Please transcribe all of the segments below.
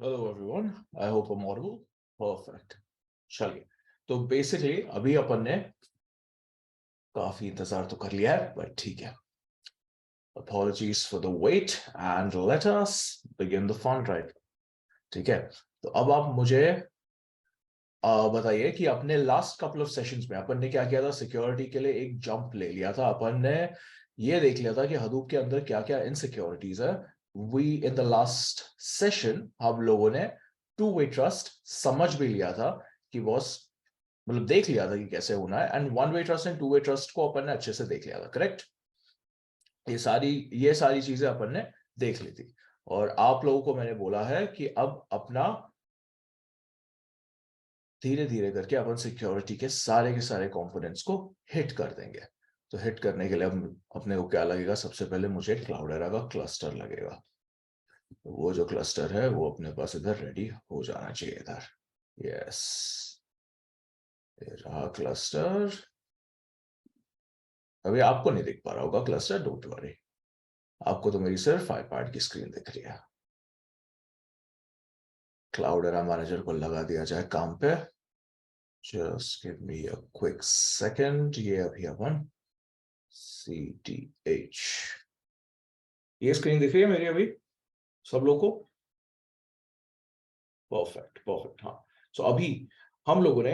Hello everyone. I hope I'm audible. Perfect. चलिए, तो basically अभी अपन ने काफी इंतजार तो कर लिया है, बट ठीक है. Apologies for the wait and let us begin the fun ride. ठीक है, तो अब आप मुझे बताइए कि अपने लास्ट कपल ऑफ सेशंस में अपन ने क्या किया था. सिक्योरिटी के लिए एक जंप ले लिया था. अपन ने ये देख लिया था कि हडूप के अंदर क्या क्या इनसिक्योरिटीज है. We in the last session हम लोगों ने टू वे ट्रस्ट समझ भी लिया था कि बॉस, मतलब देख लिया था कि कैसे होना है. And one way trust and two way trust को अपन ने अच्छे से देख लिया था. करेक्ट. ये सारी चीजें अपन ने देख ली थी. और आप लोगों को मैंने बोला है कि अब अपना धीरे धीरे करके अपन सिक्योरिटी के सारे कंपोनेंट्स को हिट कर देंगे. तो हिट करने के लिए अब अपने को क्या लगेगा. सबसे पहले मुझे क्लाउडेरा का क्लस्टर लगेगा. तो वो जो क्लस्टर है वो अपने पास इधर रेडी हो जाना चाहिए इधर. यस, ये रहा क्लस्टर. अभी आपको नहीं दिख पा रहा होगा क्लस्टर, डोंट वरी. आपको तो मेरी सिर्फ आईपैड की स्क्रीन दिख रही है. क्लाउडेरा मैनेजर को लगा दिया जाए काम पे. Just give me a quick second. ये अभी अपन CTH, ये स्क्रीन दिख रही है मेरी अभी सब लोग को. Perfect perfect. हाँ, सो अभी हम लोगों ने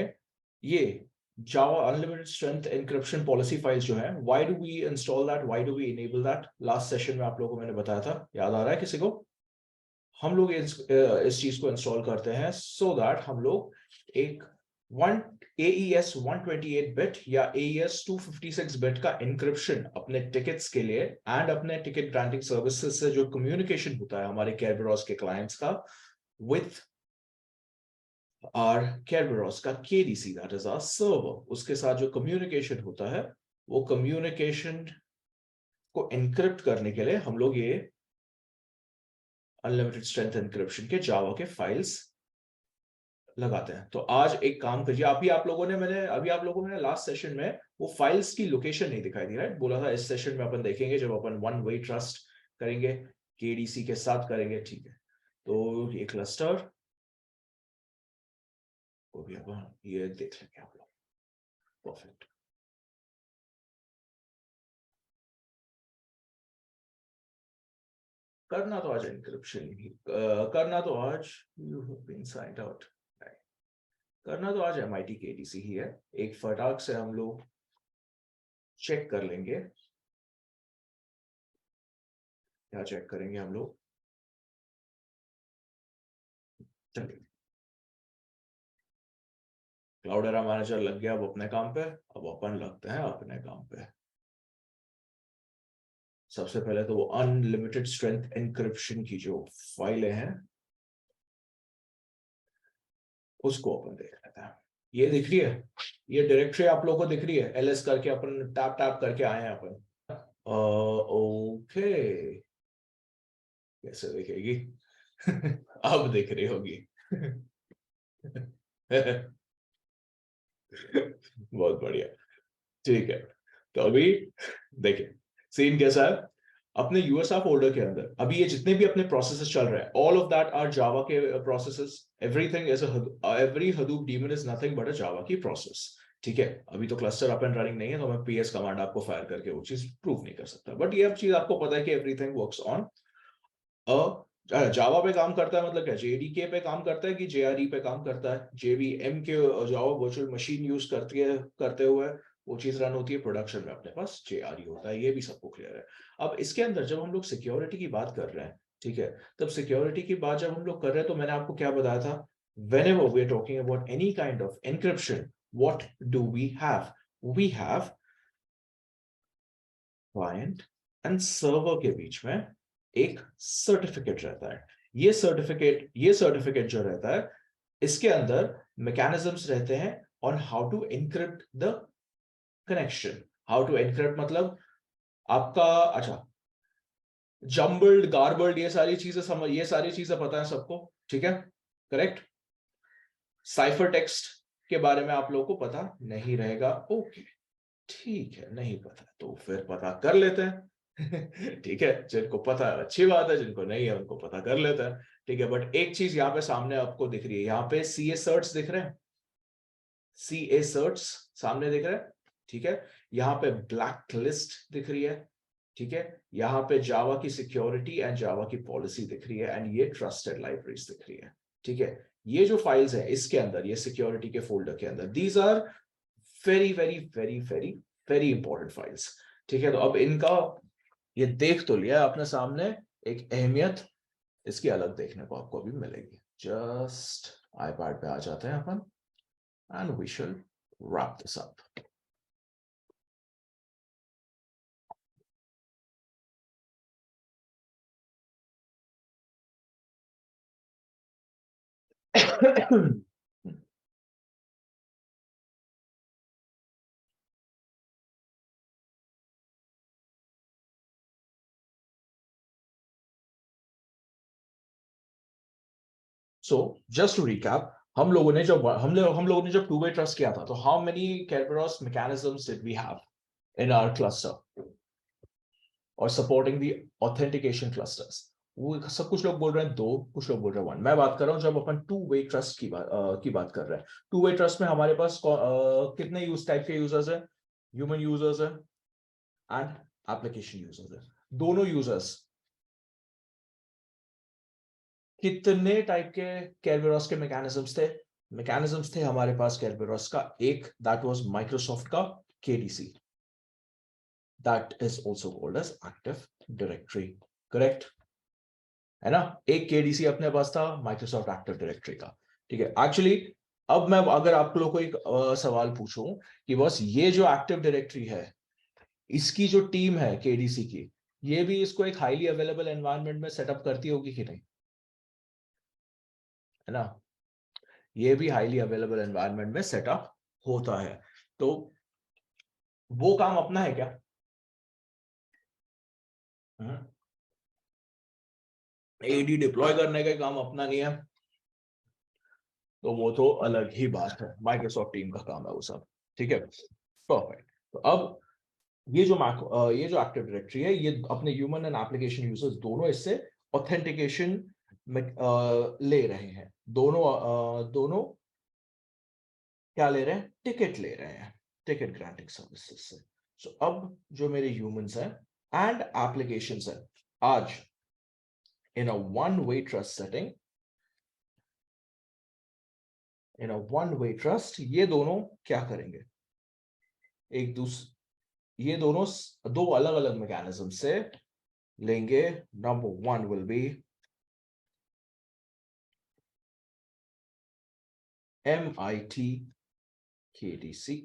ये Java unlimited strength encryption policy files जो है, why do we install that, why do we enable that, last session में आप लोगों को मैंने बताया था. याद आ रहा है किसी को? हम लोग इस चीज को इंस्टॉल करते हैं सो दैट हम लोग एक AES 128 बिट या AES 256 बिट का इंक्रिप्शन अपने टिकट्स के लिए एंड अपने टिकट ग्रांटिंग सर्विसेज से जो कम्युनिकेशन होता है हमारे केरबेरोस के क्लाइंट्स का विथ आर केरबेरोस का KDC, that is our server, उसके साथ जो कम्युनिकेशन होता है वो कम्युनिकेशन को एनक्रिप्ट करने के लिए हम लोग ये अनलिमिटेड स्ट्रेंथ एन्क्रिप्शन के जावा के फाइल्स लगाते हैं. तो आज एक काम करिए. अभी आप लोगों ने लास्ट सेशन में वो फाइल्स की लोकेशन नहीं दिखाई दी, राइट? बोला था इस सेशन में अपन देखेंगे जब अपन वन वे ट्रस्ट करेंगे, KDC के साथ करेंगे. ठीक है, तो ये क्लस्टर को भी अपन ये देख लेंगे आप लोग. परफेक्ट. करना तो आज एन्क्रिप्शन ही करना तो आज you have been signed out, करना तो आज MIT KDC ही है. एक फटाक से हम लोग चेक कर लेंगे. क्या चेक करेंगे हम लोग? चलिए, क्लाउडेरा मैनेजर लग गया अब अपने काम पे. अब अपन लगते हैं अपने काम पे. सबसे पहले तो वो अनलिमिटेड स्ट्रेंथ एन्क्रिप्शन की जो फाइलें हैं उसको अपन देख लेते हैं. ये दिख रही है, ये डायरेक्टरी आप लोगों को दिख रही है. LS करके अपन टैप टैप करके आए हैं अपन. ओके, कैसे दिखेगी? अब दिख रही होगी. बहुत बढ़िया. ठीक है, तो अभी देखिए सीन कैसा है. अपने USR फोल्डर के अंदर अभी ये जितने भी अपने प्रोसेसेस चल रहे हैं, all of that are Java के processes. Everything is every Hadoop daemon is nothing but a Java की प्रोसेस. ठीक है, अभी तो क्लस्टर अप एंड रनिंग नहीं है तो मैं PS कमांड आपको फायर करके वो चीज प्रूव नहीं कर सकता. बट ये अब चीज आपको पता है कि एवरीथिंग वर्क्स ऑन जावा पे काम करता है. मतलब क्या JDK पे काम करता है कि JRE पे काम करता है? JVM के जावा वर्चुअल मशीन यूज करते हुए वो चीज रन होती है. प्रोडक्शन में अपने पास JRE होता है. ये भी सबको क्लियर है. अब इसके अंदर जब हम लोग सिक्योरिटी की बात कर रहे हैं, ठीक है, तब सिक्योरिटी की बात जब हम लोग कर रहे हैं तो मैंने आपको क्या बताया था? whenever we are talking about any kind of encryption, what do we have? We have client and server के बीच में एक सर्टिफिकेट रहता है. ये सर्टिफिकेट जो रहता है इसके अंदर मैकेनिज्म्स रहते हैं on how to encrypt the connection. How to encrypt मतलब आपका, अच्छा, जम्बल्ड गार्बल्ड ये सारी चीजें पता है सबको. ठीक है, करेक्ट. साइफर टेक्स्ट के बारे में आप लोगों को पता नहीं रहेगा. ओके, ठीक है, नहीं पता तो फिर पता कर लेते हैं. ठीक है, जिनको पता है अच्छी बात है, जिनको नहीं है उनको पता कर लेते हैं. ठीक है, बट एक चीज यहाँ पे सामने आपको दिख रही है, यहाँ पे CA certs दिख रहे हैं, CA certs सामने दिख रहे हैं, ठीक है। यहाँ पे ब्लैक लिस्ट दिख रही है, ठीक है। यहाँ पे जावा की सिक्योरिटी एंड जावा की पॉलिसी दिख रही है, एंड ये ट्रस्टेड लाइब्रेरीज दिख रही है, ठीक है। ये जो फाइल्स है इसके अंदर, ये सिक्योरिटी के फोल्डर के अंदर, these are very very very very very important files, ठीक है। तो अब इनका ये देख तो लिया अपने सामने, एक अहमियत इसकी अलग देखने को आपको अभी मिलेगी। जस्ट आईपैड पे आ जाते हैं अपन, and we shall wrap this up. So just to recap, हम लोगों ने जब टू वे ट्रस्ट किया था, तो how many Kerberos mechanisms did we have in our cluster और सपोर्टिंग दी ऑथेंटिकेशन क्लस्टर्स? वो सब कुछ लोग बोल रहे हैं दो, कुछ लोग बोल रहे हैं वन। मैं बात कर रहा हूँ जब अपन टू वे ट्रस्ट की बात कर रहे हैं। टू वे ट्रस्ट में हमारे पास कितने यूज टाइप के यूजर्स है? ह्यूमन यूजर्स है एंड एप्लीकेशन यूजर्स है। दोनों यूजर्स कितने टाइप के Kerberos के मैकेनिज्म्स थे हमारे पास Kerberos का? एक, दैट वाज माइक्रोसॉफ्ट का KDC, that is also called as active directory, correct है ना? एक KDC अपने पास था माइक्रोसॉफ्ट एक्टिव डायरेक्टरी का, ठीक है। एक्चुअली अब मैं अगर आप लोगों को एक सवाल पूछूं कि बस ये जो एक्टिव डायरेक्टरी है, इसकी जो टीम है KDC की, ये भी इसको एक हाईली अवेलेबल एनवायरनमेंट में सेटअप करती होगी कि नहीं, है ना? ये भी हाईली अवेलेबल एनवायरनमेंट में सेटअप होता है। तो वो काम अपना है क्या? AD डिप्लॉय करने का काम अपना नहीं है, तो वो तो अलग ही बात है, माइक्रोसॉफ्ट टीम का काम है वो सब, ठीक है। परफेक्ट। तो अब ये जो एक्टिव डायरेक्टरी है, ये अपने ह्यूमन एंड एप्लीकेशन यूजर्स दोनों इससे ऑथेंटिकेशन ले रहे हैं। दोनों क्या ले रहे हैं? टिकट ले रहे हैं, टिकट ग्रांटिंग सर्विसेज से। सो अब जो मेरे ह्यूमंस हैं एंड एप्लीकेशंस हैं, आज in a one way trust setting, in a one way trust, ये दोनों क्या करेंगे? एक दूसरे, ये दोनों दो अलग अलग मैकेनिज्म से लेंगे। Number one will be MIT KDC,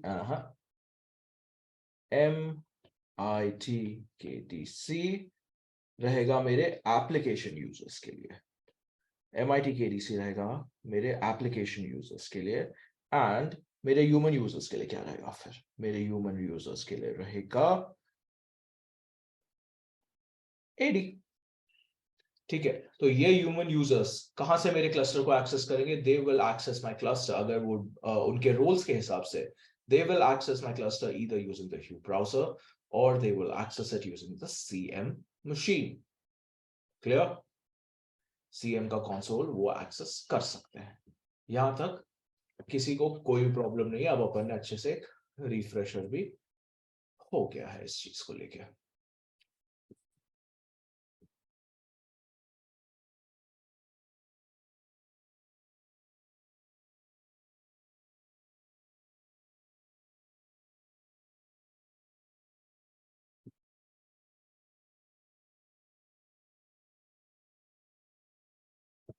MIT KDC रहेगा मेरे एप्लीकेशन यूजर्स के लिए, MIT KDC रहेगा मेरे एप्लीकेशन यूजर्स के लिए। एंड मेरे ह्यूमन यूजर्स के लिए क्या रहेगा? फिर मेरे ह्यूमन यूजर्स के लिए रहेगा AD, ठीक है। तो ये ह्यूमन यूजर्स कहां से मेरे क्लस्टर को एक्सेस करेंगे? They will access my cluster, अगर वो उनके रोल्स के हिसाब से, they will access my cluster either using the Hue browser और they will access it using the CM machine. Clear? CM का कंसोल वो एक्सेस कर सकते हैं। यहां तक किसी को कोई प्रॉब्लम नहीं है? अब अपन ने अच्छे से रिफ्रेशर भी हो गया है इस चीज को लेके।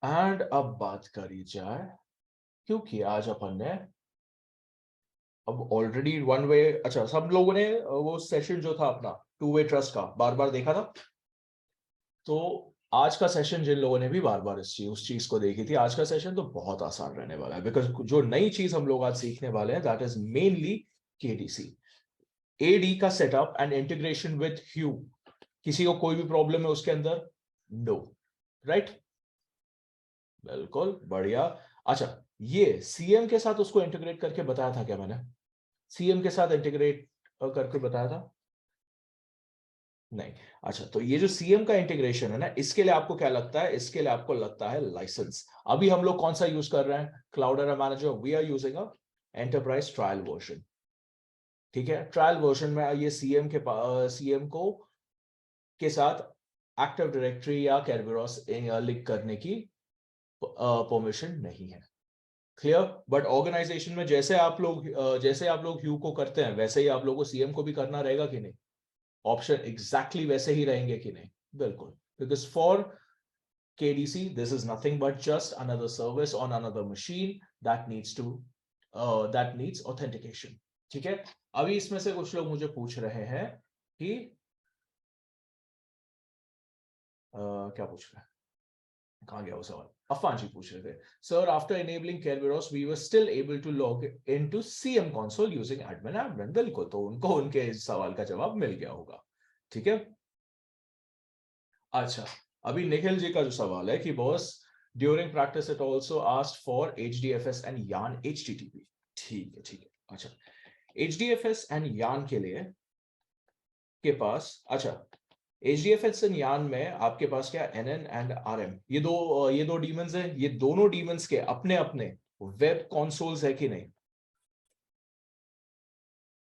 एंड अब बात करी जाए, क्योंकि आज अपन ने अब ऑलरेडी वन वे, अच्छा सब लोगों ने वो सेशन जो था अपना टू वे ट्रस्ट का बार बार देखा था। तो आज का सेशन जिन लोगों ने भी बार बार उस चीज को देखी थी, आज का सेशन तो बहुत आसान रहने वाला है, बिकॉज जो नई चीज हम लोग आज सीखने वाले हैं that is mainly KDC, AD का setup and integration with Hue. किसी को कोई भी प्रॉब्लम है उसके अंदर? No, right? बिल्कुल बढ़िया। अच्छा, ये CM के साथ उसको इंटीग्रेट करके बताया था क्या मैंने? CM के साथ इंटीग्रेट करके बताया था? नहीं। अच्छा, तो ये जो सीएम का इंटीग्रेशन है ना, इसके लिए आपको क्या लगता है? इसके लिए आपको लगता है लाइसेंस। अभी हम लोग कौन सा यूज कर रहे हैं? Cloudera manager. We are using a enterprise trial version. ठीक है, ट्रायल वर्जन में ये सीएम को के साथ एक्टिव डायरेक्टरी या केरबेरॉस लिंक करने की परमिशन नहीं है। क्लियर? बट ऑर्गेनाइजेशन में जैसे आप लोग ह्यू को करते हैं, वैसे ही आप लोगों को सीएम को भी करना रहेगा कि नहीं? ऑप्शन एग्जैक्टली वैसे ही रहेंगे कि नहीं? बिल्कुल। Because for KDC this is nothing but just another service on another machine that needs authentication. ठीक है, अभी इसमें से कुछ लोग मुझे पूछ रहे हैं कि क्या पूछ रहे हैं, कहां गया वो सवाल? अफान जी पूछ रहे थे, sir after enabling Kerberos we were still able to log into CM console using admin. बिल्कुल, तो उनको उनके इस सवाल का जवाब मिल गया होगा। ठीक है। अच्छा, अभी निखिल जी का जो सवाल है कि boss during practice it also asked for HDFS and यान HTTP। ठीक है, ठीक है। अच्छा, HDFS एंड यान के लिए के पास, अच्छा, HDFS एंड यान में आपके पास क्या NN एंड RM, ये दो डीमंस है। ये दोनों डीमंस के अपने अपने वेब कंसोल्स है कि नहीं?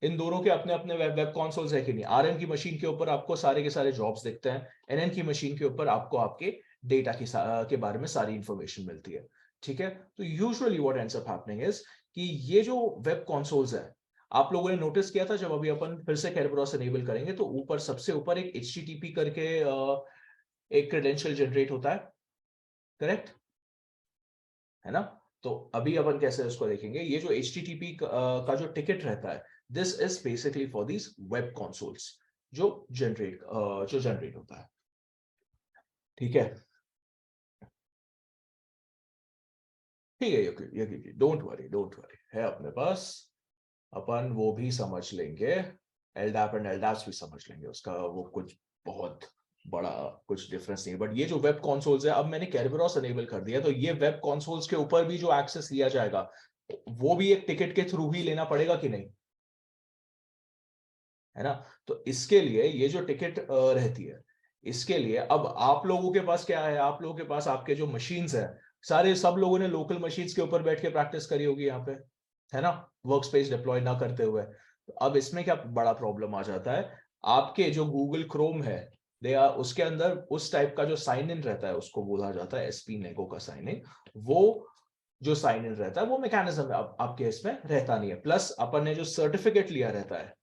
इन दोनों के अपने अपने वेब कंसोल्स है कि नहीं? RM की मशीन के ऊपर आपको सारे के सारे जॉब्स दिखते हैं, NN की मशीन के ऊपर आपको आपके डेटा के बारे में सारी इंफॉर्मेशन मिलती है। ठीक है, तो usually what ends up happening is कि ये जो वेब कंसोल्स है, आप लोगों ने नोटिस किया था जब अभी अपन फिर से केरबेरॉस एनेबल करेंगे तो ऊपर सबसे ऊपर एक HTTP करके एक क्रेडेंशियल जनरेट होता है, करेक्ट है ना? तो अभी अपन कैसे उसको देखेंगे। ये जो HTTP का जो टिकट रहता है, this is basically for these web consoles जो जनरेट होता है। ठीक है, ठीक है, ये डोंट वरी है अपने पास। अपन वो भी समझ लेंगे, एलडैप एंड एलडैप्स भी समझ लेंगे, उसका वो कुछ बहुत बड़ा कुछ डिफरेंस नहीं है। बट ये जो वेब कंसोल्स है, अब मैंने केरबेरॉस एनेबल कर दिया, तो ये वेब कंसोल्स के ऊपर भी जो एक्सेस लिया जाएगा वो भी एक टिकट के थ्रू ही लेना पड़ेगा कि नहीं? है ना? तो इसके लिए ये जो टिकट रहती है, इसके लिए अब आप लोगों के पास क्या है? आप लोगों के पास आपके जो मशीन्स है, सारे सब लोगों ने लोकल मशीन्स के ऊपर बैठ के प्रैक्टिस करी होगी यहाँ पे, है ना? वर्क स्पेस डिप्लॉय ना करते हुए। तो अब इसमें क्या बड़ा प्रॉब्लम आ जाता है? आपके जो गूगल क्रोम है, दे आर उसके अंदर उस टाइप का जो साइन इन रहता है, उसको बोला जाता है SP नेगो का साइन इन। वो जो साइन इन रहता है वो मैकेनिज्म आपके इसमें रहता नहीं है। प्लस अपन ने जो सर्टिफिकेट लिया रहता है,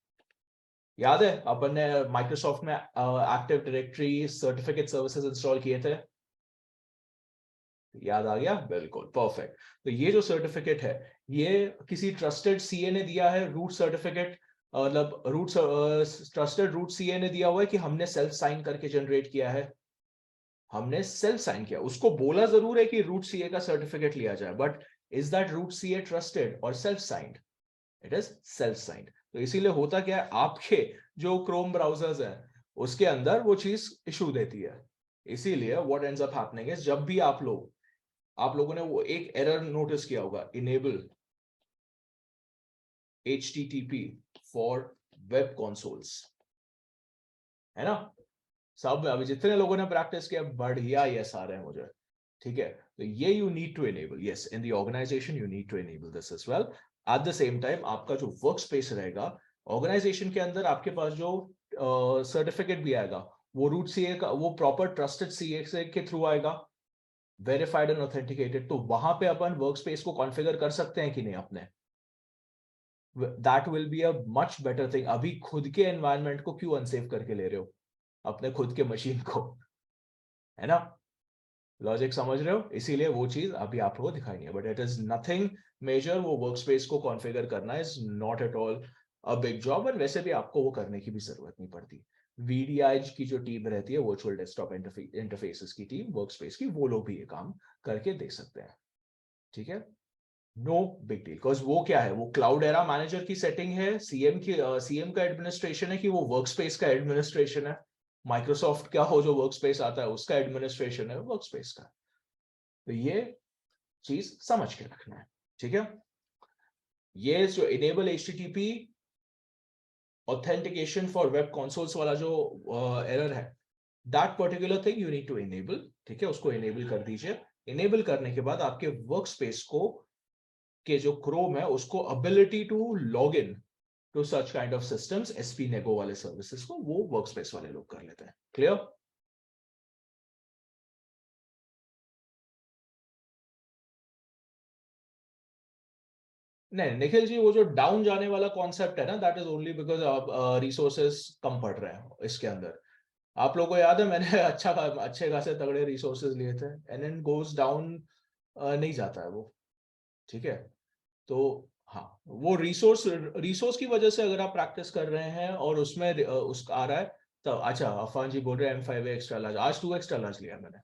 याद है अपन ने माइक्रोसॉफ्ट में active directory certificate services install किए थे? याद आ गया? बिल्कुल परफेक्ट। तो ये जो सर्टिफिकेट है, ये किसी ट्रस्टेड सीए ने दिया है, रूट सर्टिफिकेट, मतलब रूट ट्रस्टेड रूट सीए ने दिया हुआ है कि हमने सेल्फ साइन करके जनरेट किया है? हमने सेल्फ साइन किया। उसको बोला जरूर है कि रूट सीए का सर्टिफिकेट लिया जाए, but is that root CA trusted और self signed? It is self signed. तो इसीलिए होता क्या है, आपके जो क्रोम ब्राउजर्स है उसके अंदर वो चीज इशू देती है। इसीलिए what ends up happening is, जब भी आप लोगों ने वो एक एरर नोटिस किया होगा, enable HTTP for web consoles, है ना? सब अभी जितने लोगों ने प्रैक्टिस किया, बढ़िया यस आ रहे हैं मुझे। ठीक है, तो ये you need to enable, yes in the organization you need to enable this as well. At the same time आपका जो वर्क स्पेस रहेगा ऑर्गेनाइजेशन के अंदर, आपके पास जो सर्टिफिकेट भी आएगा, वो रूट सीए का, वो प्रॉपर ट्रस्टेड सीए के थ्रू आएगा, वेरीफाइड एंड ऑथेंटिकेटेड। तो वहां पे अपन वर्क स्पेस को कॉन्फ़िगर कर सकते हैं कि नहीं अपने? That will be a much better thing. अभी खुद के एनवायरनमेंट को क्यों अनसेफ करके ले रहे हो, अपने खुद के मशीन को, है ना? लॉजिक समझ रहे हो? इसीलिए वो चीज अभी आपको दिखाई नहीं है, but it is nothing major. वो वर्क स्पेस को कॉन्फ़िगर करना is not at all a big job, और वैसे भी आपको वो करने की भी जरूरत नहीं पड़ती। VDI की जो टीम रहती है, वर्चुअल डेस्कटॉप इंटरफेसेस की टीम, वर्क स्पेस की, वो लोग भी ये काम करके दे सकते हैं। ठीक है, नो बिग डील। बिकॉज वो क्या है, वो क्लाउड एरा मैनेजर की सेटिंग है, सीएम का एडमिनिस्ट्रेशन है, कि वो वर्क स्पेस का एडमिनिस्ट्रेशन है? माइक्रोसॉफ्ट का हो जो वर्क स्पेस आता है, उसका एडमिनिस्ट्रेशन है वर्क स्पेस का। तो ये चीज समझ के रखना है। ठीक है, ये जो enable HTTP authentication for web consoles वाला जो एरर है, that particular thing you need to enable, ठीक है, उसको इनेबल कर दीजिए। इनेबल करने के बाद आपके वर्क स्पेस को के जो क्रोम है उसको ability to log in to such kind of systems, SPNEGO वाले सर्विसेज को वो वर्क स्पेस वाले लोग कर लेते हैं। क्लियर? नहीं निखिल जी, वो जो डाउन जाने वाला कॉन्सेप्ट है ना, दैट इज ओनली बिकॉज आप रिसोर्सेस कम पड़ रहे हैं इसके अंदर। आप लोगों को याद है मैंने अच्छे खासे तगड़े रिसोर्सेज लिए थे, एंड देन गोज डाउन नहीं जाता है वो, ठीक है। तो हाँ, वो रिसोर्स रिसोर्स की वजह से अगर आप प्रैक्टिस कर रहे हैं और उसमें उसका आ रहा है, तो अच्छा अफान जी बोल रहे हैं M5 एक्स्ट्रा लार्ज, आज 2 एक्स्ट्रा लार्ज लिया मैंने,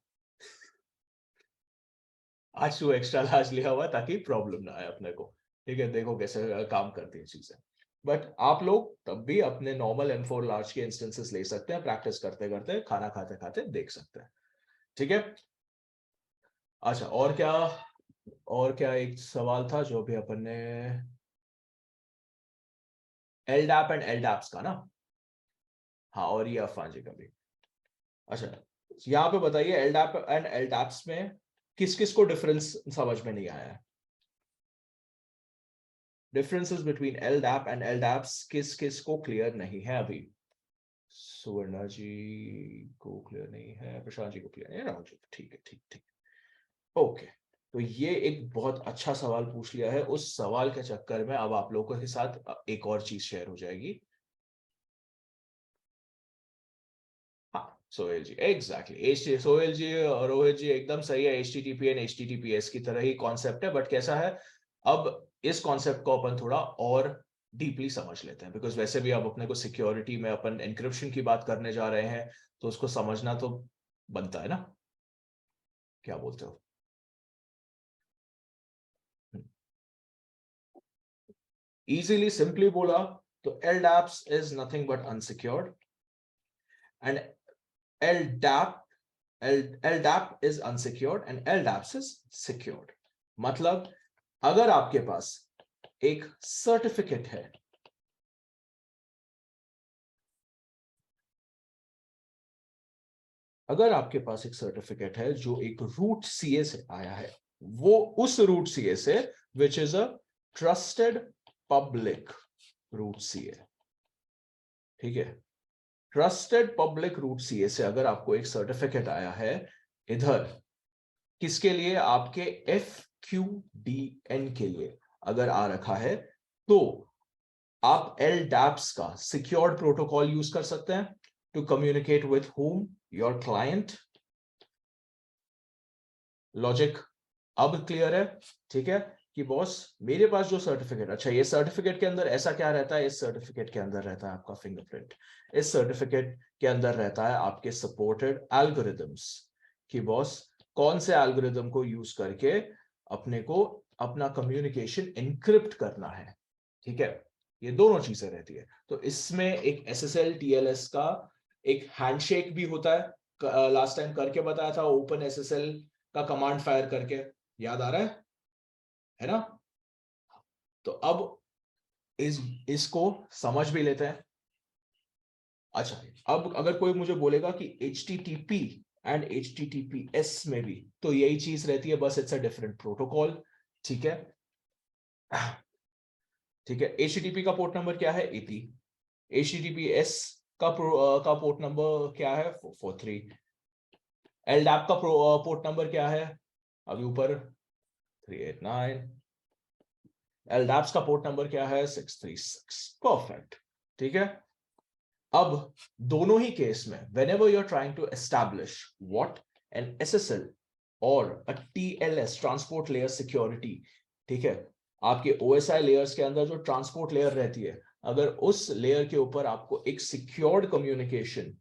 आज 2 एक्स्ट्रा लार्ज लिया हुआ ताकि प्रॉब्लम ना आए अपने को, ठीक है। देखो कैसे काम करती है चीजें। बट आप लोग तब भी अपने नॉर्मल M4 लार्ज के इंस्टेंसेस ले सकते हैं, प्रैक्टिस करते करते, खाना खाते खाते देख सकते हैं, ठीक है। अच्छा और क्या एक सवाल था जो अभी अपन ने, एलडैप एंड एलडैप्स का ना। हाँ, और ये अफवान जी का भी। अच्छा, यहाँ पे बताइए एलडैप एंड एलडैप्स में किस किस को डिफरेंस समझ में नहीं आया है? डिफरेंसेस बिटवीन एलडैप एंड एलडैप्स किस किस को क्लियर नहीं है अभी? सुवर्णा जी को क्लियर नहीं है, प्रशांत जी को क्लियर नहीं है, राहुल जी, ठीक है, ठीक ठीक। ओके, तो ये एक बहुत अच्छा सवाल पूछ लिया है। उस सवाल के चक्कर में अब आप लोगों के साथ एक और चीज शेयर हो जाएगी। हाँ, सोहेल जी एग्जैक्टली, एच सोहेल जी, रोहित जी एकदम सही है। HTTP एंड HTTPS की तरह ही कॉन्सेप्ट है, बट कैसा है, अब इस कॉन्सेप्ट को अपन थोड़ा और डीपली समझ लेते हैं, बिकॉज वैसे भी अब अपने को सिक्योरिटी में अपन एनक्रिप्शन की बात करने जा रहे हैं, तो उसको समझना तो बनता है ना, क्या बोलते हो? इजीली सिंपली बोला तो LDAPs is nothing but unsecured, and LDAP LDAP is unsecured and LDAPs is secured। मतलब अगर आपके पास एक सर्टिफिकेट है, अगर आपके पास एक सर्टिफिकेट है जो एक रूट सीए से आया है, वो उस रूट सीए से which is a trusted public root CA, ठीक है। ट्रस्टेड पब्लिक रूट सीए से अगर आपको एक सर्टिफिकेट आया है इधर, किसके लिए? आपके FQDN के लिए अगर आ रखा है, तो आप LDAPs का सिक्योर्ड प्रोटोकॉल यूज कर सकते हैं to communicate with whom, your client. Logic अब क्लियर है, ठीक है, कि बॉस मेरे पास जो सर्टिफिकेट, अच्छा ये सर्टिफिकेट के अंदर ऐसा क्या रहता है? इस सर्टिफिकेट के अंदर रहता है आपका फिंगरप्रिंट, इस सर्टिफिकेट के अंदर रहता है आपके सपोर्टेड एल्गोरिदम्स, कि बॉस कौन से एल्गोरिदम को यूज करके अपने को अपना कम्युनिकेशन एनक्रिप्ट करना है, ठीक है। ये दोनों चीजें रहती है। तो इसमें एक SSL TLS का एक हैंडशेक भी होता है, लास्ट टाइम करके बताया था, ओपन SSL का कमांड फायर करके, याद आ रहा है ना? तो अब इसको समझ भी लेते हैं। अच्छा, अब अगर कोई मुझे बोलेगा कि HTTP एंड HTTPS में भी तो यही चीज रहती है, बस इट्स अ डिफरेंट प्रोटोकॉल, ठीक है। ठीक है, HTTP का पोर्ट नंबर क्या है? 80। HTTPS का पोर्ट नंबर क्या है? 443। LDAP का पोर्ट नंबर क्या है? अभी ऊपर 389। LDAPs का पोर्ट नंबर क्या है? 636। परफेक्ट, ठीक है। अब दोनों ही केस में whenever you're trying to establish what an SSL or a TLS transport layer security, ठीक है, आपके OSI लेयर्स के अंदर जो ट्रांसपोर्ट लेयर रहती है, अगर उस लेयर के ऊपर आपको एक सिक्योर्ड कम्युनिकेशन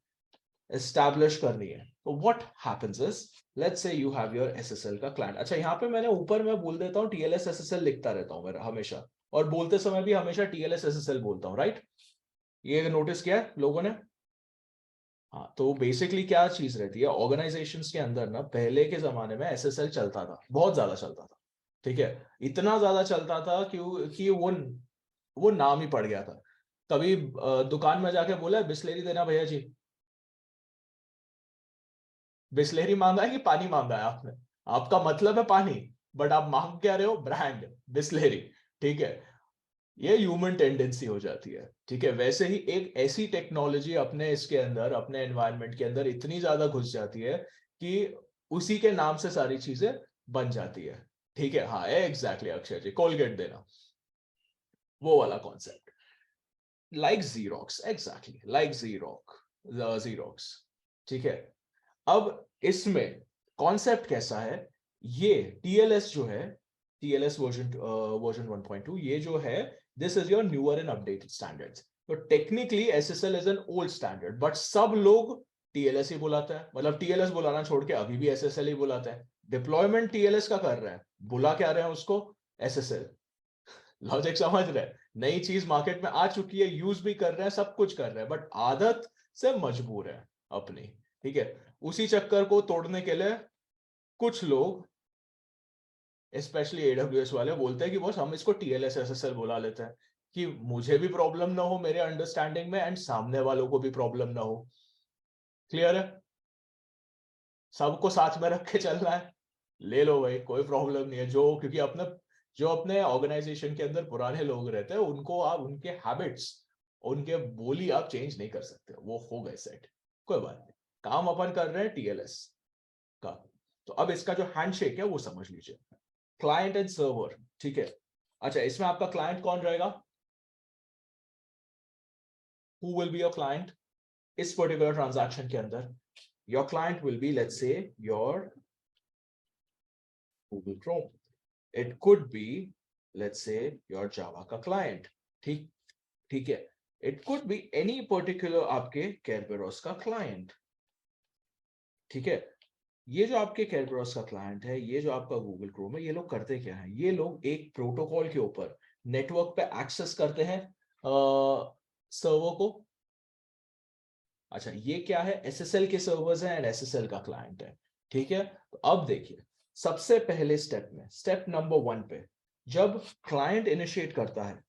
एस्टैब्लिश करनी है, तो what happens is, let's say you have your SSL का क्लाइंट। अच्छा, यहाँ पे मैंने ऊपर मैं बोल देता हूँ TLS SSL लिखता रहता हूँ मैं हमेशा, और बोलते समय भी हमेशा TLS SSL बोलता हूँ, राइट? ये नोटिस किया है लोगों ने? हाँ, तो बेसिकली क्या चीज रहती है, ऑर्गेनाइजेशंस के अंदर ना पहले के जमाने में SSL चलता था, बहुत ज्यादा चलता था, ठीक है। इतना ज्यादा चलता था कि वो नाम ही पड़ गया था। कभी दुकान में जाके बोला है बिस्लेरी देना भैया जी, बिस्लेरी मांगा है कि पानी मांगा है आपने? आपका मतलब है पानी, बट आप मांग क्या रहे हो? Brand Bisleri. ठीक है, ये ह्यूमन टेंडेंसी हो जाती है। ठीक है, वैसे ही एक ऐसी टेक्नोलॉजी अपने इसके अंदर, अपने एनवायरनमेंट के अंदर इतनी ज्यादा घुस जाती है कि उसी के नाम से सारी चीजें बन जाती है। ठीक है, हाँ एग्जैक्टली अक्षय जी, कोलगेट देना, वो वाला concept. Like xerox, exactly like xerox. ठीक है, अब इसमें कॉन्सेप्ट कैसा है, ये टीएलएस जो है, टीएलएस वर्जन 1.2, ये जो है, this is your newer and updated standards. तो technically SSL is an old standard, but सब लोग टीएलएस ही बुलाता है, मतलब टीएलएस बुलाना छोड़ के अभी भी एसएसएल ही बुलाता है। डिप्लॉयमेंट टीएलएस का कर रहे हैं, बुला क्या रहे हैं उसको? एसएसएल। लॉजिक समझ रहे हैं? नई चीज मार्केट में आ चुकी है, यूज भी कर रहे हैं, सब कुछ कर रहे हैं, बट आदत से मजबूर है अपनी। ठीक है, उसी चक्कर को तोड़ने के लिए कुछ लोग, स्पेशली एडब्ल्यूएस वाले, बोलते हैं कि बॉस हम इसको टीएलएस एसएसएल बुला लेते हैं, कि मुझे भी प्रॉब्लम ना हो मेरे अंडरस्टैंडिंग में, एंड सामने वालों को भी प्रॉब्लम ना हो। क्लियर है? सबको साथ में रख के चलना है, ले लो भाई, कोई प्रॉब्लम नहीं है। जो अपने ऑर्गेनाइजेशन के अंदर पुराने लोग रहते हैं, उनको आप उनके हैबिट्स, उनके बोली आप चेंज नहीं कर सकते, वो हो गए सेट, कोई बात नहीं। काम अपन कर रहे हैं टीएलएस का। तो अब इसका जो हैंडशेक है वो समझ लीजिए, क्लाइंट एंड सर्वर। ठीक है, अच्छा इसमें आपका क्लाइंट कौन रहेगा? Who will be your client इस पर्टिकुलर ट्रांजैक्शन के अंदर? Your client will be, let's say, your Google Chrome. It could be, let's say, your Java का client. ठीक ठीक है, it could be any particular आपके Kerberos का client. ठीक है, ये जो आपके Kerberos का client है, ये जो आपका Google Chrome है, ये लोग करते क्या है? ये लोग एक प्रोटोकॉल के ऊपर नेटवर्क पे एक्सेस करते हैं सर्वर को। अच्छा, ये क्या है? एसएसएल के सर्वर्स हैं एंड एसएसएल का क्लाइंट है। ठीक है, तो अब देखिए, सबसे पहले स्टेप में, स्टेप नंबर 1 पे, जब क्लाइंट इनिशिएट करता है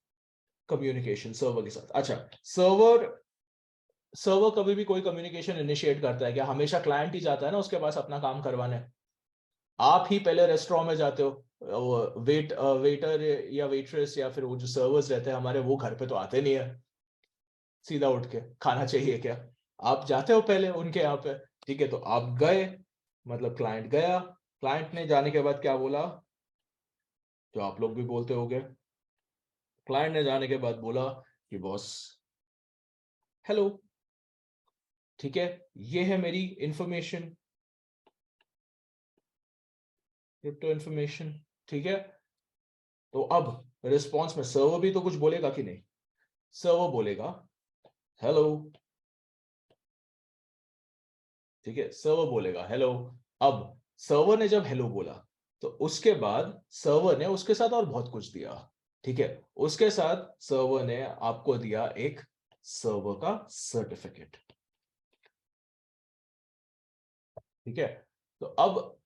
कम्युनिकेशन सर्वर के साथ। अच्छा, सर्वर सर्वर कभी भी कोई कम्युनिकेशन इनिशिएट करता है क्या? हमेशा क्लाइंट ही जाता है ना उसके पास अपना काम करवाने। आप ही पहले रेस्टोरेंट में जाते हो, वेटर या वेट्रेस या फिर वो जो सर्वर्स रहते हैं हमारे, वो घर पे तो आते नहीं है सीधा उठ के खाना चाहिए क्या, आप जाते हो पहले उनके यहाँ पे। ठीक है, तो आप गए, मतलब क्लाइंट गया, क्लाइंट ने जाने के बाद क्या बोला, जो आप लोग भी बोलते होगे, क्लाइंट ने जाने के बाद बोला कि बॉस हेलो, ठीक है, ये है मेरी इंफॉर्मेशन, क्रिप्टो इंफॉर्मेशन। ठीक है, तो अब रिस्पॉन्स में सर्वर भी तो कुछ बोलेगा कि नहीं? सर्वर बोलेगा हेलो। ठीक है, सर्वर बोलेगा हेलो। अब सर्वर ने जब हेलो बोला, तो उसके बाद सर्वर ने उसके साथ और बहुत कुछ दिया। ठीक है, उसके साथ सर्वर ने आपको दिया एक सर्वर का सर्टिफिकेट। ठीक है, तो अब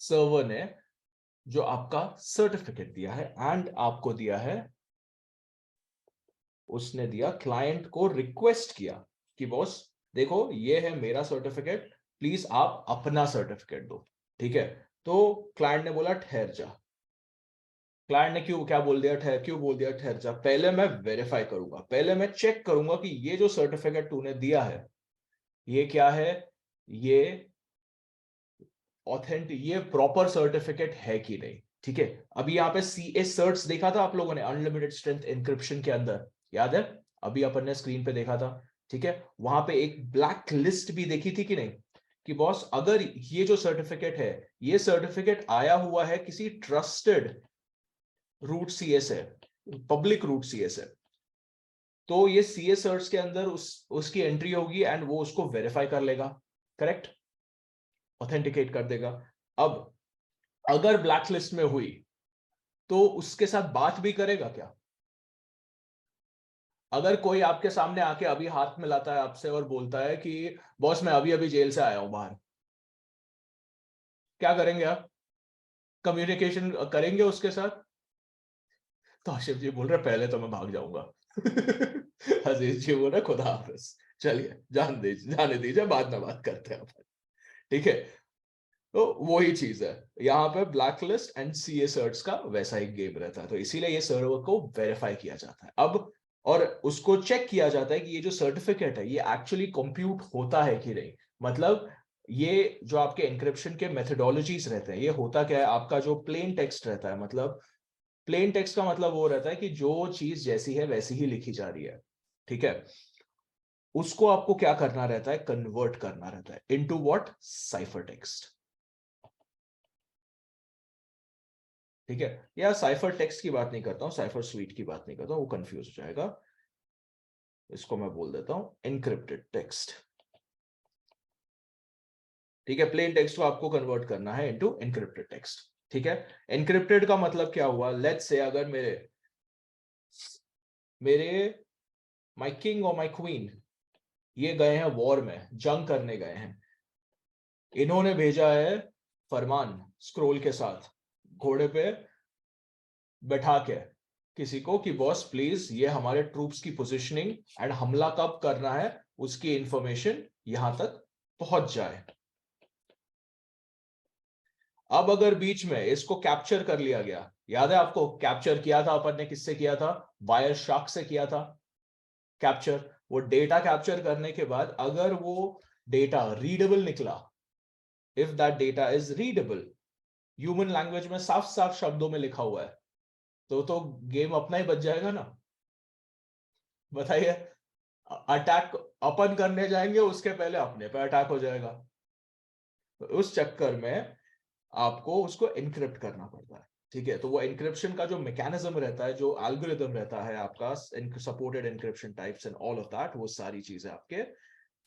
सर्वर ने जो आपका सर्टिफिकेट दिया है एंड आपको दिया है, उसने दिया, क्लाइंट को रिक्वेस्ट किया कि बॉस देखो ये है मेरा सर्टिफिकेट, प्लीज आप अपना सर्टिफिकेट दो। ठीक है, तो क्लाइंट ने बोला ठहर जा। क्लाइंट ने क्यों क्या बोल दिया, ठहर क्यों बोल दिया ठहर जा? पहले मैं वेरीफाई करूंगा, पहले मैं चेक करूंगा कि ये जो सर्टिफिकेट तूने दिया है, ये क्या है, ये ऑथेंटिक, ये प्रॉपर सर्टिफिकेट है कि नहीं। ठीक है, अभी यहाँ पे सीए सर्ट्स देखा था आप लोगों ने अनलिमिटेड स्ट्रेंथ इंक्रिप्शन के अंदर, याद है? अभी अपन ने स्क्रीन पे देखा था। ठीक है, वहां पे एक ब्लैक लिस्ट भी देखी थी कि नहीं, कि बॉस अगर ये जो सर्टिफिकेट है, ये सर्टिफिकेट आया हुआ है किसी ट्रस्टेड रूट सीएस है, पब्लिक रूट सीएस है, तो ये सीएस सर्च के अंदर उसकी एंट्री होगी एंड वो उसको वेरीफाई कर लेगा, करेक्ट, ऑथेंटिकेट कर देगा। अब अगर ब्लैक लिस्ट में हुई, तो उसके साथ बात भी करेगा क्या? अगर कोई आपके सामने आके अभी हाथ मिलाता है आपसे और बोलता है कि बॉस मैं अभी अभी जेल से आया हूं बाहर, क्या करेंगे आप? कम्युनिकेशन करेंगे उसके साथ? तो आशिफ जी बोल रहे पहले तो मैं भाग जाऊंगा। अजीज जी बोल रहे खुदा हाफिज, चलिए जाने दीजिए, बाद में बात करते हैं अपन। ठीक है, तो वही चीज है यहाँ पे, ब्लैकलिस्ट एंड सीए सर्ट्स का वैसा ही गेम रहता है, तो इसीलिए ये सर्वर को वेरीफाई किया जाता है अब, और उसको चेक किया जाता है कि ये जो सर्टिफिकेट है ये एक्चुअली कंप्यूट होता है कि नहीं। मतलब ये जो आपके एन्क्रिप्शन के मेथोडोलॉजीज रहते हैं, ये होता क्या है, आपका जो प्लेन टेक्स्ट रहता है, मतलब प्लेन टेक्स्ट का मतलब वो रहता है कि जो चीज जैसी है वैसी ही लिखी जा रही है, ठीक है, उसको आपको क्या करना रहता है, कन्वर्ट करना रहता है इनटू व्हाट, साइफर टेक्स्ट। ठीक है, या साइफर टेक्स्ट की बात नहीं करता हूं, साइफर स्वीट की बात नहीं करता हूं, वो कंफ्यूज हो जाएगा, इसको मैं बोल देता हूं एनक्रिप्टेड टेक्स्ट। ठीक है, प्लेन टेक्स्ट को आपको कन्वर्ट करना है इनटू एनक्रिप्टेड टेक्स्ट। ठीक है, एनक्रिप्टेड का मतलब क्या हुआ, लेट्स से अगर मेरे मेरे माय किंग और माय क्वीन ये गए हैं वॉर में, जंग करने गए हैं, इन्होंने भेजा है फरमान स्क्रोल के साथ घोड़े पे बैठा के किसी को कि बॉस प्लीज ये हमारे ट्रूप्स की पोजीशनिंग एंड हमला कब करना है उसकी इंफॉर्मेशन यहां तक पहुंच जाए। अब अगर बीच में इसको कैप्चर कर लिया गया, याद है आपको कैप्चर किया था अपन ने, किससे किया था, वायर शार्क से किया था कैप्चर। वो डेटा कैप्चर करने के बाद अगर वो डेटा रीडेबल निकला, if that data is readable, human language में साफ साफ शब्दों में लिखा हुआ है, तो गेम अपना ही बच जाएगा ना। बताइए, अटैक अपन करने जाएंगे उसके पहले अपने पे अटैक हो जाएगा, तो उस चक्कर में आपको उसको एनक्रिप्ट करना पड़ता है। ठीक है, तो वो एनक्रिप्शन का जो मैकेनिज्म रहता है, जो एल्गोरिदम रहता है आपका, supported encryption types and all of that, वो सारी चीजें आपके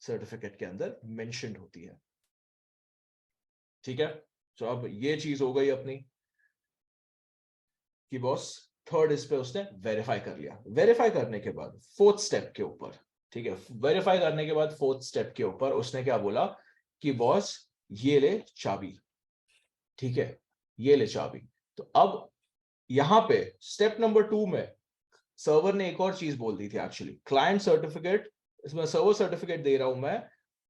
सर्टिफिकेट के अंदर मेंशन्ड होती है। ठीक है, तो अब ये चीज हो गई अपनी कि बॉस थर्ड इस पे उसने वेरीफाई कर लिया। वेरीफाई करने के बाद फोर्थ स्टेप के ऊपर, ठीक है, वेरीफाई करने के बाद फोर्थ स्टेप के ऊपर उसने क्या बोला कि बॉस ये ले चाबी, ठीक है, ये ले चाबी। तो अब यहां पे स्टेप नंबर 2 में सर्वर ने एक और चीज बोल दी थी एक्चुअली, क्लाइंट सर्टिफिकेट, इसमें सर्वर सर्टिफिकेट दे रहा हूं मैं,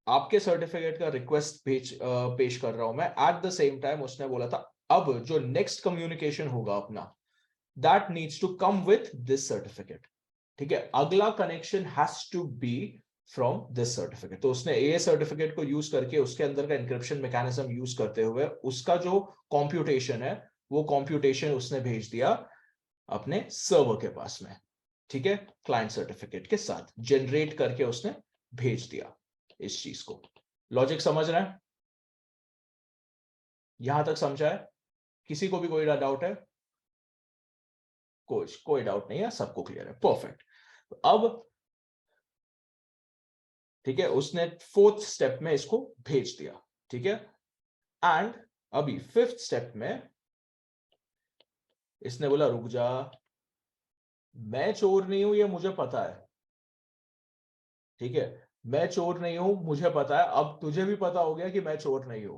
आपके सर्टिफिकेट का रिक्वेस्ट पेश कर रहा हूं मैं, एट द सेम टाइम उसने बोला था अब जो नेक्स्ट कम्युनिकेशन होगा अपना, that needs to come with this certificate. ठीक है, अगला connection has to be from this certificate. तो उसने ए सर्टिफिकेट को यूज करके उसके अंदर का इंक्रिप्शन मैकेनिज्म यूज करते हुए उसका जो कॉम्प्यूटेशन है, वो कॉम्प्यूटेशन उसने भेज दिया अपने सर्वर के पास में। ठीक है, क्लाइंट सर्टिफिकेट के साथ जनरेट करके उसने भेज दिया इस चीज को। लॉजिक समझ रहे हैं? यहां तक समझा है? किसी को भी कोई डाउट है? कोई डाउट नहीं है, सबको क्लियर है, परफेक्ट। अब ठीक है, उसने फोर्थ स्टेप में इसको भेज दिया, ठीक है, एंड अभी फिफ्थ स्टेप में इसने बोला रुक जा, मैं चोर नहीं हूं ये मुझे पता है, ठीक है, मैं चोर नहीं हूं मुझे पता है, अब तुझे भी पता हो गया कि मैं चोर नहीं हूं,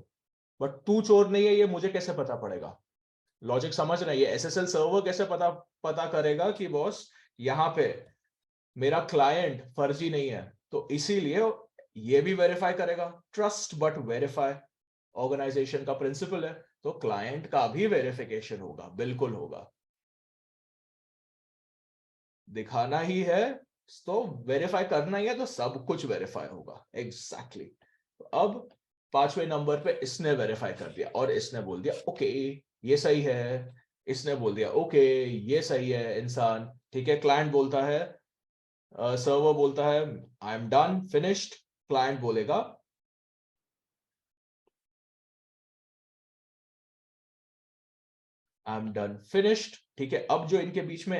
बट तू चोर नहीं है ये मुझे कैसे पता पड़ेगा? लॉजिक समझ रहे हैं? ये एसएसएल सर्वर कैसे पता पता करेगा कि बॉस यहां पे मेरा क्लाइंट फर्जी नहीं है, तो इसीलिए ये भी वेरीफाई करेगा, ट्रस्ट बट वेरीफाई ऑर्गेनाइजेशन का प्रिंसिपल है, तो क्लाइंट का भी वेरिफिकेशन होगा, बिल्कुल होगा, दिखाना ही है तो वेरीफाई करना ही है, तो सब कुछ वेरीफाई होगा, एग्जैक्टली exactly. अब पांचवें नंबर पे इसने वेरीफाई कर दिया और इसने बोल दिया ओके ये सही है, इसने बोल दिया ओके ये सही है इंसान, ठीक है, क्लाइंट बोलता है, सर्वर बोलता है I am done finished, client बोलेगा आई एम डन फिनिश्ड। ठीक है, अब जो इनके बीच में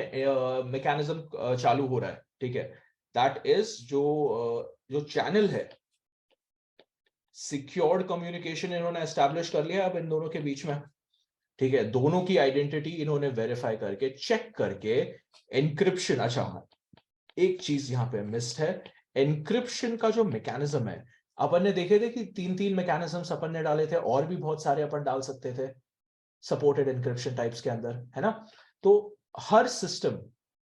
मैकेनिज्म चालू हो रहा है, ठीक है, दैट इज जो चैनल है, सिक्योर्ड कम्युनिकेशन इन्होंने एस्टैब्लिश कर लिया अब इन दोनों के बीच में। ठीक है, दोनों की आइडेंटिटी इन्होंने वेरीफाई करके चेक करके एनक्रिप्शन, अच्छा एक चीज यहां पे मिस्ड है, एनक्रिप्शन का जो मैकेनिज्म है, अपन ने देखे थे कि तीन तीन मैकेनिज्म्स अपन ने डाले थे, और भी बहुत सारे अपन डाल सकते थे, सपोर्टेड एनक्रिप्शन टाइप्स के अंदर, है ना? तो हर system,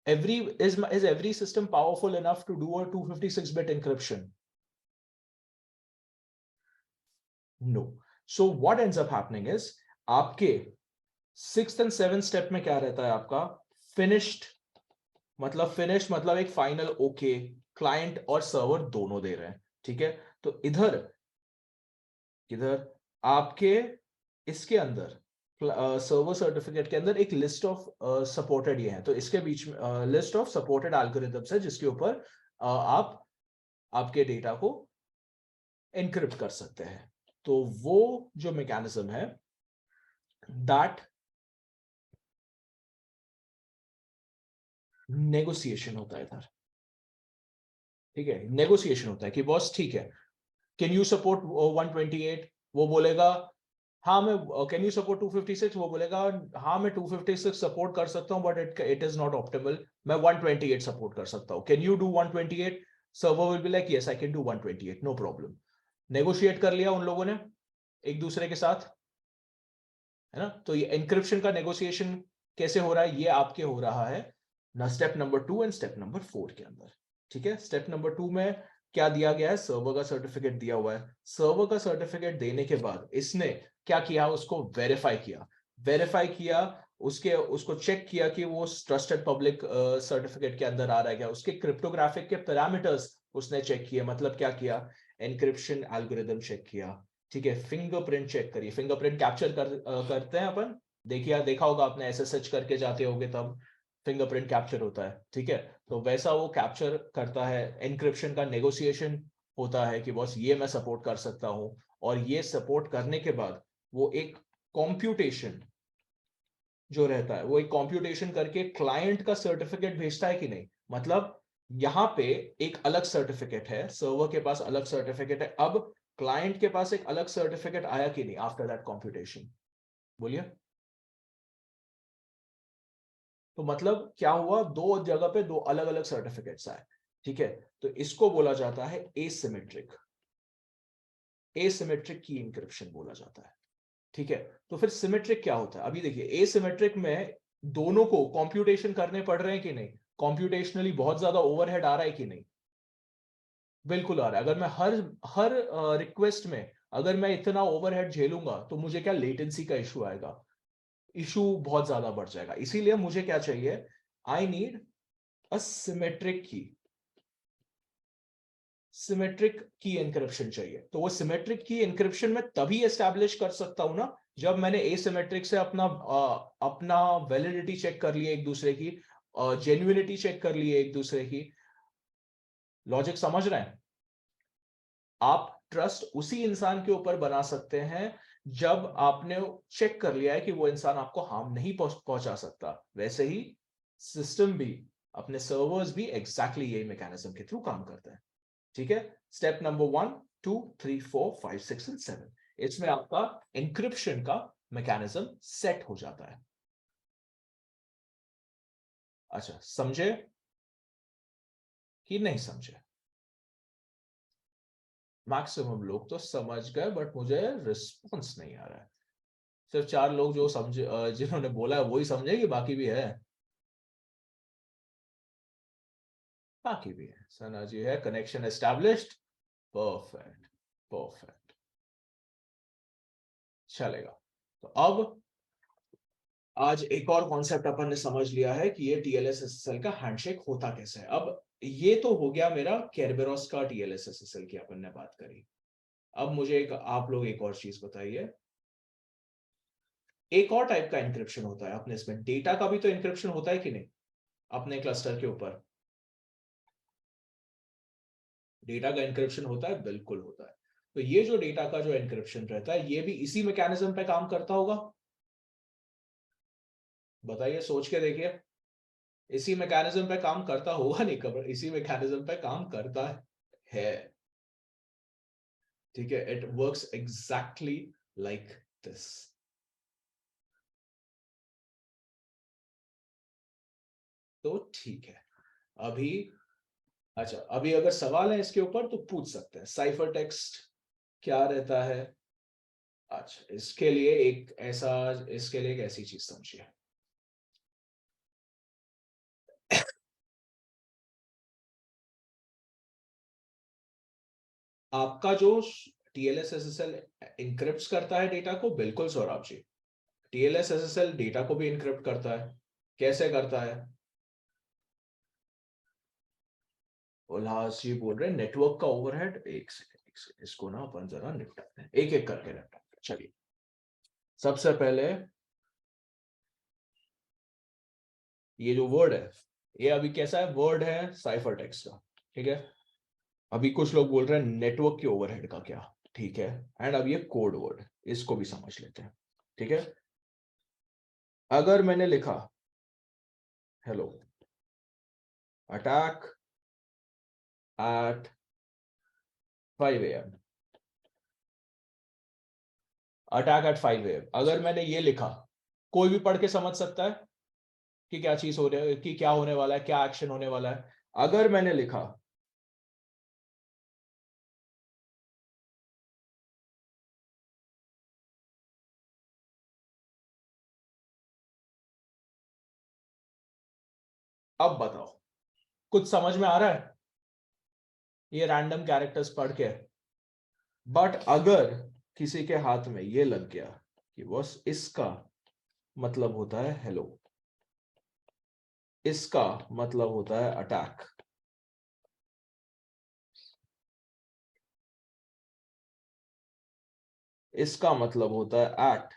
is every system powerful enough to do a 256-bit encryption? No. So what ends up happening is आपके 6th and 7th स्टेप में क्या रहता है आपका? फिनिश्ड मतलब एक फाइनल ओके क्लाइंट और सर्वर दोनों दे रहे हैं, ठीक है? तो इधर आपके इसके अंदर सर्वर सर्टिफिकेट के अंदर एक लिस्ट ऑफ सपोर्टेड ये है, तो इसके बीच में लिस्ट ऑफ सपोर्टेड एल्गोरिथम्स है जिसके ऊपर आप आपके डेटा को एनक्रिप्ट कर सकते हैं। तो वो जो मैकेनिज्म है दैट नेगोशिएशन होता है इधर, ठीक है? नेगोशिएशन होता है कि बॉस ठीक है, कैन यू सपोर्ट 128? वो बोलेगा हाँ मैं, कैन यू सपोर्ट 256? वो बोलेगा हाँ मैं 256 सपोर्ट कर सकता हूं but it is not optimal, मैं 128 सपोर्ट कर सकता हूं, can you do 128? Server will be like yes I can do 128, no problem. Negotiate कर लिया उन लोगों ने एक दूसरे के साथ, है ना? तो ये एनक्रिप्शन का नेगोशिएशन कैसे हो रहा है? ये आपके हो रहा है ना step number 2 and step number 4 के अंदर, ठीक है? स्टेप नंबर 2 में क्या दिया गया है? सर्वर का सर्टिफिकेट दिया हुआ है। सर्वर का सर्टिफिकेट देने के बाद इसने क्या किया? उसको वेरीफाई किया, उसको चेक किया कि वो ट्रस्टेड पब्लिक सर्टिफिकेट के अंदर आ रहा है क्या, उसके क्रिप्टोग्राफिक के पैरामीटर्स उसने चेक किए, मतलब क्या किया? एनक्रिप्शन एल्गोरिदम चेक किया, ठीक है? फिंगरप्रिंट चेक करिए, फिंगरप्रिंट कैप्चर करते हैं अपन, देखा होगा आपने, एसएसएच करके जाते होगे तब फिंगरप्रिंट कैप्चर होता है, ठीक है? तो वैसा वो कैप्चर करता है। एनक्रिप्शन का नेगोशिएशन होता है कि बॉस ये मैं सपोर्ट कर सकता हूं, और ये सपोर्ट करने के बाद वो एक कॉम्प्यूटेशन जो रहता है, वो एक कॉम्प्यूटेशन करके क्लाइंट का सर्टिफिकेट भेजता है कि नहीं, मतलब यहां पे एक अलग सर्टिफिकेट है, सर्वर के पास अलग सर्टिफिकेट है, अब क्लाइंट के पास एक अलग सर्टिफिकेट आया कि नहीं आफ्टर दैट कॉम्प्यूटेशन? बोलिए। तो मतलब क्या हुआ? दो जगह पे दो अलग अलग सर्टिफिकेट्स आए, ठीक है? तो इसको बोला जाता है एसिमेट्रिक की इंक्रिप्शन बोला जाता है, ठीक है? तो फिर सिमेट्रिक क्या होता है? अभी देखिए, एसिमेट्रिक में दोनों को कंप्यूटेशन करने पड़ रहे हैं कि नहीं, कॉम्प्यूटेशनली बहुत ज्यादा ओवरहेड आ रहा है कि नहीं? बिल्कुल आ रहा है। अगर मैं हर हर रिक्वेस्ट में अगर मैं इतना ओवरहेड झेलूंगा तो मुझे क्या लेटेंसी का इशू आएगा, इशू बहुत ज्यादा बढ़ जाएगा। इसीलिए मुझे क्या चाहिए? आई नीड अ सिमेट्रिक की एनक्रिप्शन चाहिए। तो वो सिमेट्रिक की एनक्रिप्शन में तभी एस्टैब्लिश कर सकता हूं ना जब मैंने एसिमेट्रिक से अपना वैलिडिटी चेक कर लिया एक दूसरे की, जेन्युइनिटी चेक कर ली है एक दूसरे की। लॉजिक समझ रहे हैं? आप ट्रस्ट उसी इंसान के ऊपर बना सकते हैं जब आपने चेक कर लिया है कि वो इंसान आपको हार्म नहीं पहुंचा सकता। वैसे ही सिस्टम भी, अपने सर्वर्स भी एग्जैक्टली यही मैकेनिज्म के थ्रू काम करते हैं, ठीक है? स्टेप नंबर 1, 2, 3, 4, 5, 6 एंड 7, इसमें आपका एन्क्रिप्शन का मैकेनिज्म सेट हो जाता है। अच्छा, समझे कि नहीं समझे? मैक्सिमम लोग तो समझ गए बट मुझे रिस्पॉन्स नहीं आ रहा है। सिर्फ 4 लोग जो समझे, जिन्होंने बोला है वही समझे कि बाकी भी है? बाकी भी है। सना जी है, कनेक्शन एस्टैब्लिश्ड, परफेक्ट परफेक्ट, चलेगा। तो अब आज एक और कॉन्सेप्ट अपन ने समझ लिया है कि ये टीएलएस एसएसएल का हैंडशेक होता कैसे है। अब ये तो हो गया मेरा केरबेरोस का टीएलएस एसएसएल की अपन ने बात करी। अब मुझे आप लोग एक और चीज बताइए। एक और टाइप का इंक्रिप्शन होता है अपने इसमें, डेटा का भी तो इंक्रिप्शन होता है कि नहीं अपने क्लस्टर के ऊपर? डेटा का इंक्रिप्शन होता है, बिल्कुल होता है। तो ये जो डेटा का जो इंक्रिप्शन रहता है ये भी इसी मैकेनिज्म पे काम करता होगा? बताइए, सोच के देखिए। इसी मैकेनिज्म पे काम करता होगा, नहीं कबर, इसी मैकेनिज्म पे काम करता है, ठीक है? It works exactly like this. तो ठीक है, अभी अच्छा, अभी अगर सवाल है इसके ऊपर तो पूछ सकते हैं। साइफर टेक्स्ट क्या रहता है, अच्छा, इसके लिए एक ऐसी चीज समझिए। आपका जो टीएलएस एसएसएल इंक्रिप्ट करता है डेटा को, बिल्कुल Saurabh ji, TLS SSL data को भी इंक्रिप्ट करता है। कैसे करता है? उल्लास जी बोल रहे हैं नेटवर्क का ओवरहेड। एक सेकंड, इसको ना अपन जरा निपटाते हैं, एक एक करके निपटाते हैं। चलिए, सबसे पहले ये जो वर्ड है, ये अभी कैसा है? वर्ड है साइफर टेक्स्ट का, ठीक है। अभी कुछ लोग बोल रहे हैं नेटवर्क के ओवरहेड का क्या, ठीक है। एंड अब ये कोड वर्ड, इसको भी समझ लेते हैं, ठीक है। अगर मैंने लिखा hello attack eight 5 AM, attack eight 5 AM, अगर मैंने ये लिखा, कोई भी पढ़ के समझ सकता है कि क्या चीज हो रही है, कि क्या होने वाला है, क्या एक्शन होने वाला है। अगर मैंने लिखा अब बताओ, कुछ समझ में आ रहा है ये रैंडम कैरेक्टर्स पढ़ के? बट अगर किसी के हाथ में ये लग गया कि बस इसका मतलब होता है हेलो, इसका मतलब होता है अटैक, इसका मतलब होता है एट,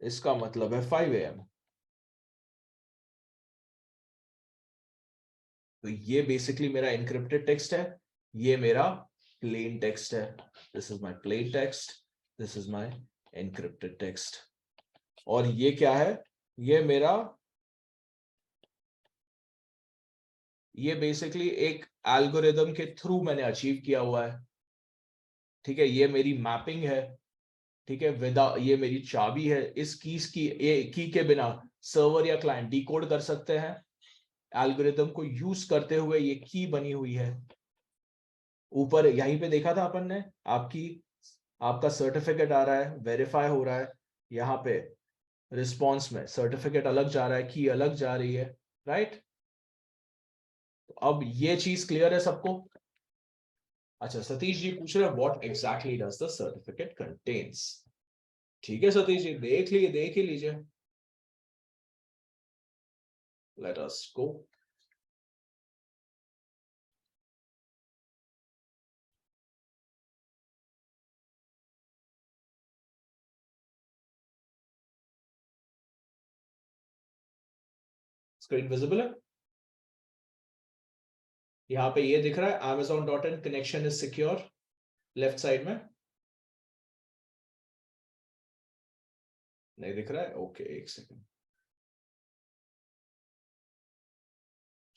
इसका मतलब है 5 AM, तो ये बेसिकली मेरा इनक्रिप्टेड टेक्स्ट है, ये मेरा प्लेन टेक्स्ट है। This is my plain text, this is my encrypted text. और ये क्या है? ये मेरा, ये बेसिकली एक एल्गोरिदम के थ्रू मैंने अचीव किया हुआ है, ठीक है। ये मेरी मैपिंग है, ठीक है। विदा, ये मेरी चाबी है। इस कीज की, ये की के बिना सर्वर या क्लाइंट डिकोड कर सकते हैं। एल्गोरिदम को यूज करते हुए ये की बनी हुई है। ऊपर यहीं पे देखा था अपन ने, आपकी, आपका सर्टिफिकेट आ रहा है, वेरीफाई हो रहा है, यहाँ पे रिस्पॉन्स में सर्टिफिकेट अलग जा रहा है, की अलग जा रही है, राइट। तो अब ये चीज क्लियर है सबको? अच्छा, सतीश जी पूछ रहे हैं what exactly does the certificate contains. ठीक है सतीश जी, देख ही लीजिए। लेट अस गो। स्क्रीन विजिबल है? यहाँ पे ये दिख रहा है amazon.in connection is secure, left side में। नहीं दिख रहा है? ओके, एक सेकंड,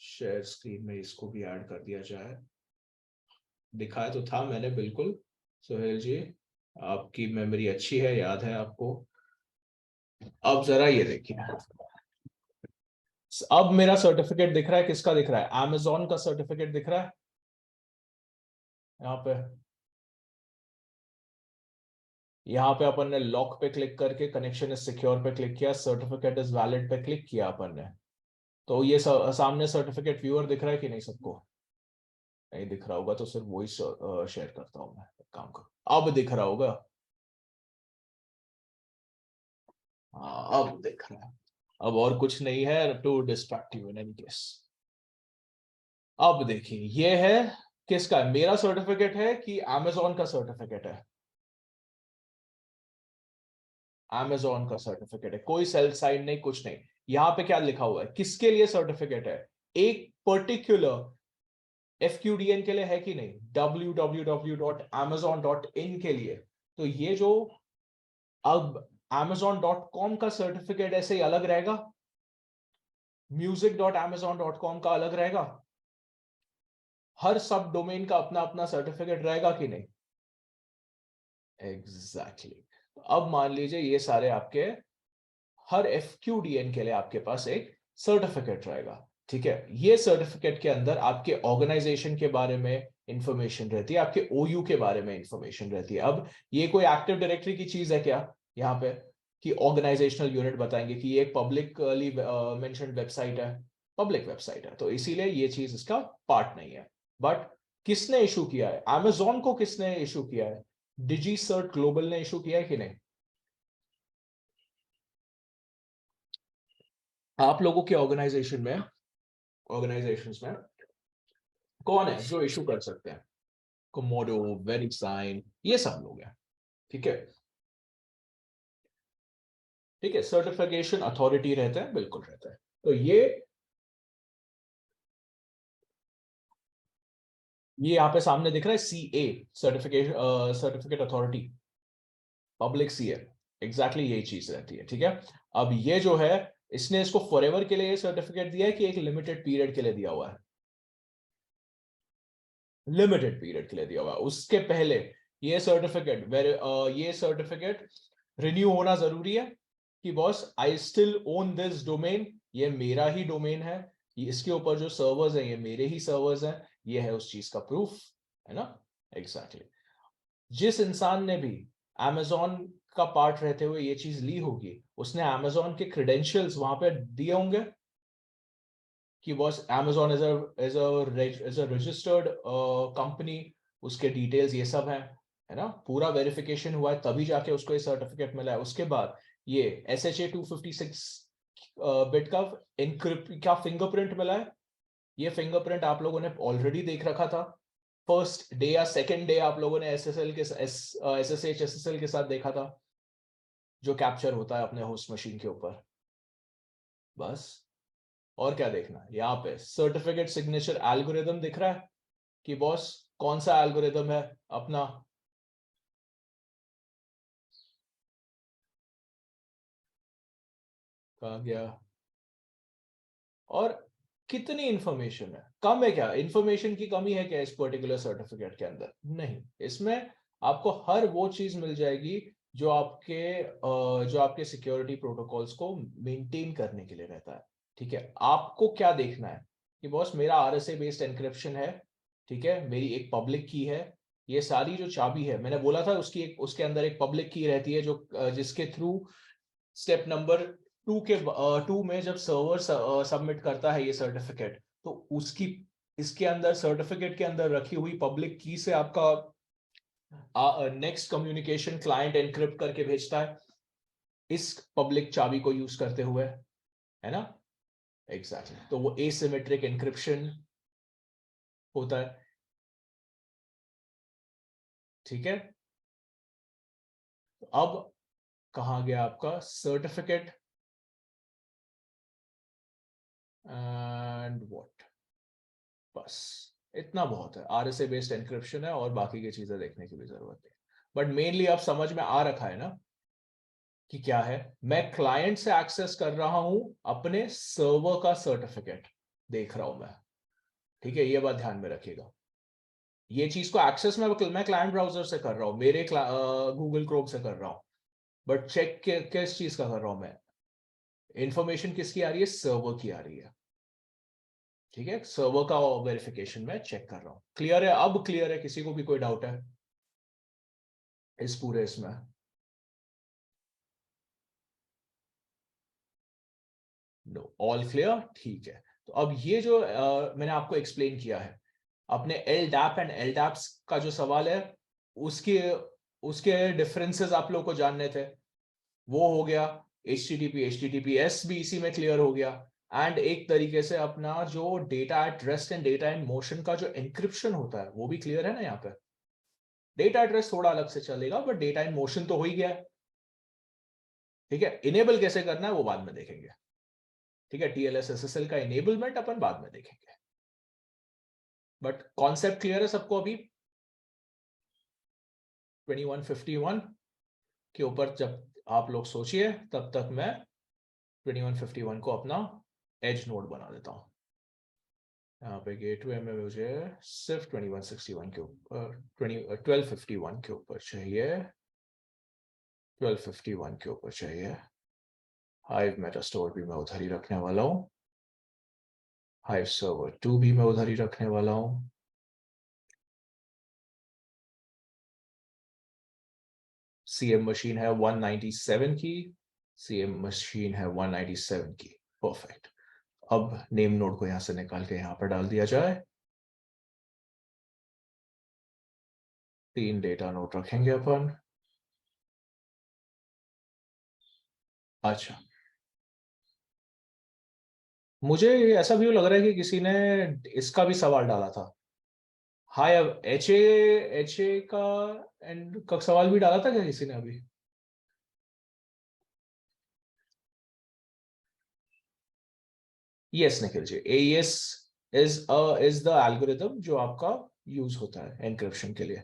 शेयर स्क्रीन में इसको भी ऐड कर दिया जाए। दिखाया तो था मैंने, बिल्कुल सोहेल जी, आपकी मेमोरी अच्छी है, याद है आपको। अब जरा ये देखिए, अब मेरा सर्टिफिकेट दिख रहा है, किसका दिख रहा है? Amazon का सर्टिफिकेट दिख रहा है यहाँ पे। यहाँ पे अपन ने लॉक पे क्लिक करके कनेक्शन इज सिक्योर पे क्लिक किया, सर्टिफिकेट इज वैलिड पे क्लिक किया अपन ने। तो ये सामने सर्टिफिकेट व्यूअर दिख रहा है कि नहीं सबको? नहीं दिख रहा होगा तो सिर्फ वही शेयर करता हूँ मैं, एक काम करो, अब दिख रहा होगा। हाँ, अब दिख रहा है। अब और कुछ नहीं है to distract you in any case. अब देखिए, ये है, किसका है? मेरा सर्टिफिकेट है कि Amazon का सर्टिफिकेट है? Amazon का सर्टिफिकेट है, कोई सेल्फ साइन नहीं, कुछ नहीं। यहां पे क्या लिखा हुआ है, किसके लिए सर्टिफिकेट है? एक पर्टिकुलर FQDN के लिए है कि नहीं? www.amazon.in के लिए। तो ये जो अब amazon.com का सर्टिफिकेट ऐसे ही अलग रहेगा, music.amazon.com का अलग रहेगा, हर सब डोमेन का अपना अपना सर्टिफिकेट रहेगा कि नहीं? Exactly exactly. अब मान लीजिए ये सारे आपके, हर FQDN के लिए आपके पास एक सर्टिफिकेट रहेगा, ठीक है। ये सर्टिफिकेट के अंदर आपके ऑर्गेनाइजेशन के बारे में, इंफॉर्मेशन रहती है, आपके ओयू के बारे में इंफॉर्मेशन रहती है। अब ये कोई एक्टिव डायरेक्टरी की चीज है क्या यहाँ पे, कि ऑर्गेनाइजेशनल यूनिट बताएंगे कि ये एक पब्लिकली मेंशन्ड वेबसाइट है, पब्लिक वेबसाइट है, तो इसीलिए ये चीज इसका पार्ट नहीं है। बट किसने इशू किया है, Amazon को किसने इशू किया है, डिजीसर्ट ग्लोबल ने इशू किया है कि नहीं? आप लोगों के ऑर्गेनाइजेशंस में कौन है जो इशू कर सकते हैं? कोमोडो, वेरिसाइन, ये सब लोग हैं। ठीक है, ठीक है, सर्टिफिकेशन अथॉरिटी रहता है, बिल्कुल रहता है। तो ये यहाँ पे सामने दिख रहा है, CA, certificate authority, public CA, exactly यही चीज रहती है। ठीक है, अब ये जो है, इसने इसको फॉरएवर के लिए सर्टिफिकेट दिया है कि एक लिमिटेड पीरियड के लिए दिया हुआ है? लिमिटेड पीरियड के लिए दिया हुआ है। उसके पहले ये सर्टिफिकेट रिन्यू होना जरूरी है कि boss I still own this domain, ये मेरा ही डोमेन है, इसके ऊपर जो सर्वर्स हैं ये मेरे ही सर्वर्स हैं, ये है उस चीज का प्रूफ, है ना? Exactly exactly. जिस इंसान ने भी Amazon का पार्ट रहते हुए ये चीज ली होगी, उसने Amazon के क्रेडेंशियल्स वहां पे दिए होंगे कि boss Amazon is a registered company, उसके डिटेल्स ये सब है ना, पूरा वेरिफिकेशन हुआ है तभी जाके उसको ये सर्टिफिकेट मिला है। उसके बाद ये SHA 256 बिट का एनक्रिप्ट का फिंगरप्रिंट मिला है। ये फिंगरप्रिंट आप लोगों ने ऑलरेडी देख रखा था, फर्स्ट डे या सेकेंड डे आप लोगों ने SSH SSL के साथ देखा था, जो कैप्चर होता है अपने होस्ट मशीन के ऊपर। बस, और क्या देखना है? यहाँ पे सर्टिफिकेट सिग्नेचर एल्गोरिदम दिख रहा है कि बॉस कौन सा एल्गोरिदम है अपना। कहा गया, और कितनी इंफॉर्मेशन है, कम है क्या, इंफॉर्मेशन की कमी है क्या इस पर्टिकुलर सर्टिफिकेट के अंदर? नहीं, इसमें आपको हर वो चीज मिल जाएगी जो आपके सिक्योरिटी प्रोटोकॉल्स को मेंटेन करने के लिए रहता है। ठीक है, आपको क्या देखना है कि बॉस मेरा RSA बेस्ड एनक्रिप्शन है, ठीक है, मेरी एक पब्लिक की है, ये सारी जो चाबी है मैंने बोला था उसकी एक, उसके अंदर एक पब्लिक की रहती है जो जिसके थ्रू स्टेप नंबर 2 में जब सर्वर सबमिट करता है ये सर्टिफिकेट, तो उसकी, इसके अंदर सर्टिफिकेट के अंदर रखी हुई पब्लिक की से आपका नेक्स्ट कम्युनिकेशन क्लाइंट एनक्रिप्ट करके भेजता है इस पब्लिक चाबी को यूज करते हुए, है ना? Exactly exactly. तो वो एसिमेट्रिक एनक्रिप्शन होता है। ठीक है, अब कहा गया आपका सर्टिफिकेट एंड व्हाट, बस इतना बहुत है। RSA बेस्ड एनक्रिप्शन है और बाकी की चीजें देखने की भी जरूरत है, बट मेनली अब समझ में आ रखा है ना कि क्या है। मैं क्लाइंट से एक्सेस कर रहा हूं अपने सर्वर का सर्टिफिकेट देख रहा हूं मैं, ठीक है, ये बात ध्यान में रखिएगा। ये चीज को एक्सेस मैं क्लाइंट ब्राउजर से कर रहा हूं, मेरे गूगल क्रोम से कर रहा हूं, बट चेक किस चीज का कर रहा हूं मैं, इंफॉर्मेशन किसकी आ रही है, सर्वर की आ रही है। ठीक है, सर्वर का वेरिफिकेशन में चेक कर रहा हूं। क्लियर है? अब क्लियर है? किसी को भी कोई डाउट है इस पूरे इसमें? नो, ऑल क्लियर, ठीक है। तो अब ये जो मैंने आपको एक्सप्लेन किया है, अपने LDAP एंड LDAPs का जो सवाल है, उसके उसके डिफरेंसेस आप लोग को जानने थे, वो हो गया। HTTPS भी इसी में क्लियर हो गया। एंड एक तरीके से अपना जो data at rest and data in motion का जो एंक्रिप्शन होता है वो भी क्लियर है ना यहाँ पे। डेटा एट रेस्ट थोड़ा अलग से चलेगा, बट डेटा इन मोशन तो हो ही गया है। ठीक है, इनेबल कैसे करना है वो बाद में देखेंगे। ठीक है, TLS SSL का इनेबलमेंट अपन बाद में देखेंगे, बट कॉन्सेप्ट क्लियर है सबको अभी? 2151 के ऊपर जब आप लोग सोचिए, तब तक मैं 2151 को अपना एज नोड बना देता हूं। यहाँ पे गेटवे में मुझे सिर्फ 2161 के ऊपर 1251 के ऊपर चाहिए, 1251 के ऊपर चाहिए। हाइव मेटा स्टोर भी मैं उधर ही रखने वाला हूँ, हाइव सर्वर 2 भी मैं उधर ही रखने वाला हूँ। CM मशीन है 197 की, CM मशीन है 197 की। परफेक्ट। अब नेम नोड को यहां से निकाल के यहां पर डाल दिया जाए। 3 डेटा नोड रखेंगे अपन। अच्छा, मुझे ऐसा भी लग रहा है कि किसी ने इसका भी सवाल डाला था। हाय, अब एच ए का एंड का सवाल भी डाला था क्या किसी ने अभी? Yes Nikhil ji, AES is the algorithm जो आपका यूज होता है एनक्रिप्शन के लिए।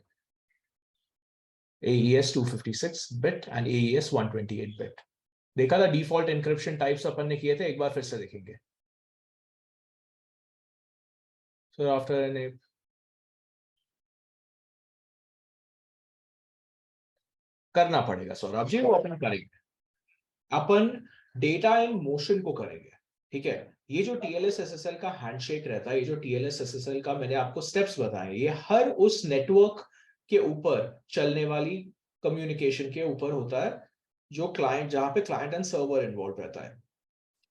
AES 256 bit and AES 128 bit. देखा था डिफॉल्ट एनक्रिप्शन टाइप्स अपन ने किए थे, एक बार फिर से देखेंगे। सो आफ्टर एन करना पड़ेगा सौरभ जी, वो अपन करेंगे। अपन डेटा इन मोशन को करेंगे। ठीक है, ये जो टीएलएस एसएसएल का हैंडशेक रहता है, ये जो टीएलएस एसएसएल का मैंने आपको स्टेप्स बताए, ये हर उस नेटवर्क के ऊपर चलने वाली कम्युनिकेशन के ऊपर होता है, जो क्लाइंट, जहां पे क्लाइंट एंड सर्वर इन्वॉल्व रहता है।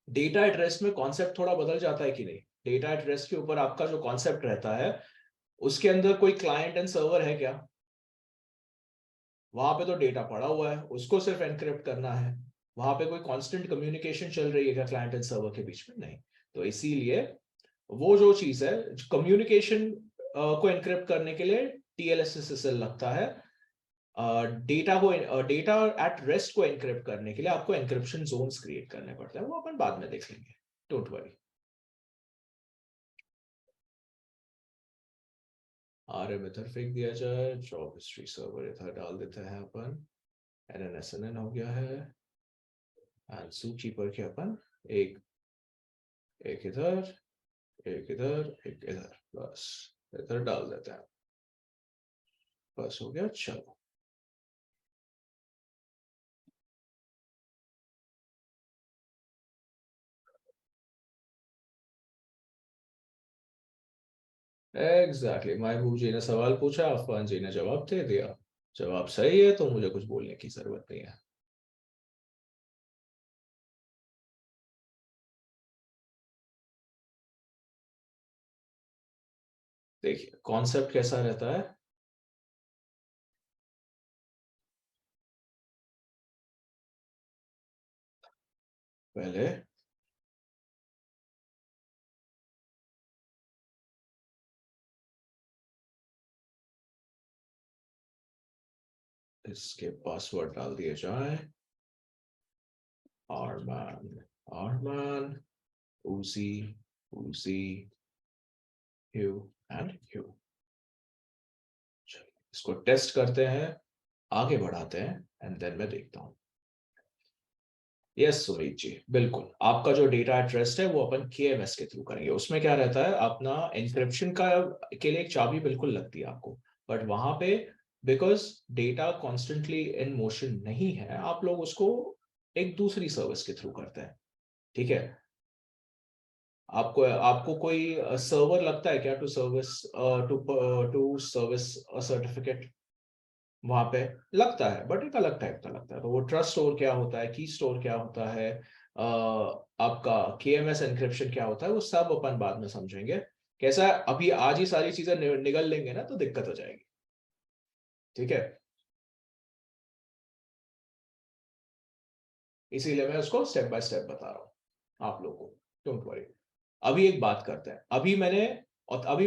डेटा एट रेस्ट में कॉन्सेप्ट थोड़ा बदल जाता है कि नहीं? डेटा एट रेस्ट के ऊपर आपका जो कॉन्सेप्ट रहता है, उसके अंदर कोई क्लाइंट एंड सर्वर है क्या? वहां पे तो डेटा पड़ा हुआ है, उसको सिर्फ एनक्रिप्ट करना है। वहां पे कोई कांस्टेंट कम्युनिकेशन चल रही है क्या क्लाइंट एंड सर्वर के बीच में? नहीं। तो इसीलिए वो जो चीज है, कम्युनिकेशन को एनक्रिप्ट करने के लिए टीएलएसएसएल लगता है। डेटा एट रेस्ट को एनक्रिप्ट करने के लिए आपको एनक्रिप्शन जोन्स क्रिएट करने पड़ते हैं, वो अपन बाद में देख लेंगे। Don't worry. आरएम इधर फेंक दिया जाए, जॉब हिस्ट्री सर्वर इधर डाल देते हैं अपन। एनएनएसएनएन हो गया है। एंड सूची पर क्या अपन, एक एक इधर, एक इधर, एक इधर, बस इधर डाल देते हैं। बस हो गया, चलो। एग्जैक्टली, महबूब जी ने सवाल पूछा, अफवान जी ने जवाब दे दिया। जवाब सही है तो मुझे कुछ बोलने की जरूरत नहीं है। देखिए कॉन्सेप्ट कैसा रहता है। पहले इसके पासवर्ड डाल दिए जाए। आरमान, आरमान, उसी, उसी, ह्यू एंड ह्यू। चलिए इसको टेस्ट करते हैं, आगे बढ़ाते हैं, एंड देन मैं देखता हूँ। यस सुमित जी, बिल्कुल आपका जो डेटा एट रेस्ट है वो अपन केएमएस के थ्रू करेंगे। उसमें क्या रहता है, अपना एन्क्रिप्शन का के लिए एक चाबी बिल्कुल लगती है आपको। बट वहां पे because data constantly in motion नहीं है, आप लोग उसको एक दूसरी सर्विस के थ्रू करते हैं। ठीक है, आपको आपको कोई सर्वर लगता है क्या to service, to to service certificate? वहां पे लगता है, बट एक अलग टाइप का लगता है। तो वो ट्रस्ट स्टोर क्या होता है, की स्टोर क्या होता है, आपका केएमएस एनक्रिप्शन क्या होता है, वो सब अपन बाद में समझेंगे। कैसा है, अभी आज ही सारी चीजें निगल लेंगे ना तो दिक्कत हो जाएगी। ठीक है, इसीलिए मैं उसको स्टेप बाय स्टेप बता रहा हूँ आप लोगों को। Don't worry. अभी एक बात करते हैं, अभी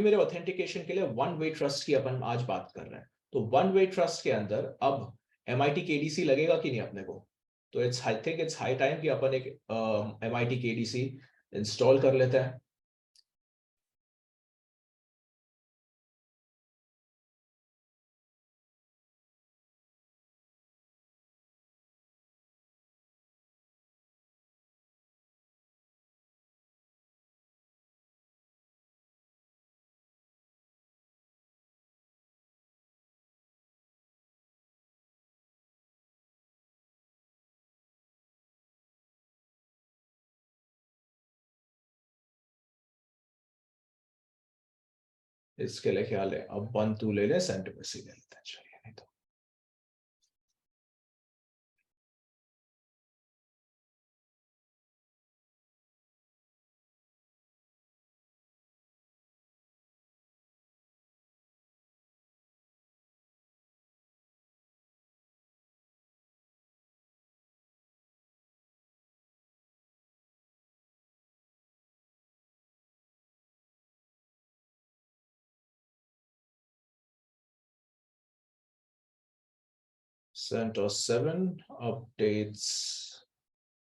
मेरे ऑथेंटिकेशन के लिए वन वे ट्रस्ट की अपन आज बात कर रहे हैं। तो वन वे ट्रस्ट के अंदर अब MIT KDC लगेगा कि नहीं अपने को? तो it's I think it's high time कि अपन एक MIT KDC इंस्टॉल कर लेते हैं। इसके लिए ख्याल है, अब वन टू ले ले, सेंटिमेसी ले लेते हैं, चलिए नहीं तो। CentOS 7 अपडेट्स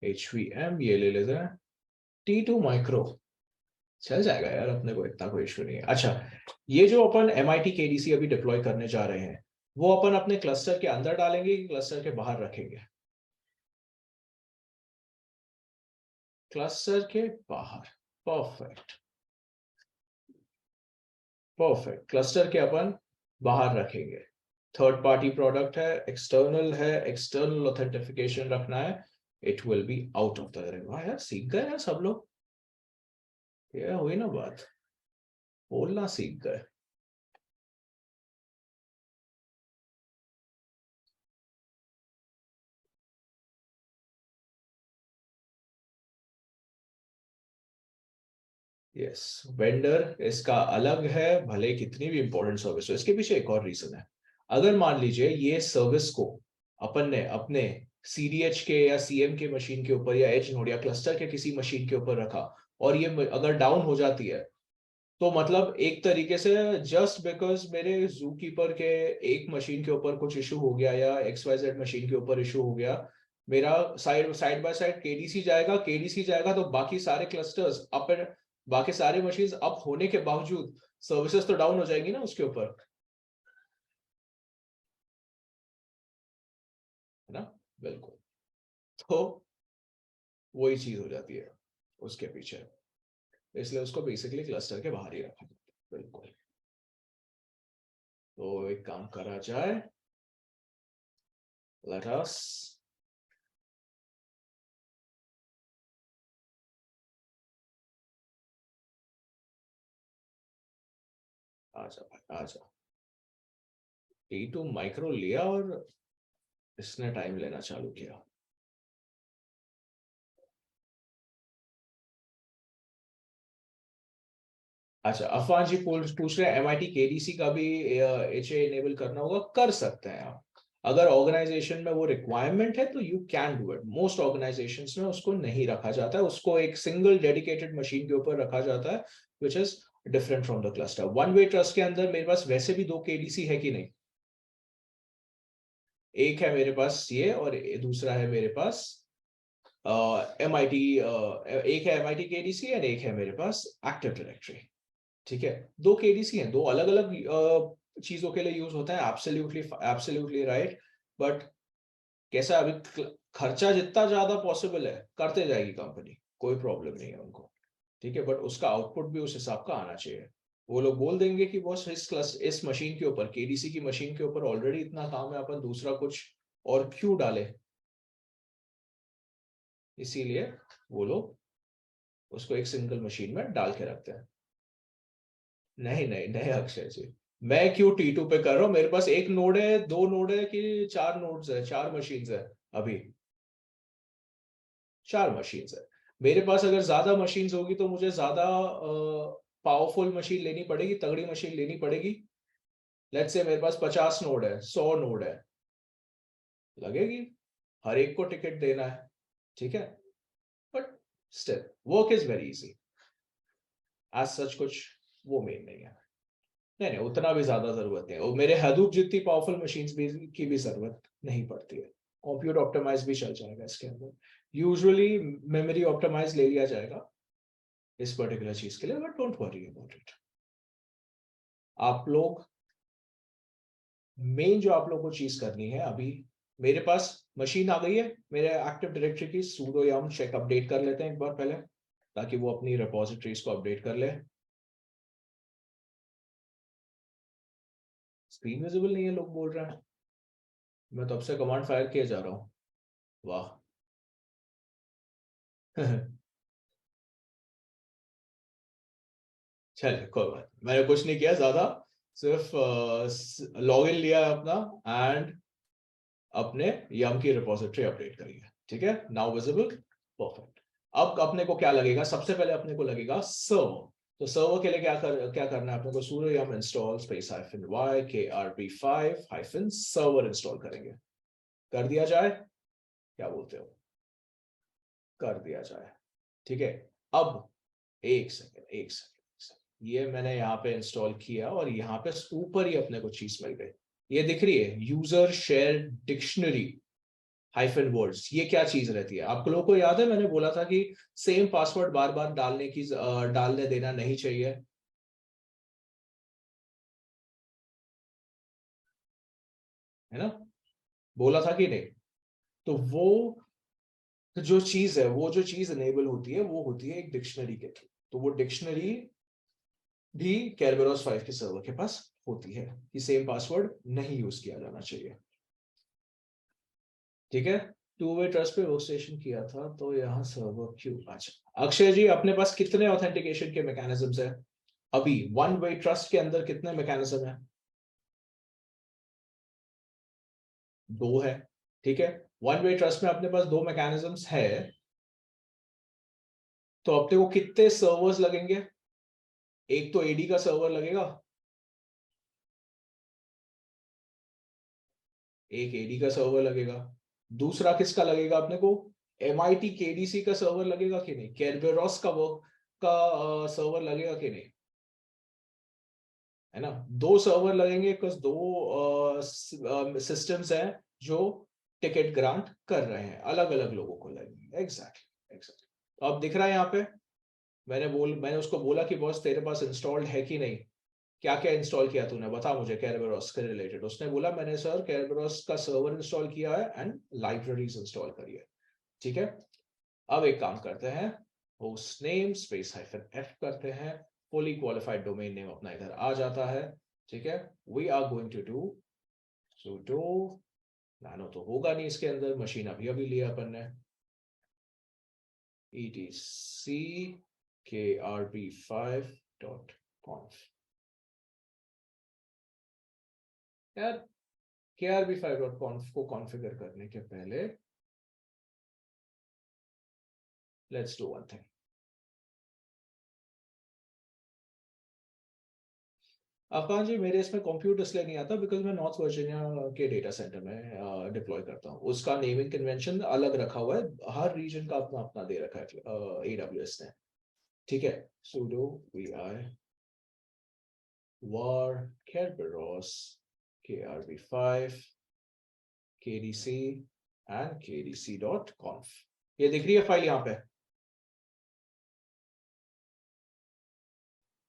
HVM ये ले लेते हैं। T2 माइक्रो चल जाएगा यार, अपने को इतना कोई इशू नहीं है। अच्छा, ये जो अपन MIT KDC अभी डिप्लॉय करने जा रहे हैं, वो अपन अपने क्लस्टर के अंदर डालेंगे कि क्लस्टर के बाहर रखेंगे? क्लस्टर के बाहर। Perfect, perfect. क्लस्टर के अपन बाहर रखेंगे। थर्ड पार्टी प्रोडक्ट है, एक्सटर्नल ऑथेंटिफिकेशन रखना है। It will be out of the वाह यार, सीख गए यार सब लोग। ये हुई ना बात, बोलना सीख गए। यस, वेंडर इसका अलग है, भले कितनी भी इंपॉर्टेंट सर्विस हो। इसके पीछे एक और रीजन है। अगर मान लीजिए ये सर्विस को अपन ने अपने CDH के या CM के मशीन के ऊपर या एज नोड या क्लस्टर के किसी मशीन के ऊपर रखा, और ये अगर डाउन हो जाती है, तो मतलब एक तरीके से जस्ट बिकॉज मेरे जू कीपर के एक मशीन के ऊपर कुछ इशू हो गया या XYZ मशीन के ऊपर इशू हो गया, मेरा side side by side KDC जाएगा, तो बाकी सारे क्लस्टर्स अप, बाकी सारे मशीन अप होने के बावजूद सर्विसेज तो डाउन हो जाएंगी ना उसके ऊपर, है ना? बिल्कुल। तो वही चीज हो जाती है उसके पीछे, इसलिए उसको बेसिकली क्लस्टर के बाहर ही रखा जाता है। बिल्कुल। तो एक काम करा जाए, लेट अस, आजा भाई आजा। T2 माइक्रो लिया और इसने टाइम लेना चालू किया। अच्छा, अफवान जी पूछ रहे हैं MIT KDC का भी HA इनेबल करना होगा? कर सकते हैं आप, अगर ऑर्गेनाइजेशन में वो रिक्वायरमेंट है तो you can do it. Most organisations में उसको नहीं रखा जाता है, उसको एक सिंगल डेडिकेटेड मशीन के ऊपर रखा जाता है, which is different from the cluster. One way trust के अंदर मेरे पास वैसे भी 2 KDC है कि नहीं? एक है मेरे पास ये, और दूसरा है मेरे पास MIT, एक है MIT KDC एंड एक है मेरे पास एक्टिव डायरेक्टरी। ठीक है, 2 KDC हैं, दो अलग अलग चीजों के लिए यूज होता है। Absolutely absolutely right. बट कैसा अभी खर्चा जितना ज्यादा पॉसिबल है करते जाएगी कंपनी, कोई प्रॉब्लम नहीं है उनको। ठीक है, बट उसका आउटपुट भी उस हिसाब का आना चाहिए। वो लोग बोल देंगे कि बॉस इस मशीन के ऊपर, KDC की मशीन के ऊपर ऑलरेडी इतना काम है, अपन दूसरा कुछ और क्यों डाले? इसीलिए वो लोग उसको एक सिंगल मशीन में डाल के रखते हैं। नहीं नहीं नहीं अक्षय जी, मैं क्यों T2 पे कर रहा हूँ? मेरे पास एक नोड है, 2 नोड है कि 4 नोड्स है, 4 मशीन्स है अभी। 4 मशीन्स है मेरे पास। अगर ज्यादा मशीन्स होगी तो मुझे ज्यादा पावरफुल मशीन लेनी पड़ेगी, तगड़ी मशीन लेनी पड़ेगी। लेट्स से मेरे पास 50 नोड है, 100 नोड है, लगेगी, हर एक को टिकट देना है। ठीक है, but still work is very easy. As such कुछ वो मेन नहीं है। नहीं नहीं, उतना भी ज्यादा जरूरत नहीं है, और मेरे हदूप जितनी पावरफुल मशीन्स भी की भी जरूरत नहीं पड़ती है। कंप्यूटर ऑप्टिमाइज भी चल जाएगा इसके अंदर। यूजुअली मेमोरी ऑप्टिमाइज ले लिया जाएगा इस पर्टिकुलर चीज के लिए, but don't worry about it. आप लोग, मेन जो आप लोग को चीज करनी है अभी, मेरे पास मशीन आ गई है मेरे एक्टिव डायरेक्टरी की। sudo yum check अपडेट कर लेते हैं एक बार पहले, ताकि वो अपनी रिपोजिटरीज को अपडेट कर ले। स्क्रीन विजिबल नहीं है लोग बोल रहे हैं, मैं तब से कमांड फायर किए जा रहा हूँ। वाह। चलिए कोई बात नहीं। मैंने कुछ नहीं किया ज्यादा, सिर्फ लॉग इन लिया है अपना, एंड अपने यम की रिपोजिटरी अपडेट करी है। ठीक है, नाउ विजिबल। परफेक्ट। अब अपने को क्या लगेगा? सबसे पहले अपने को लगेगा सर्वर। तो सर्वर के लिए क्या करना है अपने को? sudo yum install space -y krb5 -server install करेंगे। कर दिया जाए? क्या बोलते हो? कर दिया जाए। ठीक है। अब एक सेकेंड, एक सेकेंड, ये मैंने यहाँ पे इंस्टॉल किया और यहाँ पे ऊपर ही अपने को चीज मिल गई। ये दिख रही है user share dictionary hyphen words, ये क्या चीज रहती है? आप लोगों को याद है मैंने बोला था कि सेम पासवर्ड बार बार डालने देना नहीं चाहिए, है ना? बोला था कि नहीं? तो वो जो चीज है, वो जो चीज इनेबल होती है वो होती है एक डिक्शनरी के थ्रू। तो वो डिक्शनरी भी कैरबेरस 5 के सर्वर के पास होती है कि सेम पासवर्ड नहीं यूज किया जाना चाहिए। ठीक है, टू वे ट्रस्ट पे वर्कस्टेशन किया था तो यहाँ सर्वर क्यों? अच्छा अक्षय जी, अपने पास कितने ऑथेंटिकेशन के मैकेनिज्म्स है अभी? वन वे ट्रस्ट के अंदर कितने मैकेनिज्म है? दो है। ठीक है, वन वे ट्रस्ट में अपने पास दो मैकेनिज्म्स है, तो अपने को कितने सर्वर्स लगेंगे? एक तो एडी का सर्वर लगेगा, एक एडी का सर्वर लगेगा। दूसरा किसका लगेगा अपने को? MIT KDC का सर्वर लगेगा कि नहीं? केरबेरॉस का वर्क का सर्वर लगेगा कि नहीं? है ना, दो सर्वर लगेंगे बिकॉज दो सिस्टम्स हैं जो टिकट ग्रांट कर रहे हैं, अलग अलग लोगों को लगेंगे। Exactly exactly. तो अब दिख रहा है यहाँ पे, मैंने उसको बोला कि बॉस तेरे पास इंस्टॉल्ड है कि नहीं, क्या क्या इंस्टॉल किया तूने बता मुझे केरबेरॉस के रिलेटेड। उसने बोला मैंने सर केरबेरॉस का सर्वर इंस्टॉल किया है एंड लाइब्रेरीज इंस्टॉल करी है। ठीक है, अब एक काम करते हैं, host name space hyphen F करते हैं, फुली क्वालिफाइड डोमेन नेम अपना इधर आ जाता है। ठीक है, we are going to do sudo nano, तो होगा नहीं इसके अंदर, मशीन अभी अभी लिया अपन ने, etc krb5.conf। यार krb5.conf को कॉन्फ़िगर करने के पहले let's do one thing. Afghan ji, मेरे इसमें कंप्यूटर इसलिए नहीं आता बिकॉज मैं नॉर्थ वर्जीनिया के डेटा सेंटर में डिप्लॉय करता हूँ। उसका नेमिंग कन्वेंशन अलग रखा हुआ है, हर रीजन का अपना अपना दे रखा है AWS ने। ठीक है, sudo vi var kerberos krb5 kdc and kdc.conf। ये दिख रही है फाइल यहाँ पे,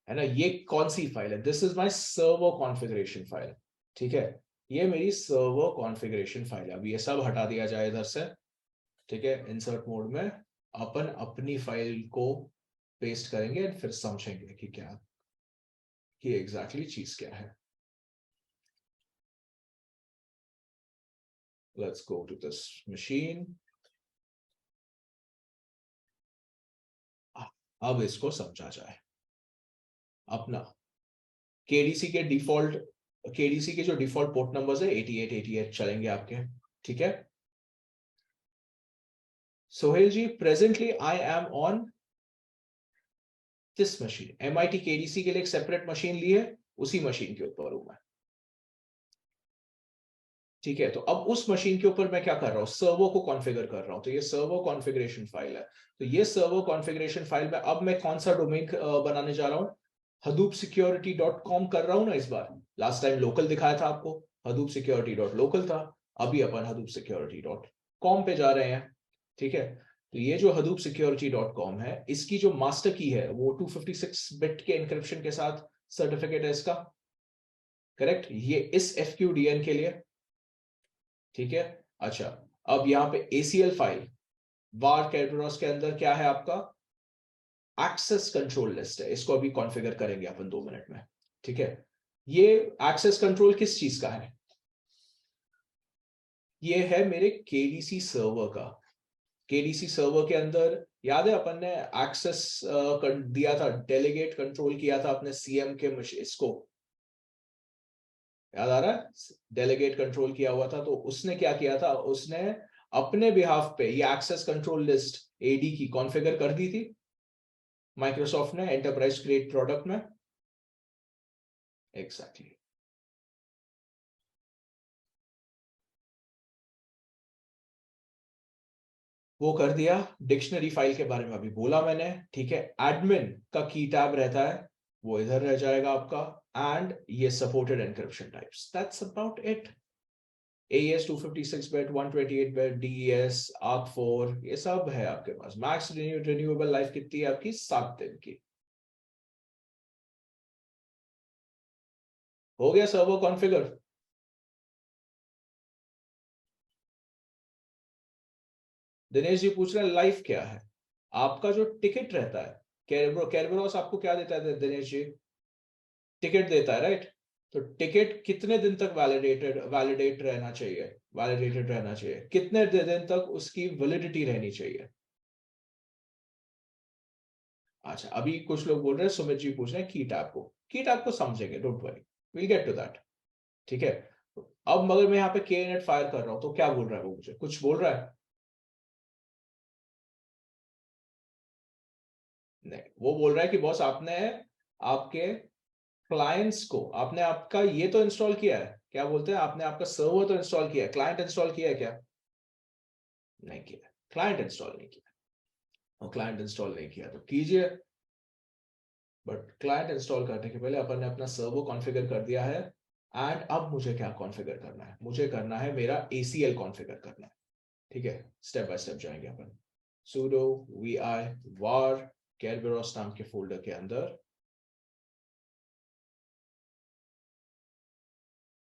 है ना? ये कौन सी फाइल है? This is my server configuration file. ठीक है, ये मेरी सर्वर कॉन्फ़िगरेशन फाइल है। अब ये सब हटा दिया जाए इधर से। ठीक है, इंसर्ट मोड में अपन अपनी फाइल को पेस्ट करेंगे, फिर समझेंगे कि क्या, कि एग्जैक्टली चीज क्या है। Let's go to this machine. अब इसको समझा जाए। अपना केडीसी के जो डिफॉल्ट पोर्ट नंबर्स है 8888 चलेंगे आपके। ठीक है, Sohail ji, presently I am on this machine. MIT KDC के लिए एक सेपरेट मशीन ली है, उसी मशीन के ऊपर हूं मैं। ठीक है, तो अब उस मशीन के ऊपर मैं क्या कर रहा हूं? सर्वर को कॉन्फ़िगर कर रहा हूं। तो ये सर्वर कॉन्फ़िगरेशन फाइल है। तो ये सर्वर कॉन्फ़िगरेशन फाइल में अब मैं कौन सा डोमेन बनाने जा रहा हूं? hadoopsecurity.com कर रहा हूं ना इस बार। लास्ट टाइम लोकल दिखाया था आपको, hadoopsecurity.local था। अभी अपन hadoopsecurity.com पे जा रहे हैं। ठीक है, तो ये जो hadoopsecurity.com है, इसकी जो मास्टर की है वो 256 बिट के इंक्रिप्शन के साथ सर्टिफिकेट है इसका। करेक्ट, ये इस FQDN के लिए। ठीक है, अच्छा, अब यहाँ पे ACL फाइल var kerberos के अंदर क्या है आपका? एक्सेस कंट्रोल लिस्ट है। इसको अभी कॉन्फ़िगर करेंगे अपन 2 मिनट में। ठीक है, ये एक्सेस कंट्रोल किस चीज का है? ये है मेरे KDC सर्वर का। KDC सर्वर के अंदर याद है अपन ने एक्सेस दिया था, डेलीगेट कंट्रोल किया था अपने CM के इसको, याद आ रहा है? डेलीगेट कंट्रोल किया हुआ था, तो उसने क्या किया था? उसने अपने बिहाफ पे ये एक्सेस कंट्रोल लिस्ट AD की कॉन्फ़िगर कर दी थी माइक्रोसॉफ्ट ने एंटरप्राइज ग्रेड प्रोडक्ट में। Exactly exactly. वो कर दिया। डिक्शनरी फाइल के बारे में अभी बोला मैंने। ठीक है, एडमिन का की टैब रहता है वो इधर रह जाएगा आपका, एंड ये supported encryption types, that's about it. AES 256 bit, 128 bit, DES, ARC4, ये सब है आपके पास। मैक्स रिन्यूएबल लाइफ कितनी है आपकी? 7 दिन की। हो गया सर्वर कॉन्फ़िगर। दिनेश जी पूछ रहे हैं लाइफ क्या है। आपका जो टिकट रहता है, कैरबरोस आपको क्या देता है दिनेश जी? टिकट देता है, राइट? तो टिकट कितने दिन तक वैलिडेट रहना चाहिए, वैलिडेटेड रहना चाहिए, कितने दिन तक उसकी वैलिडिटी रहनी चाहिए? अच्छा, अभी कुछ लोग बोल रहे हैं, सुमित जी पूछ रहे हैं की टैप को, की टैप को समझेंगे, don't worry, will get to that. ठीक है, अब मगर मैं यहाँ पे के नेट फायर कर रहा हूं तो क्या बोल रहा है वो? मुझे कुछ बोल रहा है? नहीं, वो बोल रहा है कि बॉस आपने आपके क्लाइंट्स को, आपने आपका ये तो इंस्टॉल किया है, क्या बोलते हैं, आपने आपका सर्वर तो इंस्टॉल किया है, क्लाइंट इंस्टॉल किया है क्या? नहीं किया, क्लाइंट इंस्टॉल नहीं किया। और क्लाइंट इंस्टॉल नहीं किया तो कीजिए, बट क्लाइंट इंस्टॉल करने के पहले अपन ने अपना सर्वर कॉन्फ़िगर कर दिया है। एंड अब मुझे क्या कॉन्फ़िगर करना है? मुझे करना है मेरा ACL कॉन्फ़िगर करना है। ठीक है, स्टेप बाय स्टेप जाएंगे अपन। sudo vi var kerberos नाम के फोल्डर के अंदर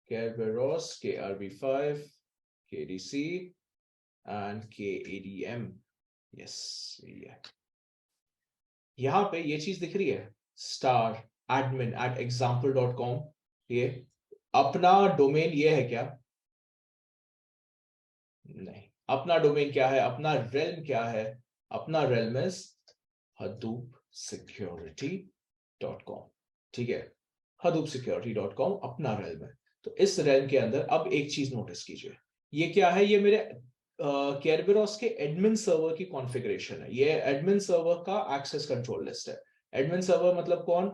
kerberos krb5 kdc and kadm, yes यही है। यहां पे ये चीज दिख रही है, स्टार admin@example.com, ये अपना डोमेन ये है क्या? नहीं, अपना डोमेन क्या है, अपना रेल्म क्या है? अपना रेल्म इज hadoopsecurity.com। ठीक है, hadoopsecurity.com अपना रेल्म है। तो इस रेल्म के अंदर अब एक चीज नोटिस कीजिए, ये क्या है? ये मेरे केरबेरोस के एडमिन सर्वर की कॉन्फ़िगरेशन है। ये एडमिन सर्वर का एक्सेस कंट्रोल लिस्ट है। एडमिन सर्वर मतलब कौन?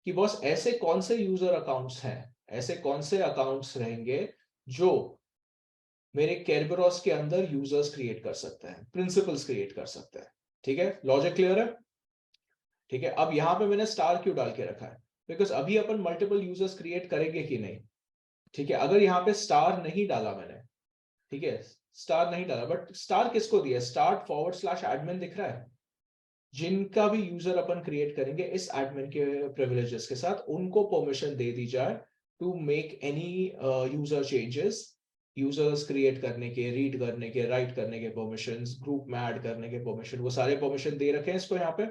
कि बॉस ऐसे कौन से यूजर अकाउंट्स हैं, ऐसे कौन से अकाउंट्स रहेंगे जो मेरे केरबेरोस के अंदर यूजर्स क्रिएट कर सकते हैं, प्रिंसिपल्स क्रिएट कर सकते हैं। ठीक है, लॉजिक क्लियर है? ठीक है, अब यहां पे मैंने स्टार क्यों डाल के रखा है? बिकॉज अभी अपन मल्टीपल यूजर्स क्रिएट करेंगे कि नहीं। ठीक है, अगर यहाँ पे स्टार नहीं डाला मैंने, ठीक है, स्टार नहीं डाला, बट स्टार किसको दिया? start/admin दिख रहा है। जिनका भी यूजर अपन क्रिएट करेंगे इस एडमिन के प्रिविलेजेस के साथ, उनको परमिशन दे दी जाए to make any user changes, users create करने के, रीड करने के, राइट करने के परमिशंस, ग्रुप में ऐड करने के परमिशन, वो सारे परमिशन दे रखे हैं इसको यहाँ पे।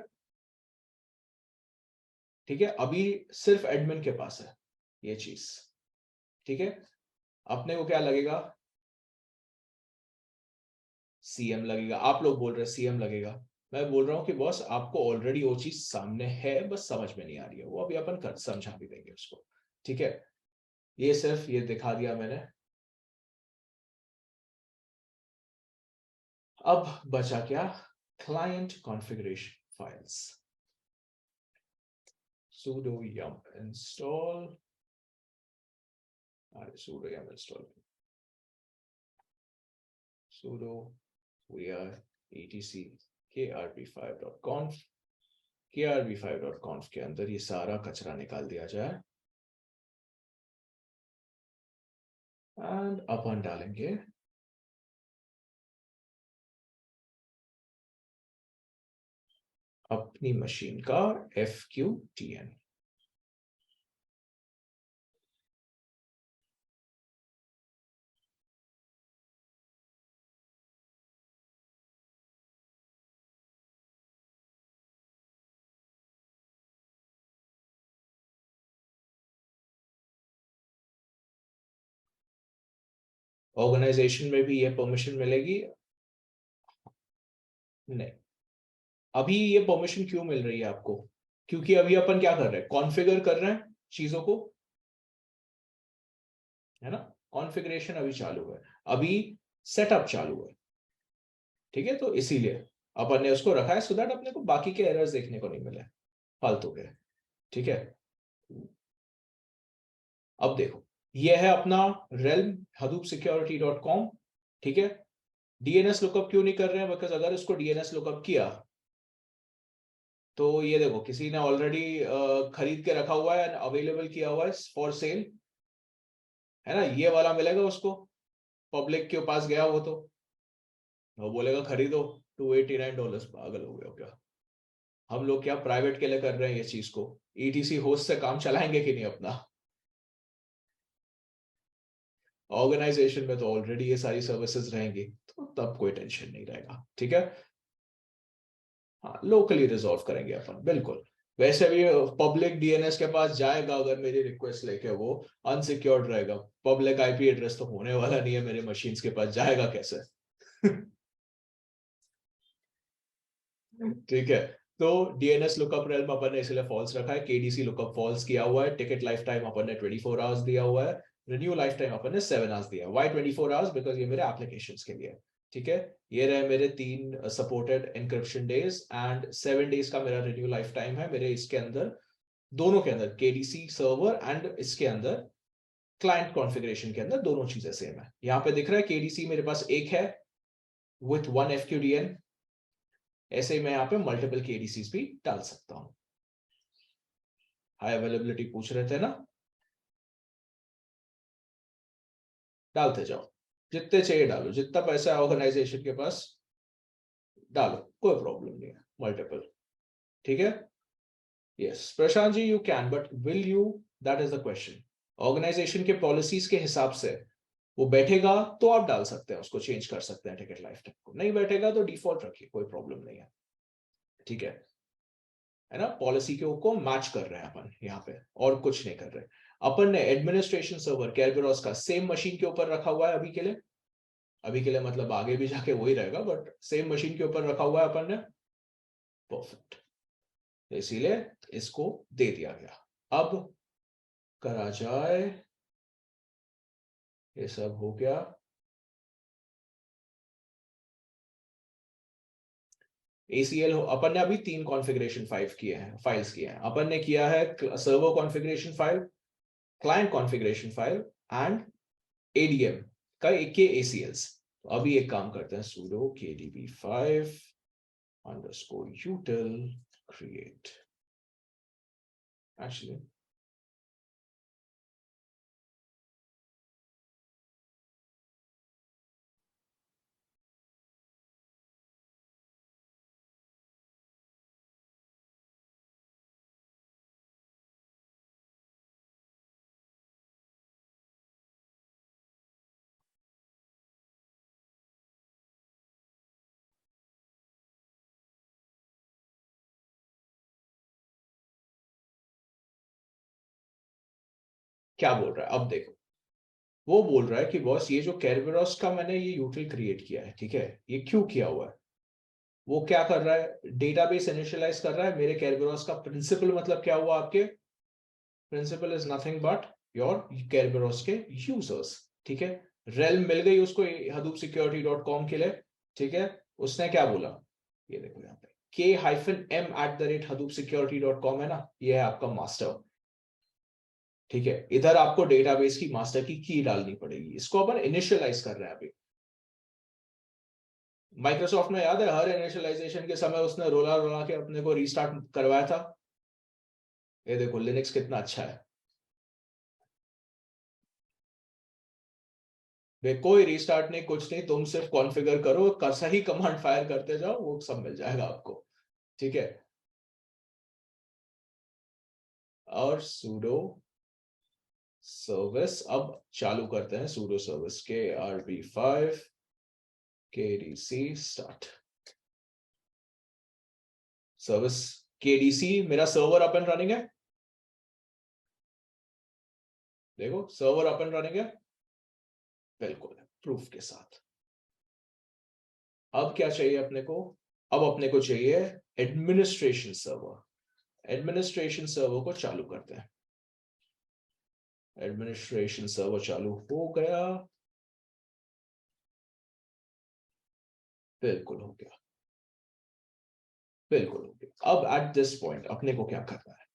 ठीक है, अभी सिर्फ एडमिन के पास है ये चीज। ठीक है, अपने को क्या लगेगा? CM लगेगा, आप लोग बोल रहे हैं CM लगेगा। मैं बोल रहा हूँ कि बॉस आपको ऑलरेडी वो चीज सामने है, बस समझ में नहीं आ रही है, वो अभी अपन कर समझा भी देंगे उसको। ठीक है, ये सिर्फ ये दिखा दिया मैंने। अब बचा क्या? Client configuration files. sudo yum install, sudo yum install, sudo wir etc krb5.conf, krb5.conf के अंदर ये सारा कचरा निकाल दिया जाए एंड अपन डालेंगे अपनी मशीन का FQTN। ऑर्गेनाइजेशन में भी ये परमिशन मिलेगी? नहीं, अभी ये परमिशन क्यों मिल रही है आपको? क्योंकि अभी अपन क्या कर रहे हैं? कॉन्फ़िगर कर रहे हैं चीजों को, है ना? कॉन्फ़िगरेशन अभी चालू है, अभी सेटअप चालू है। ठीक है, तो इसीलिए अपन ने उसको रखा है, सो दैट अपने को बाकी के एरर्स देखने को नहीं मिले फालतू के। ठीक है, अब देखो, ये है अपना realm hadoopsecurity.com। ठीक है, DNS लुकअप क्यों नहीं कर रहे हैं? बिकॉज अगर इसको DNS लुकअप किया तो ये देखो किसी ने ऑलरेडी खरीद के रखा हुआ है, अवेलेबल किया हुआ है फॉर सेल, है ना, ये वाला मिलेगा उसको, पब्लिक के पास गया वो बोलेगा खरीदो, $289, पागल हो गया क्या? हम लोग क्या प्राइवेट के लिए कर रहे हैं ये चीज को? ईटीसी होस्ट से काम चलाएंगे कि नहीं अपना? ऑर्गेनाइजेशन में तो ऑलरेडी ये सारी सर्विसेज रहेंगी, तो तब कोई टेंशन नहीं रहेगा, ठीक है। हाँ, लोकली रिजॉल्व करेंगे अपन, बिल्कुल। वैसे भी पब्लिक डीएनएस के पास जाएगा अगर मेरी रिक्वेस्ट लेके, वो अनसिक्योर्ड रहेगा, पब्लिक आईपी एड्रेस तो होने वाला नहीं है मेरे मशीन्स के पास, जाएगा कैसे? ठीक है। तो डीएनएस लुकअप रेलम अपन ने इसलिए फॉल्स रखा है, केडीसी लुकअप फॉल्स किया हुआ है, टिकट लाइफ टाइम अपन ने 24 आवर्स दिया हुआ है, रिन्यू लाइफ टाइम अपन ने 7 आवर्स दिया है। Why 24 hours? बिकॉज ये मेरे एप्लीकेशंस के लिए, ठीक है। ये रहे मेरे 3 supported encryption days, and 7 days का मेरा रिन्यू लाइफ टाइम है मेरे इसके अंदर, दोनों के अंदर, केडीसी सर्वर एंड इसके अंदर क्लाइंट कॉन्फ़िगरेशन के अंदर, दोनों चीजें सेम है। यहाँ पे दिख रहा है केडीसी मेरे पास एक है विथ 1 एफक्यूडीएन, ऐसे ही मैं यहाँ पे मल्टीपल केडीसीज भी डाल सकता हूँ। हाई अवेलेबिलिटी पूछ रहे थे ना, डालते जाओ, जितने चाहिए डालो, जितना पैसा है ऑर्गेनाइजेशन के पास डालो, कोई प्रॉब्लम नहीं है, मल्टीपल, ठीक है। Yes Prashant ji, you can, but will you? That is the question. Organization के पॉलिसीज के हिसाब से वो बैठेगा तो आप डाल सकते हैं, उसको चेंज कर सकते हैं टिकट लाइफ टाइम को, नहीं बैठेगा तो डिफॉल्ट रखिए, कोई प्रॉब्लम नहीं है, ठीक है ना। पॉलिसी के को मैच कर रहे हैं अपन यहाँ पे, और कुछ नहीं कर रहे। अपन ने एडमिनिस्ट्रेशन सर्वर कैरबेरॉस का सेम मशीन के ऊपर रखा हुआ है अभी के लिए, अभी के लिए मतलब आगे भी जाके वही रहेगा, बट सेम मशीन के ऊपर रखा हुआ है अपन ने, परफेक्ट। इसीलिए इसको दे दिया गया। अब करा जाए, ये सब हो गया। ACL हो, अपन ने अभी 3 कॉन्फ़िगरेशन फाइल्स किए हैं। अपन ने किया है server configuration file, client configuration file and ADM का एक के ACLs। तो अभी एक काम करते हैं, sudo kdb5 underscore util create, actually क्या बोल रहा है अब देखो। वो बोल रहा है कि बॉस ये जो कैरबेरॉस का मैंने ये यूटिल क्रिएट किया है, ठीक है, ये क्यों किया हुआ है? वो क्या कर रहा है, डेटाबेस इनिशियलाइज कर रहा है मेरे कैरबेरॉस का। प्रिंसिपल मतलब क्या हुआ आपके? Principal is nothing but your Kerberos के यूजर्स, ठीक है। रेल मिल गई उसको hadoopsecurity.com के लिए, ठीक है। उसने क्या बोला, ये देखो यहाँ पे k-m@hadoopsecurity.com है ना, ये है आपका मास्टर, ठीक है। इधर आपको डेटाबेस की मास्टर की डालनी पड़ेगी, इसको अपन इनिशियलाइज कर रहे हैं अभी। माइक्रोसॉफ्ट में याद है हर इनिशियलाइजेशन के समय उसने रोला रोला के अपने को रीस्टार्ट करवाया था। ये देखो लिनक्स कितना अच्छा है, वे कोई रीस्टार्ट नहीं, कुछ नहीं, तुम सिर्फ कॉन्फ़िगर करो, सही कमांड फायर करते जाओ, वो सब मिल जाएगा आपको, ठीक है। और sudo सर्विस अब चालू करते हैं, sudo सर्विस के rb5 kdc start service, kdc मेरा सर्वर अप एंड रनिंग है, देखो सर्वर अप एंड रनिंग है, बिल्कुल प्रूफ के साथ। अब क्या चाहिए अपने को? अब अपने को चाहिए एडमिनिस्ट्रेशन सर्वर। एडमिनिस्ट्रेशन सर्वर को चालू करते हैं। एडमिनिस्ट्रेशन सर्वर चालू हो गया, बिल्कुल हो गया, बिल्कुल हो गया। अब एट दिस पॉइंट अपने को क्या करना है,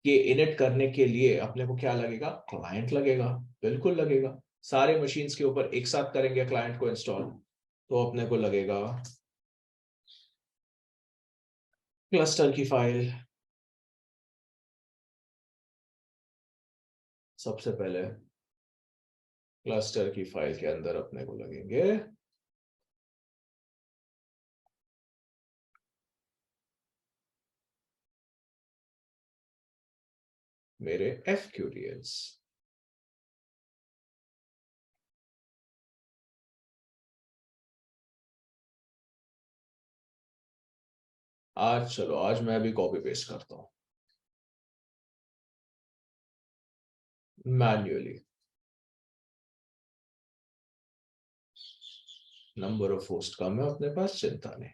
कि इनिट करने के लिए अपने को क्या लगेगा? क्लाइंट लगेगा, बिल्कुल लगेगा। सारे मशीन्स के ऊपर एक साथ करेंगे क्लाइंट को इंस्टॉल, तो अपने को लगेगा क्लस्टर की फाइल सबसे पहले क्लस्टर की फाइल के अंदर अपने को लगेंगे मेरे एफक्यूरियंस। आज चलो, आज मैं भी कॉपी पेस्ट करता हूं मैन्युअली। नंबर ऑफ होस्ट कम है अपने पास, चिंता नहीं।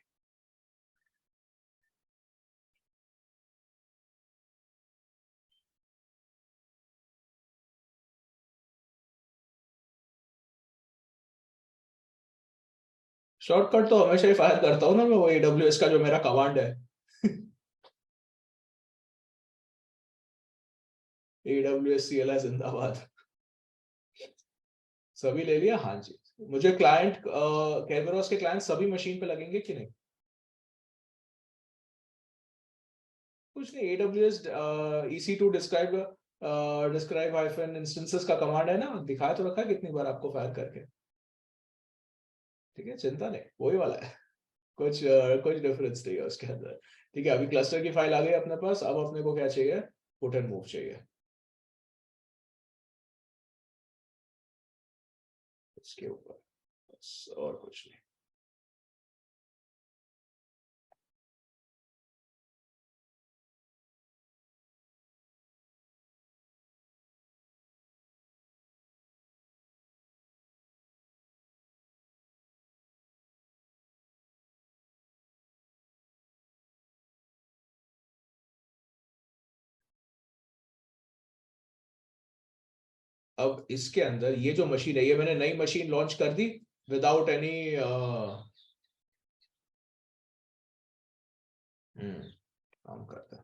शॉर्टकट तो हमेशा ही फायर करता हूँ ना मैं, वो AWS का जो मेरा कमांड है। AWS CLI जिंदाबाद। सभी ले लिया, हाँ जी। मुझे क्लाइंट केरबेरोस के क्लाइंट सभी मशीन पे लगेंगे कि नहीं? कुछ नहीं, AWS EC2 describe hyphen instances का कमांड है ना, दिखाया तो रखा है कितनी बार आपको फायर करके। ठीक है, चिंता नहीं, वही वाला है। कुछ डिफरेंस नहीं है उसके अंदर। ठीक है, अभी क्लस्टर की फाइल आ गई अपने पास, अब अपने को क्या चाहिए? पुट एंड मूव चाहिए इसके ऊपर, बस और कुछ नहीं। अब इसके अंदर ये जो मशीन है, ये मैंने नई मशीन लॉन्च कर दी विदाउट एनी काम करता।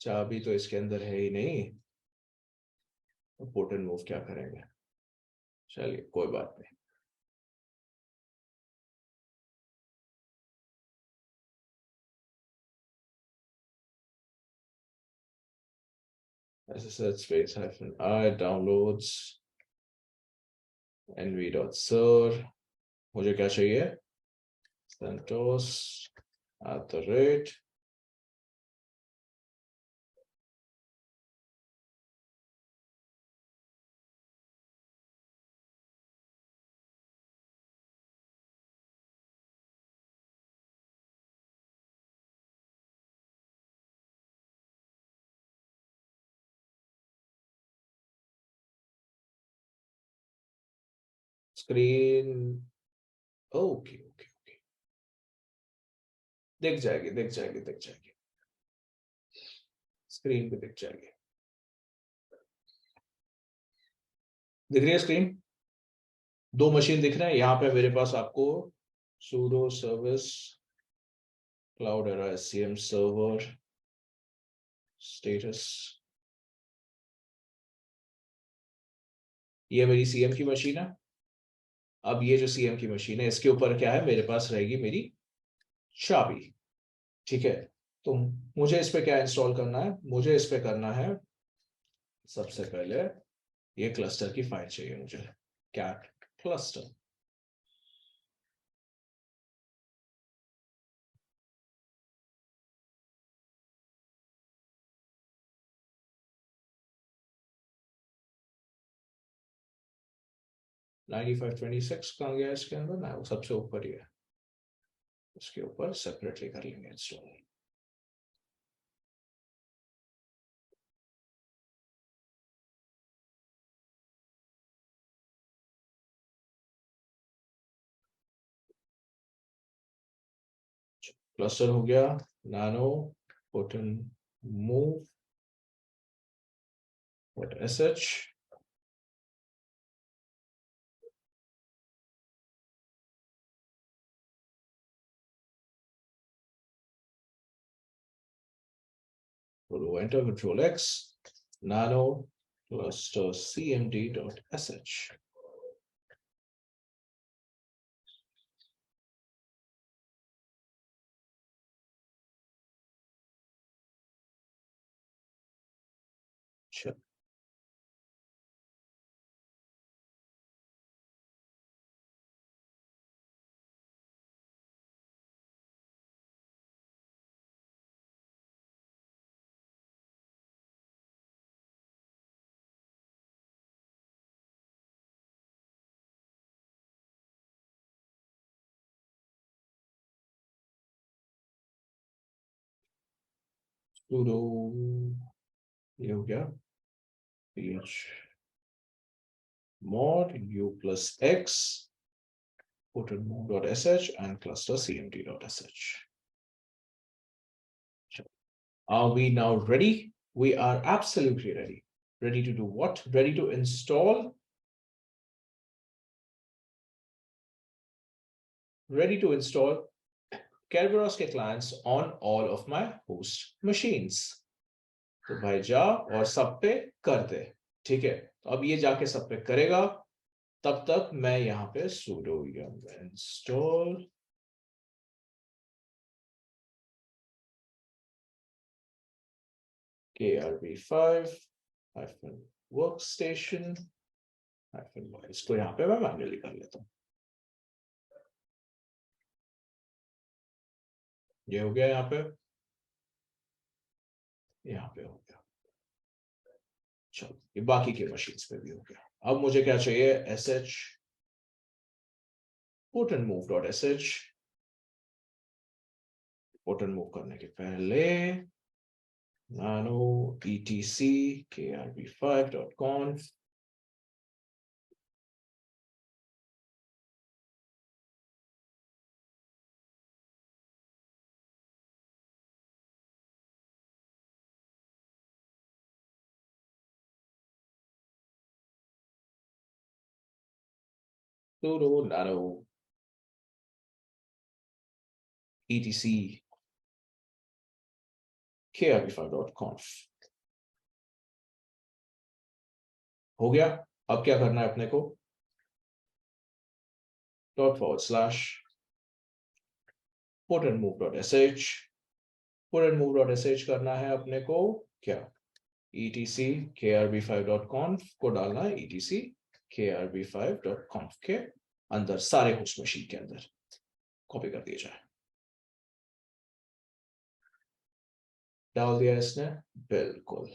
चाबी तो इसके अंदर है ही नहीं, तो पुट एंड मूव क्या करेंगे? चलिए कोई बात नहीं। SSH space hyphen I downloads nv.sir। मुझे क्या चाहिए? संतोष @ स्क्रीन। ओके ओके ओके, दिख जाएगी दिख जाएगी दिख जाएगी, स्क्रीन पे दिख जाएगी। दिख रही है स्क्रीन? दो मशीन दिख रहे हैं यहाँ पे मेरे पास आपको। sudo service cloudera SCM server status। ये मेरी CM की मशीन है। अब ये जो CM की मशीन है, इसके ऊपर क्या है, मेरे पास रहेगी मेरी चाबी। ठीक है, तो मुझे इस पे क्या इंस्टॉल करना है? मुझे इस पे करना है सबसे पहले, ये क्लस्टर की फाइल चाहिए मुझे, कैट क्लस्टर। नाइनटी फाइव 26 कहाँ गया इसके अंदर ना, वो सबसे ऊपर ही है, उसके ऊपर सेपरेटली कर लेंगे इंस्टॉल। क्लस्टर हो गया, nano button move .sh। follow enter Control+X, nano cluster cmd.sh। चलो sudo ये हो गया chmod u plus x put in move.sh and cluster cmd.sh. Are we now ready? We are absolutely ready. Ready to do what? Ready to install. Ready to install Kerberos के clients on all of my host machines. तो भाई जा और सब पे कर दे. ठीक है, तो अब ये जाके सब पे करेगा. तब तक मैं यहाँ पे sudo yum install krb5 hyphen workstation hyphen y. इसको यहाँ पे मैं मैन्युअली कर लेता हूँ. ये हो गया यहाँ पे हो गया. चलो ये बाकी के मशीन्स पे भी हो गया. अब मुझे क्या चाहिए? sh put and move.sh. put and move करने के पहले nano etc krb5.conf sudo nano etc krb5.conf. हो गया. अब क्या करना है अपने को? ./put and move.sh. put and move.sh करना है अपने को क्या? etc krb5.conf को डालना है etc krb5.conf के अंदर, सारे होस्ट मशीन के अंदर कॉपी कर दिया जाए. डाल दिया इसने. बिल्कुल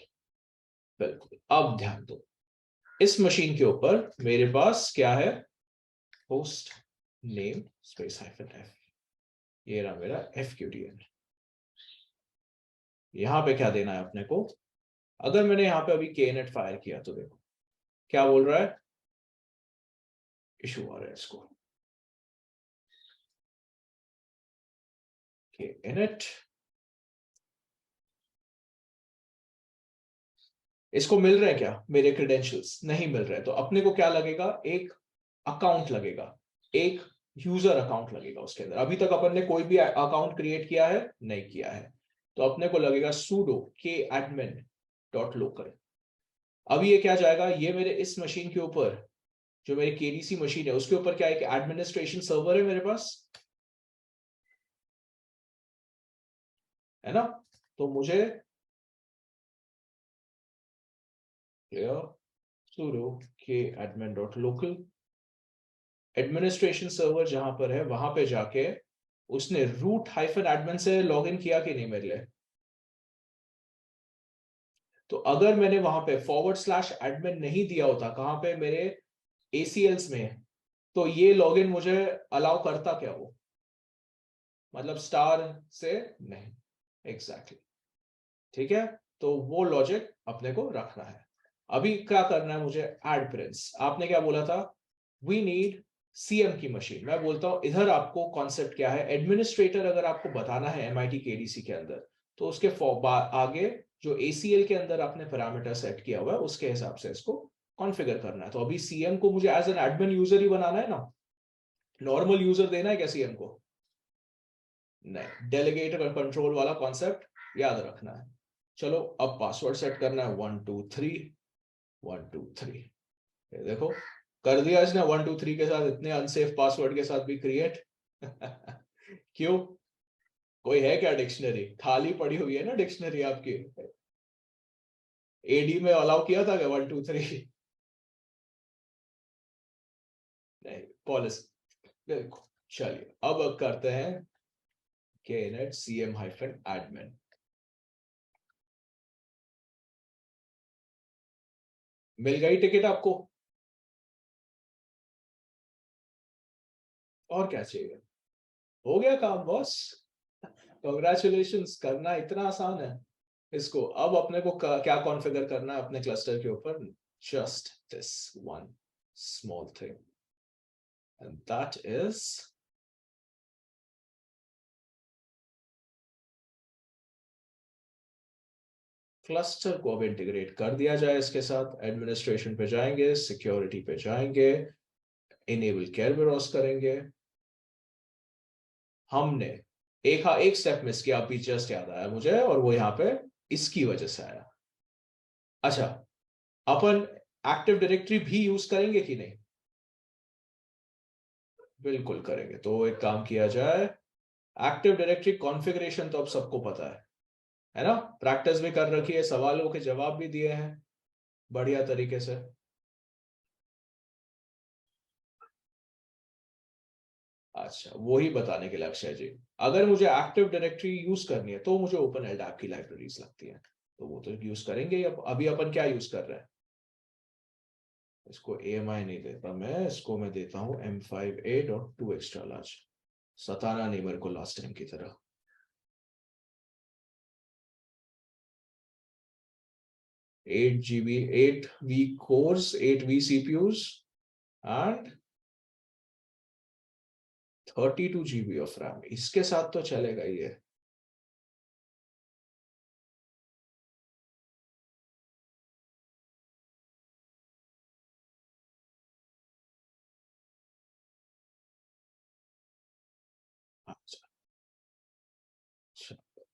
बिल्कुल. अब ध्यान दो, इस मशीन के ऊपर मेरे पास क्या है? Host name space -f. ये रहा मेरा fqdn. यहां पे क्या देना है अपने को? अगर मैंने यहां पे अभी knet फायर किया तो देखो क्या बोल रहा है? इशू आ रहा है इसको. knet इसको मिल रहे हैं क्या मेरे क्रेडेंशियल्स? नहीं मिल रहे. तो अपने को क्या लगेगा? एक अकाउंट लगेगा, एक यूजर अकाउंट लगेगा उसके अंदर. अभी तक अपन ने कोई भी अकाउंट क्रिएट किया है? नहीं किया है. तो अपने को लगेगा sudo kadmin.local. अभी ये क्या जाएगा? ये मेरे इस मशीन के ऊपर, जो मेरी केडीसी मशीन है उसके ऊपर क्या है? एडमिनिस्ट्रेशन सर्वर है मेरे पास, है ना? तो मुझे sudo kadmin.local एडमिनिस्ट्रेशन सर्वर जहां पर है वहां पे जाके उसने root-admin से लॉगिन किया कि नहीं मेरे लिए? तो अगर मैंने वहां पे /admin नहीं दिया होता, कहां पे? मेरे ACLs में, तो ये लॉगिन मुझे अलाउ करता क्या वो? मतलब स्टार से नहीं. एग्जैक्टली. ठीक है, तो वो लॉजिक अपने को रखना है. अभी क्या करना है मुझे? एड प्रिंस. आपने क्या बोला था? वी नीड सीएम की मशीन. मैं बोलता हूं इधर आपको कॉन्सेप्ट क्या है? एडमिनिस्ट्रेटर अगर आपको बताना है MIT KDC के अंदर, तो उसके आगे जो ACL के अंदर आपने पैरामीटर सेट किया हुआ है उसके हिसाब से इसको कॉन्फ़िगर करना है. तो अभी सीएम को मुझे एज एन एडमिन यूजर ही बनाना है ना? नॉर्मल यूजर देना है क्या सीएम को? नहीं. डेलीगेट और कंट्रोल वाला कॉन्सेप्ट याद रखना है. चलो अब पासवर्ड सेट करना है 123 ये देखो कर दिया इसने 123 के साथ. इतने अनसेफ पासवर्ड के साथ भी क्रिएट. क्यों? कोई है क्या डिक्शनरी? खाली पड़ी हुई है ना डिक्शनरी आपकी. एडी में अलाउ किया था क्या 1 2 3? नहीं, पॉलिसी। बिल्कुल। चलिए अब करते हैं knet cm-admin। मिल गई टिकट आपको? और क्या चाहिए? हो गया काम बॉस। कॉन्ग्रेचुलेशंस, करना इतना आसान है इसको। अब अपने को क्या कॉन्फ़िगर करना है अपने क्लस्टर के ऊपर? Just this one small thing, and that is cluster को अब इंटीग्रेट कर दिया जाए इसके साथ। एडमिनिस्ट्रेशन पे जाएंगे, सिक्योरिटी पे जाएंगे, इनेबल केरबेरोस करेंगे। हमने एक स्टेप मिस किया, अभी जस्ट याद आया मुझे, और वो यहाँ पे इसकी वजह से आया। अच्छा, अपन एक्टिव डायरेक्टरी भी यूज करेंगे कि नहीं? बिल्कुल करेंगे। तो एक काम किया जाए, एक्टिव डायरेक्टरी कॉन्फ़िगरेशन तो अब सबको पता है ना? प्रैक्टिस भी कर रखी है, सवालों के जवाब भी दिए हैं बढ़िया तरीके से। अच्छा, वही बताने के लिए अक्षय जी, अगर मुझे एक्टिव डायरेक्टरी यूज करनी है तो मुझे ओपन एलडैप की लाइब्रेरीज लगती है, तो वो तो यूज करेंगे ही। अब अभी अपन क्या यूज कर रहे हैं? इसको AMI नहीं देता मैं, इसको मैं देता हूँ M58 और 2 एक्स्ट्रा लार्ज। सताना नहीं मेरे को लास्ट टाइम की तरह। 8 GB, 8 vcores, 8 V CPUs and 32 GB of RAM, इसके साथ तो चलेगा ही है।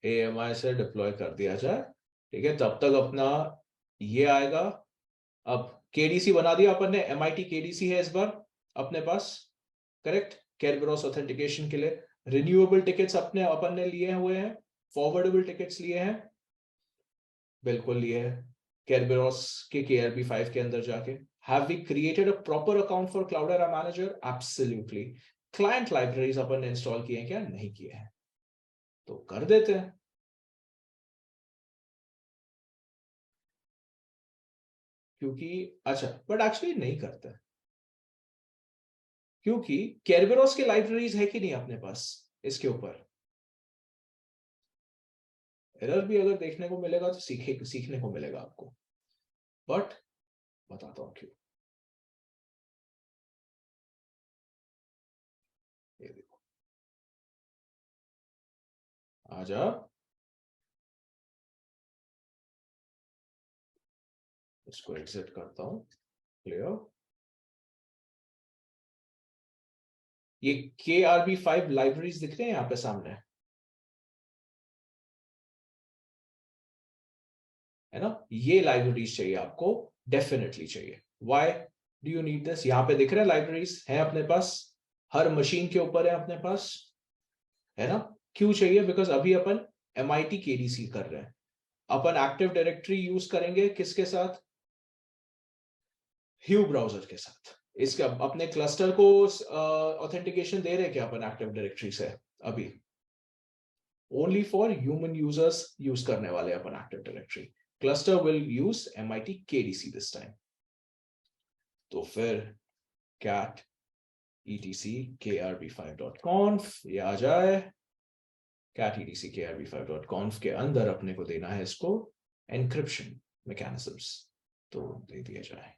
AMI से डिप्लॉय कर दिया जाए, ठीक है, तब तक अपना ये आएगा। अब KDC बना दिया अपन ने, MIT KDC है इस बार अपने पास, करेक्ट, केरबेरोस ऑथेंटिकेशन के लिए। रिन्यूएबल टिकट्स अपने अपन ने लिए हुए हैं, फॉरवर्डेबल टिकट्स लिए हैं, बिल्कुल लिए हैं केरबेरोस के KRB5 के अंदर जाके। Have we created a proper account for Cloudera manager? Absolutely. Client libraries अपन ने इंस्टॉल किए हैं क्या? नहीं किए हैं, तो कर देते हैं। क्योंकि अच्छा, बट एक्चुअली नहीं करते, क्योंकि केरबेरोस के लाइब्रेरीज है कि नहीं अपने पास इसके ऊपर। एरर भी अगर देखने को मिलेगा तो सीखने को मिलेगा आपको, बट बताता हूं क्यों। ये देखो, आजा, इसको एग्जिट करता हूं, क्लियर। ये KRB5 लाइब्रेरीज दिख रहे हैं यहाँ पे सामने, है ना? ये लाइब्रेरीज चाहिए आपको, डेफिनेटली चाहिए। Why do you need this? यहाँ पे दिख रहे हैं लाइब्रेरीज है अपने पास, हर मशीन के ऊपर है अपने पास, है ना? क्यों चाहिए? बिकॉज अभी अपन MIT KDC कर रहे हैं, अपन एक्टिव डायरेक्टरी यूज करेंगे किसके साथ? ह्यू ब्राउजर के साथ। इसके अपने क्लस्टर को ऑथेंटिकेशन दे रहे हैं क्या अपन एक्टिव डायरेक्टरी से? अभी only for human users use करने वाले अपन active directory. Cluster will use MIT KDC this time. तो फिर cat etc krb5.conf ये आ जाए। cat etc krb5.conf के अंदर अपने को देना है इसको एनक्रिप्शन मैकेनिज्म्स, तो दे दिया जाए।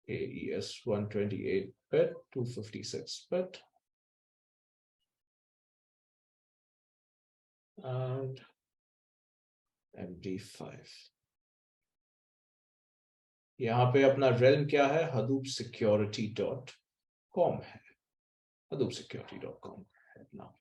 AES 128-bit, 256-bit, and MD5। यहाँ पे अपना रेलम क्या है? hadoopsecurity.com है, hadoopsecurity.com है अपना।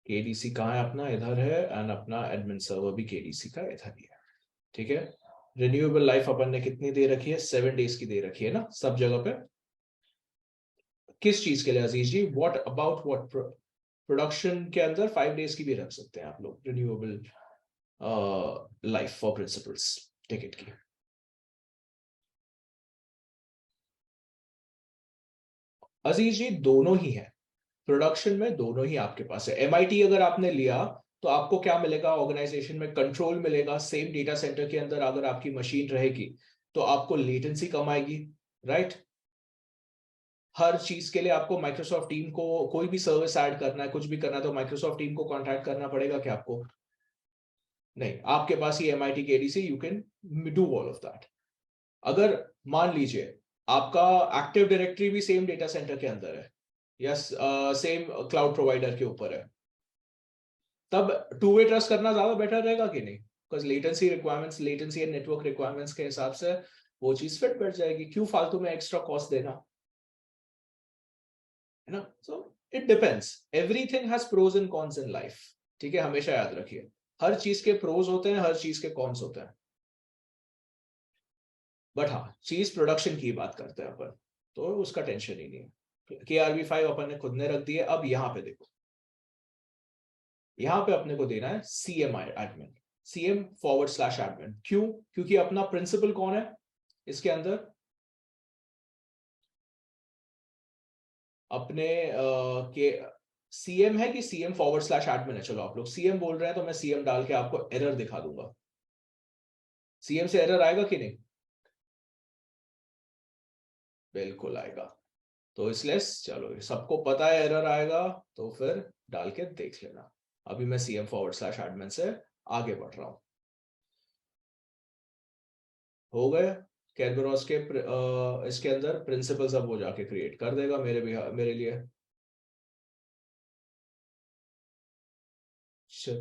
केडीसी कहाँ है अपना, इधर है, एंड अपना एडमिन सर्वर भी केडीसी का इधर ही है। ठीक है। रिन्यूएबल लाइफ अपन ने कितनी दे रखी है, 7 days की दे रखी है ना सब जगह पे। किस चीज के लिए अजीज जी, व्हाट अबाउट व्हाट, प्रोडक्शन के अंदर 5 days की भी रख सकते हैं आप लोग renewable life for principles ticket की। अजीज जी दोनों ही है, प्रोडक्शन में दोनों ही आपके पास है। एमआईटी अगर आपने लिया तो आपको क्या मिलेगा, ऑर्गेनाइजेशन में कंट्रोल मिलेगा। सेम डेटा सेंटर के अंदर अगर आपकी मशीन रहेगी तो आपको लेटेंसी कम आएगी, राइट। हर चीज के लिए आपको माइक्रोसॉफ्ट टीम को कोई भी सर्विस ऐड करना है, कुछ भी करना है तो माइक्रोसॉफ्ट टीम को कॉन्टैक्ट करना पड़ेगा क्या आपको? नहीं, आपके पास ही एमआईटी के ADC, you can do all of that. अगर मान लीजिए आपका एक्टिव डायरेक्टरी भी सेम डेटा सेंटर के अंदर है या सेम क्लाउड प्रोवाइडर के ऊपर है, तब टू वे ट्रस्ट करना ज्यादा बेटर रहेगा कि नहीं? Because latency requirements, latency and network requirements के हिसाब से वो चीज फिट बैठ जाएगी, क्यों फालतू में एक्स्ट्रा कॉस्ट देना, है ना। So it depends, everything has pros and cons in life. ठीक है, हमेशा याद रखिए, हर चीज के प्रोज होते हैं, हर चीज के कॉन्स होते हैं। बट हाँ, चीज प्रोडक्शन की बात करते हैं अपन, तो उसका टेंशन ही नहीं है। KRV5 अपन ने खुद ने रख दिया। अब यहाँ पे देखो, यहाँ पे अपने को देना है CM एडमिन, CM/admin। क्यों? क्योंकि अपना प्रिंसिपल कौन है इसके अंदर, अपने के CM है कि CM/admin है? चलो आप लोग CM बोल रहे हैं तो मैं CM डाल के आपको एरर दिखा दूंगा। CM से एरर आएगा कि नहीं? बिल्कुल आएगा। तो इसलिए चलो, सबको पता है एरर आएगा, तो फिर डाल के देख लेना। अभी मैं CM/admin से आगे बढ़ रहा हूं। हो गए कैरबरॉस के इसके अंदर प्रिंसिपल सब वो जाके क्रिएट कर देगा मेरे भी, मेरे लिए।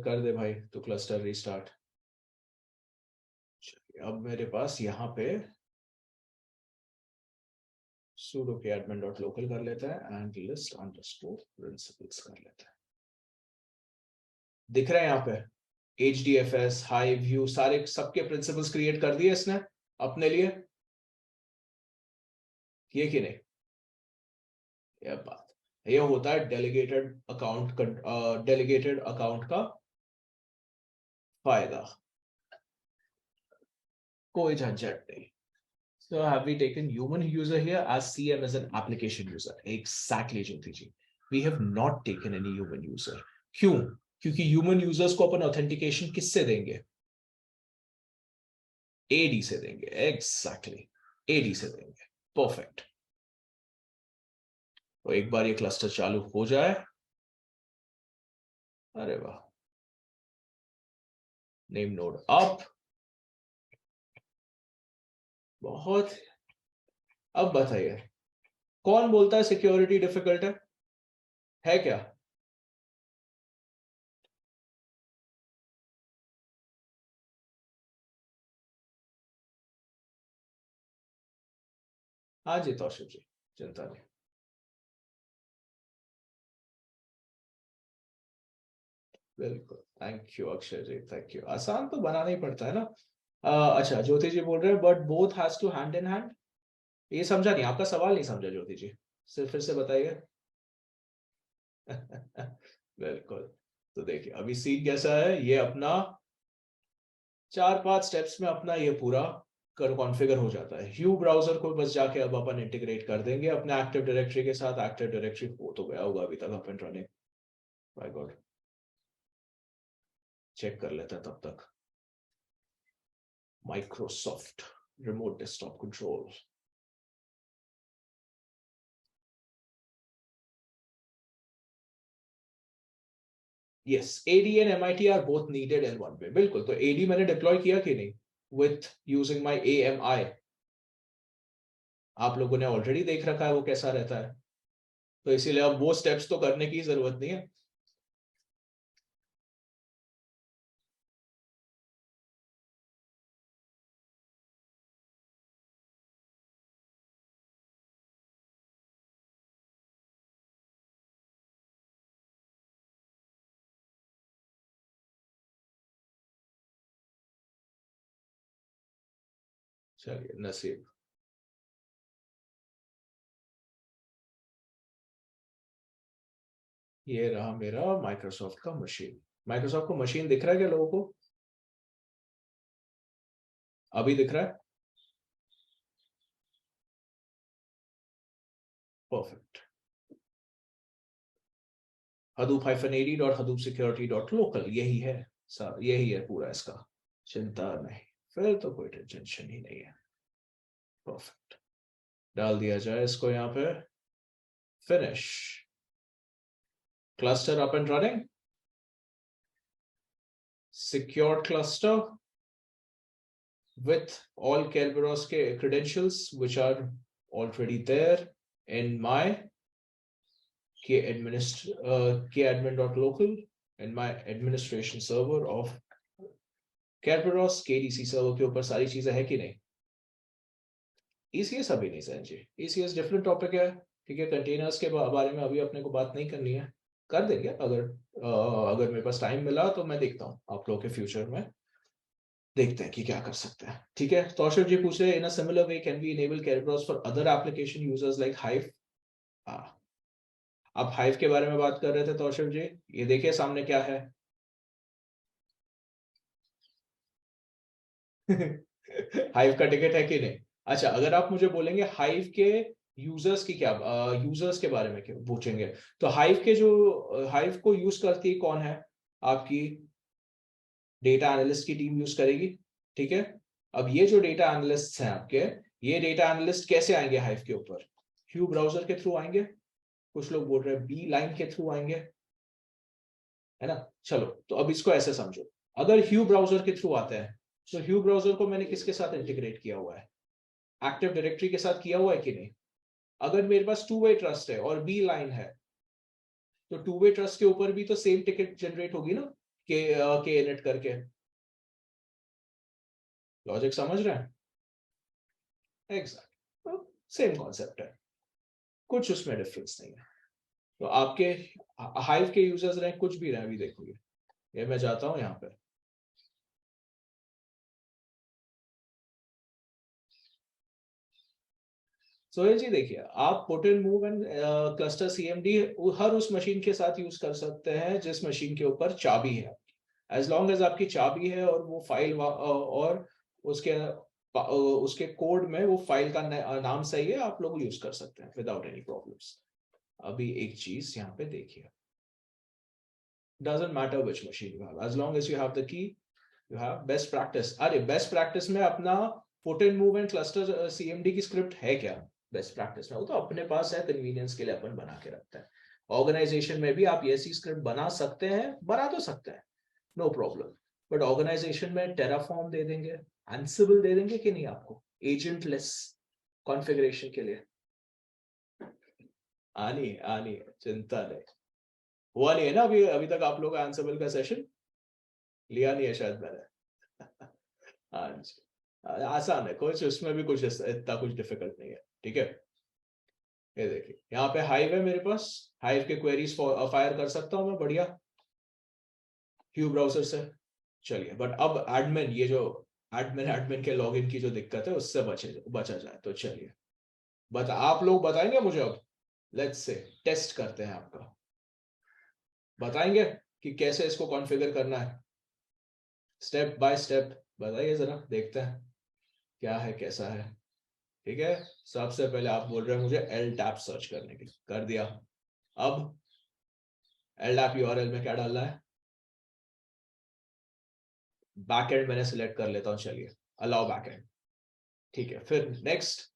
कर दे भाई तो क्लस्टर रीस्टार्ट। अब मेरे पास यहाँ पे sudo के admin डॉट लोकल कर लेते हैं एंड लिस्ट अंडरस्कोर प्रिंसिपल्स कर लेते हैं। दिख रहे हैं यहाँ पे HDFS, हाइव, व्यू, सारे सबके प्रिंसिपल्स क्रिएट कर दिए इसने अपने लिए, किए कि नहीं? यह बात, ये होता है डेलीगेटेड अकाउंट का फायदा, कोई झंझट नहीं। So have we taken human user here as CM as an application user? Exactly, Jyoti ji. We have not taken any human user. क्यों? क्योंकि ह्यूमन यूजर्स को अपन ऑथेंटिकेशन किससे देंगे? AD से देंगे। एग्जैक्टली, AD से देंगे। परफेक्ट। तो एक बार ये क्लस्टर चालू हो जाए, अरे वाह, नेम नोड अप, बहुत। अब बताइए, कौन बोलता है सिक्योरिटी डिफिकल्ट है क्या? हाँ जी तौशिफ जी, चिंता नहीं। बिल्कुल, thank you Akshay ji, thank you. आसान तो बनाना ही पड़ता है ना। अच्छा, ज्योति जी बोल रहे हैं but both has to hand in hand. ये समझा नहीं, आपका सवाल नहीं समझा ज्योति जी, सिर्फ फिर से बताइए। बिल्कुल। तो देखिए अभी सीन कैसा है, ये अपना 4-5 स्टेप्स में अपना ये पूरा कर कॉन्फ़िगर हो जाता है। ह्यू ब्राउजर को बस जाके अब अपन इंटीग्रेट कर देंगे अपने एक्टिव डायरेक्टरी के साथ। एक्टिव डायरेक्टरी हो तो गया होगा अभी तक up and running, by God. Check कर लेते हैं तब तक। Microsoft remote desktop control, yes, AD and MIT are both needed in one way. बिल्कुल, तो AD मैंने डिप्लॉय किया कि नहीं विथ यूजिंग माय AMI? आप लोगों ने ऑलरेडी देख रखा है वो कैसा रहता है, तो इसीलिए अब वो स्टेप्स तो करने की जरूरत नहीं है। चलिए नसीब। ये रहा मेरा माइक्रोसॉफ्ट का मशीन। माइक्रोसॉफ्ट को मशीन दिख रहा है क्या लोगों को? अभी दिख रहा है? परफेक्ट। hadoop-ad.hadoop-security.local यही है सर, यही है पूरा इसका। चिंता नहीं, फिर तो कोई टेंशन ही नहीं है। परफेक्ट, डाल दिया जाए इसको यहाँ पे। Finish. Cluster up and running. Secured cluster with all Kerberos credentials which are already there in my kadmin.local and my administration server of Kerberos KDC server के ऊपर सारी चीजें है कि नहीं? ECS अभी नहीं सर जी, ECS डिफरेंट टॉपिक है, ठीक है। कंटेनर्स के बारे में अभी अपने को बात नहीं करनी है, कर देंगे अगर मेरे पास टाइम मिला तो मैं देखता हूँ आप लोग के फ्यूचर में, देखते हैं कि क्या कर सकते हैं, ठीक है। तौशिफ जी पूछ रहे हैं in a similar way can we enable Kerberos for other application users like Hive. आप हाइव के बारे में बात कर रहे थे तौशिफ जी, ये देखिए सामने क्या है। हाइव का टिकट है कि नहीं? अच्छा, अगर आप मुझे बोलेंगे हाइव के यूजर्स की क्या, यूजर्स के बारे में क्या पूछेंगे, तो हाइव के जो हाइव को यूज करती है कौन है? आपकी डेटा एनालिस्ट की टीम यूज करेगी, ठीक है। अब ये जो डेटा एनालिस्ट हैं आपके, ये डेटा एनालिस्ट कैसे आएंगे हाइव के ऊपर? ह्यू ब्राउजर के थ्रू आएंगे, कुछ लोग बोल रहे हैं बी लाइन के थ्रू आएंगे, है ना। चलो तो अब इसको ऐसे समझो, अगर ह्यू ब्राउजर के थ्रू आते हैं तो ह्यू ब्राउजर को मैंने किसके साथ इंटीग्रेट किया हुआ है? एक्टिव डायरेक्टरी के साथ किया हुआ है कि नहीं? अगर मेरे पास टू वे ट्रस्ट है और बी लाइन है, तो टू वे ट्रस्ट के ऊपर भी तो सेम टिकट जनरेट होगी ना, के इनिट करके। लॉजिक समझ रहे हैं? एग्जैक्ट, सेम कॉन्सेप्ट है, कुछ उसमें डिफरेंस नहीं है। तो आपके हाइव के यूजर्स रहे कुछ भी रहे, अभी देखोगे, ये मैं जाता हूं यहाँ पे। सोहेल जी देखिए, आप put and move and cluster CMD हर उस मशीन के साथ यूज कर सकते हैं जिस मशीन के ऊपर चाबी है। एज लॉन्ग एज आपकी चाबी है और वो फाइल और उसके उसके कोड में वो फाइल का नाम सही है, आप लोग यूज कर सकते हैं विदाउट एनी प्रॉब्लम्स। अभी एक चीज यहाँ पे देखिए, doesn't matter which machine you have as long as you have the key, you have best practice। अरे बेस्ट प्रैक्टिस में अपना put and move and cluster CMD की स्क्रिप्ट है क्या बेस्ट प्रैक्टिस में? वो तो अपने पास है, कन्वीनियंस के लिए अपन बना के रखते हैं। ऑर्गेनाइजेशन में भी आप ऐसी स्क्रिप्ट बना सकते हैं, बना तो सकते हैं, नो प्रॉब्लम। बट ऑर्गेनाइजेशन में टेराफॉर्म दे देंगे, एंसिबल दे देंगे कि नहीं आपको, एजेंटलेस कॉन्फ़िगरेशन के लिए? आनी आनी, चिंता नहीं। हुआ नहीं है ना अभी अभी तक आप लोग एंसिबल का सेशन लिया नहीं है शायद मैंने। हाँ जी, आसान है, कुछ उसमें भी कुछ इतना कुछ डिफिकल्ट नहीं है, ठीक है। ये देखिए यहाँ पे हाइव है मेरे पास, हाइव के क्वेरीज फायर कर सकता हूँ मैं बढ़िया क्यू ब्राउजर से। चलिए, बट अब एडमिन, ये जो एडमिन के लॉगिन की जो दिक्कत है उससे बचा जाए तो चलिए। बता, आप लोग बताएंगे मुझे अब, लेट्स से टेस्ट करते हैं आपका, बताएंगे कि कैसे इसको कॉन्फ़िगर करना है, स्टेप बाय स्टेप बताइए जरा, देखते हैं क्या है कैसा है, ठीक है। सबसे पहले आप बोल रहे हैं मुझे एल टैप सर्च करने के लिए, कर दिया। अब एल टैप यूआरएल में क्या डालना है? बैकएंड मैंने सिलेक्ट कर लेता हूं, चलिए अलाउ बैकएंड, ठीक है। फिर नेक्स्ट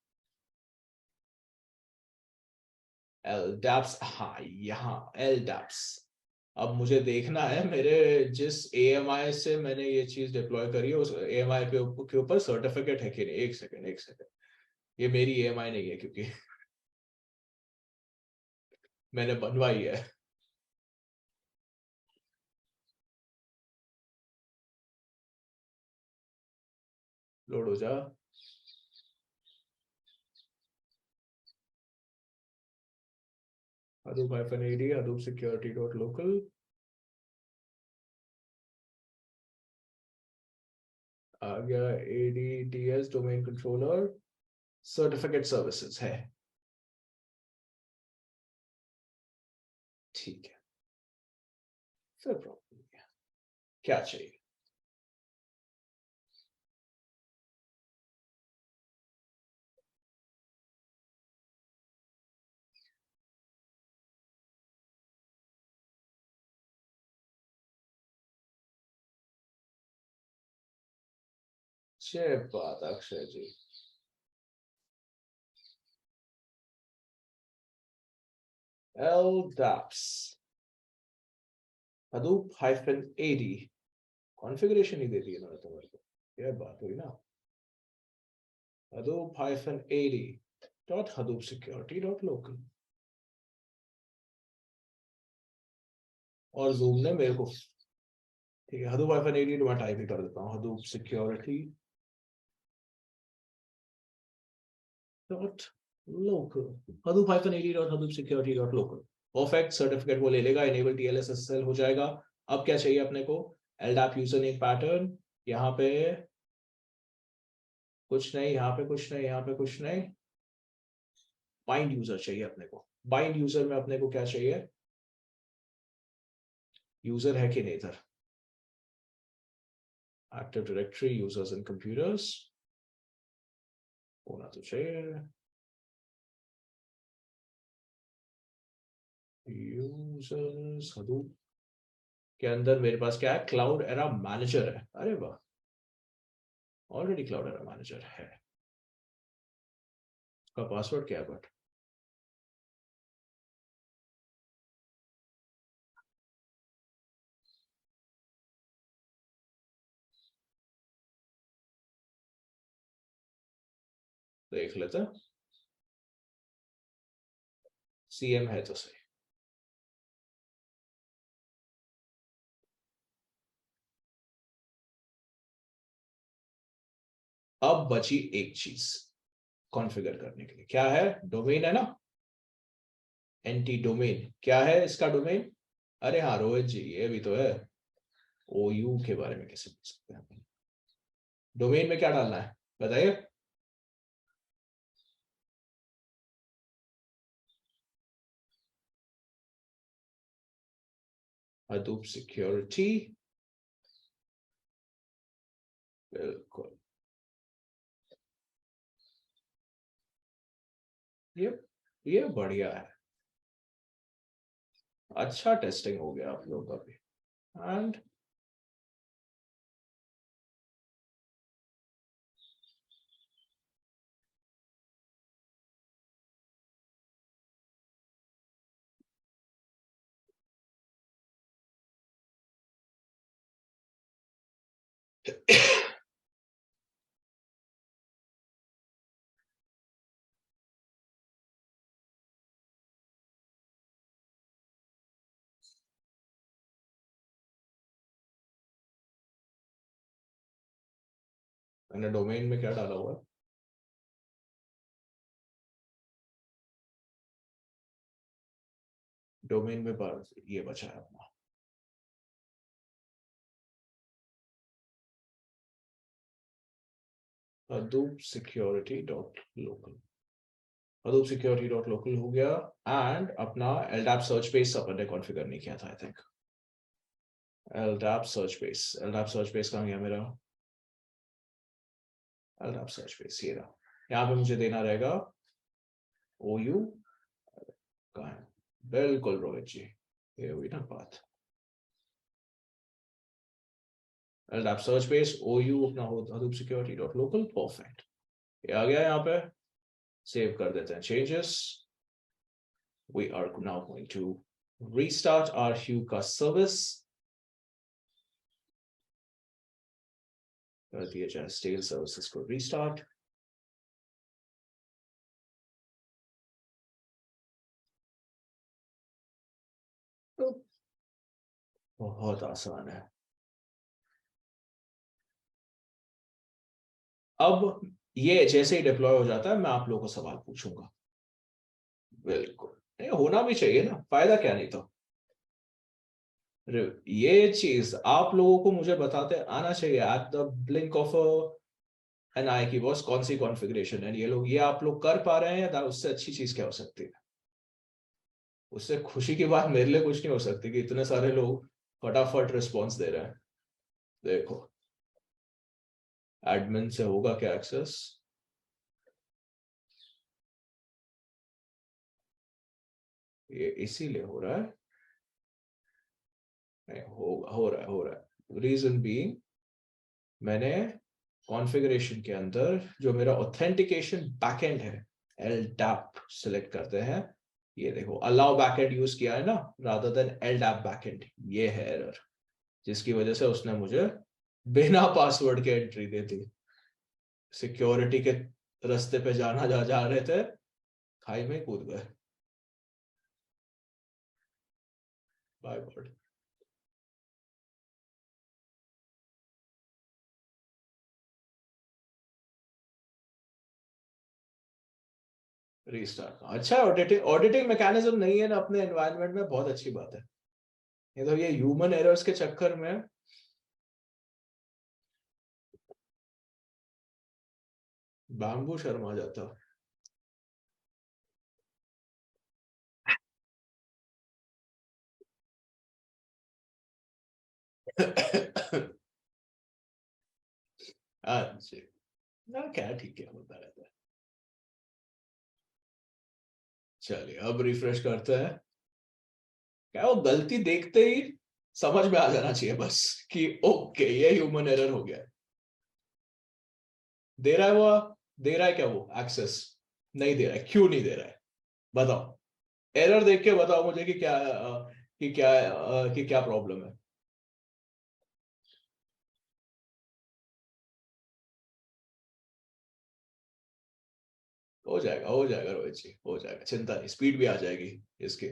एल डैप्स, हाँ यहाँ एल डैप्स। अब मुझे देखना है मेरे जिस एएमआई से मैंने ये चीज डिप्लॉय करी है उस एएमआई के ऊपर सर्टिफिकेट है कि नहीं। एक सेकंड एक सेकंड, ये मेरी एएमआई नहीं है क्योंकि मैंने बनवाई है। लोड हो जा, hadoop-ad hadoop-security.local। आ गया ADDS domain controller certificate services है। ठीक है, फिर प्रॉब्लम क्या चाहिए? जय बात अक्षय जी। LDAPS Hadoop-AD कॉन्फ़िगरेशन ही दे दी इन्होंने तुम्हारे को, यह बात हुई ना। Hadoop-AD.HadoopSecurity.local और Zoom ने मेरे को, ठीक है, Hadoop-AD मैं टाइप ही कर देता हूँ, Hadoop Security dot local, Hadoop-AD.Hadoop Security dot local। Perfect, certificate वो ले लेगा, इनेबल TLS SSL हो जाएगा। अब क्या चाहिए अपने को? LDAP यूजरनेम पैटर्न, यहाँ पे कुछ नहीं, यहाँ पे कुछ नहीं, यहाँ पे कुछ नहीं। बाइंड यूजर चाहिए अपने को। बाइंड यूजर में अपने को क्या चाहिए? यूजर है कि नहीं इधर? Active directory users and computers होना तो चाहिए। यूजर्स हडूप के अंदर मेरे पास क्या है? क्लाउड एरा मैनेजर है। अरे वाह, ऑलरेडी क्लाउड एरा मैनेजर है। उसका पासवर्ड क्या है? बट देख लेते हैं, CM है तो सही। अब बची एक चीज कॉन्फ़िगर करने के लिए, क्या है? डोमेन है ना, एंटी डोमेन। क्या है इसका डोमेन? अरे हाँ रोहित जी, ये भी तो है। OU के बारे में कैसे पूछ सकते हैं? डोमेन में क्या डालना है बताइए? Hadoop सिक्योरिटी, बिल्कुल। ये ये बढ़िया है, अच्छा टेस्टिंग हो गया आप लोगों का भी। एंड मैंने डोमेन में क्या डाला हुआ है? डोमेन में बस ये बचा है अपना, Hadoop security dot local। Hadoop security dot local हो गया। एंड अपना LDAP सर्च बेस अपन ने कॉन्फ़िगर नहीं किया था I think. LDAP search base, LDAP search base कहाँ गया मेरा? LDAP सर्च बेस ये रहा। यहाँ पे मुझे देना रहेगा OU, कहाँ है? बिल्कुल रोहित जी, ये हुई ना बात। LDAP सर्च बेस OU अपना Hadoop security dot local, perfect. ये आ गया यहाँ पे, सेव कर देते हैं changes. We are now going to restart our Huka service। कर दिया जाए स्टेल सर्विसेज को रीस्टार्ट। तो बहुत आसान है। अब ये जैसे ही डिप्लॉय हो जाता है मैं आप लोगों को सवाल पूछूंगा। बिल्कुल, ये होना भी चाहिए ना, फायदा क्या नहीं तो। ये चीज आप लोगों को मुझे बताते आना चाहिए at the blink of an eye की बॉस कौन सी कॉन्फ़िगरेशन है। ये आप लोग कर पा रहे हैं, या उससे अच्छी चीज क्या हो सकती है। उससे खुशी की बात मेरे लिए कुछ नहीं हो सकती कि इतने सारे लोग फटाफट रिस्पॉन्स दे रहे हैं। देखो एडमिन से होगा क्या एक्सेस, ये इसीलिए हो रहा है। नहीं, हो रहा है रीजन बीइंग मैंने कॉन्फ़िगरेशन के अंदर जो मेरा ऑथेंटिकेशन बैकएंड है LDAP सिलेक्ट करते हैं। ये देखो अलाउ बैकएंड यूज किया है ना, रादर देन LDAP बैकएंड। ये है एरर जिसकी वजह से उसने मुझे बिना पासवर्ड के एंट्री दे दी। सिक्योरिटी के रास्ते पे जा रहे थे, खाई में कूद गए। By God. रीस्टार्ट, अच्छा ऑडिटिंग ऑडिटिंग मैकेनिज्म नहीं है ना अपने एनवायरनमेंट में, बहुत अच्छी बात है। ये तो ये ह्यूमन एरर्स के चक्कर में बैम्बू शर्मा जाता। अच्छा, ना क्या ठीक है, होता रहता है। चलिए अब रिफ्रेश करते हैं। क्या वो गलती देखते ही समझ में आ जाना चाहिए बस कि ओके ये ह्यूमन एरर हो गया। दे रहा है वो, दे रहा है क्या वो एक्सेस? नहीं दे रहा है, क्यों नहीं दे रहा है बताओ। एरर देख के बताओ मुझे कि क्या कि क्या प्रॉब्लम है। हो जाएगा रोहित जी, हो जाएगा, चिंता नहीं, स्पीड भी आ जाएगी इसकी।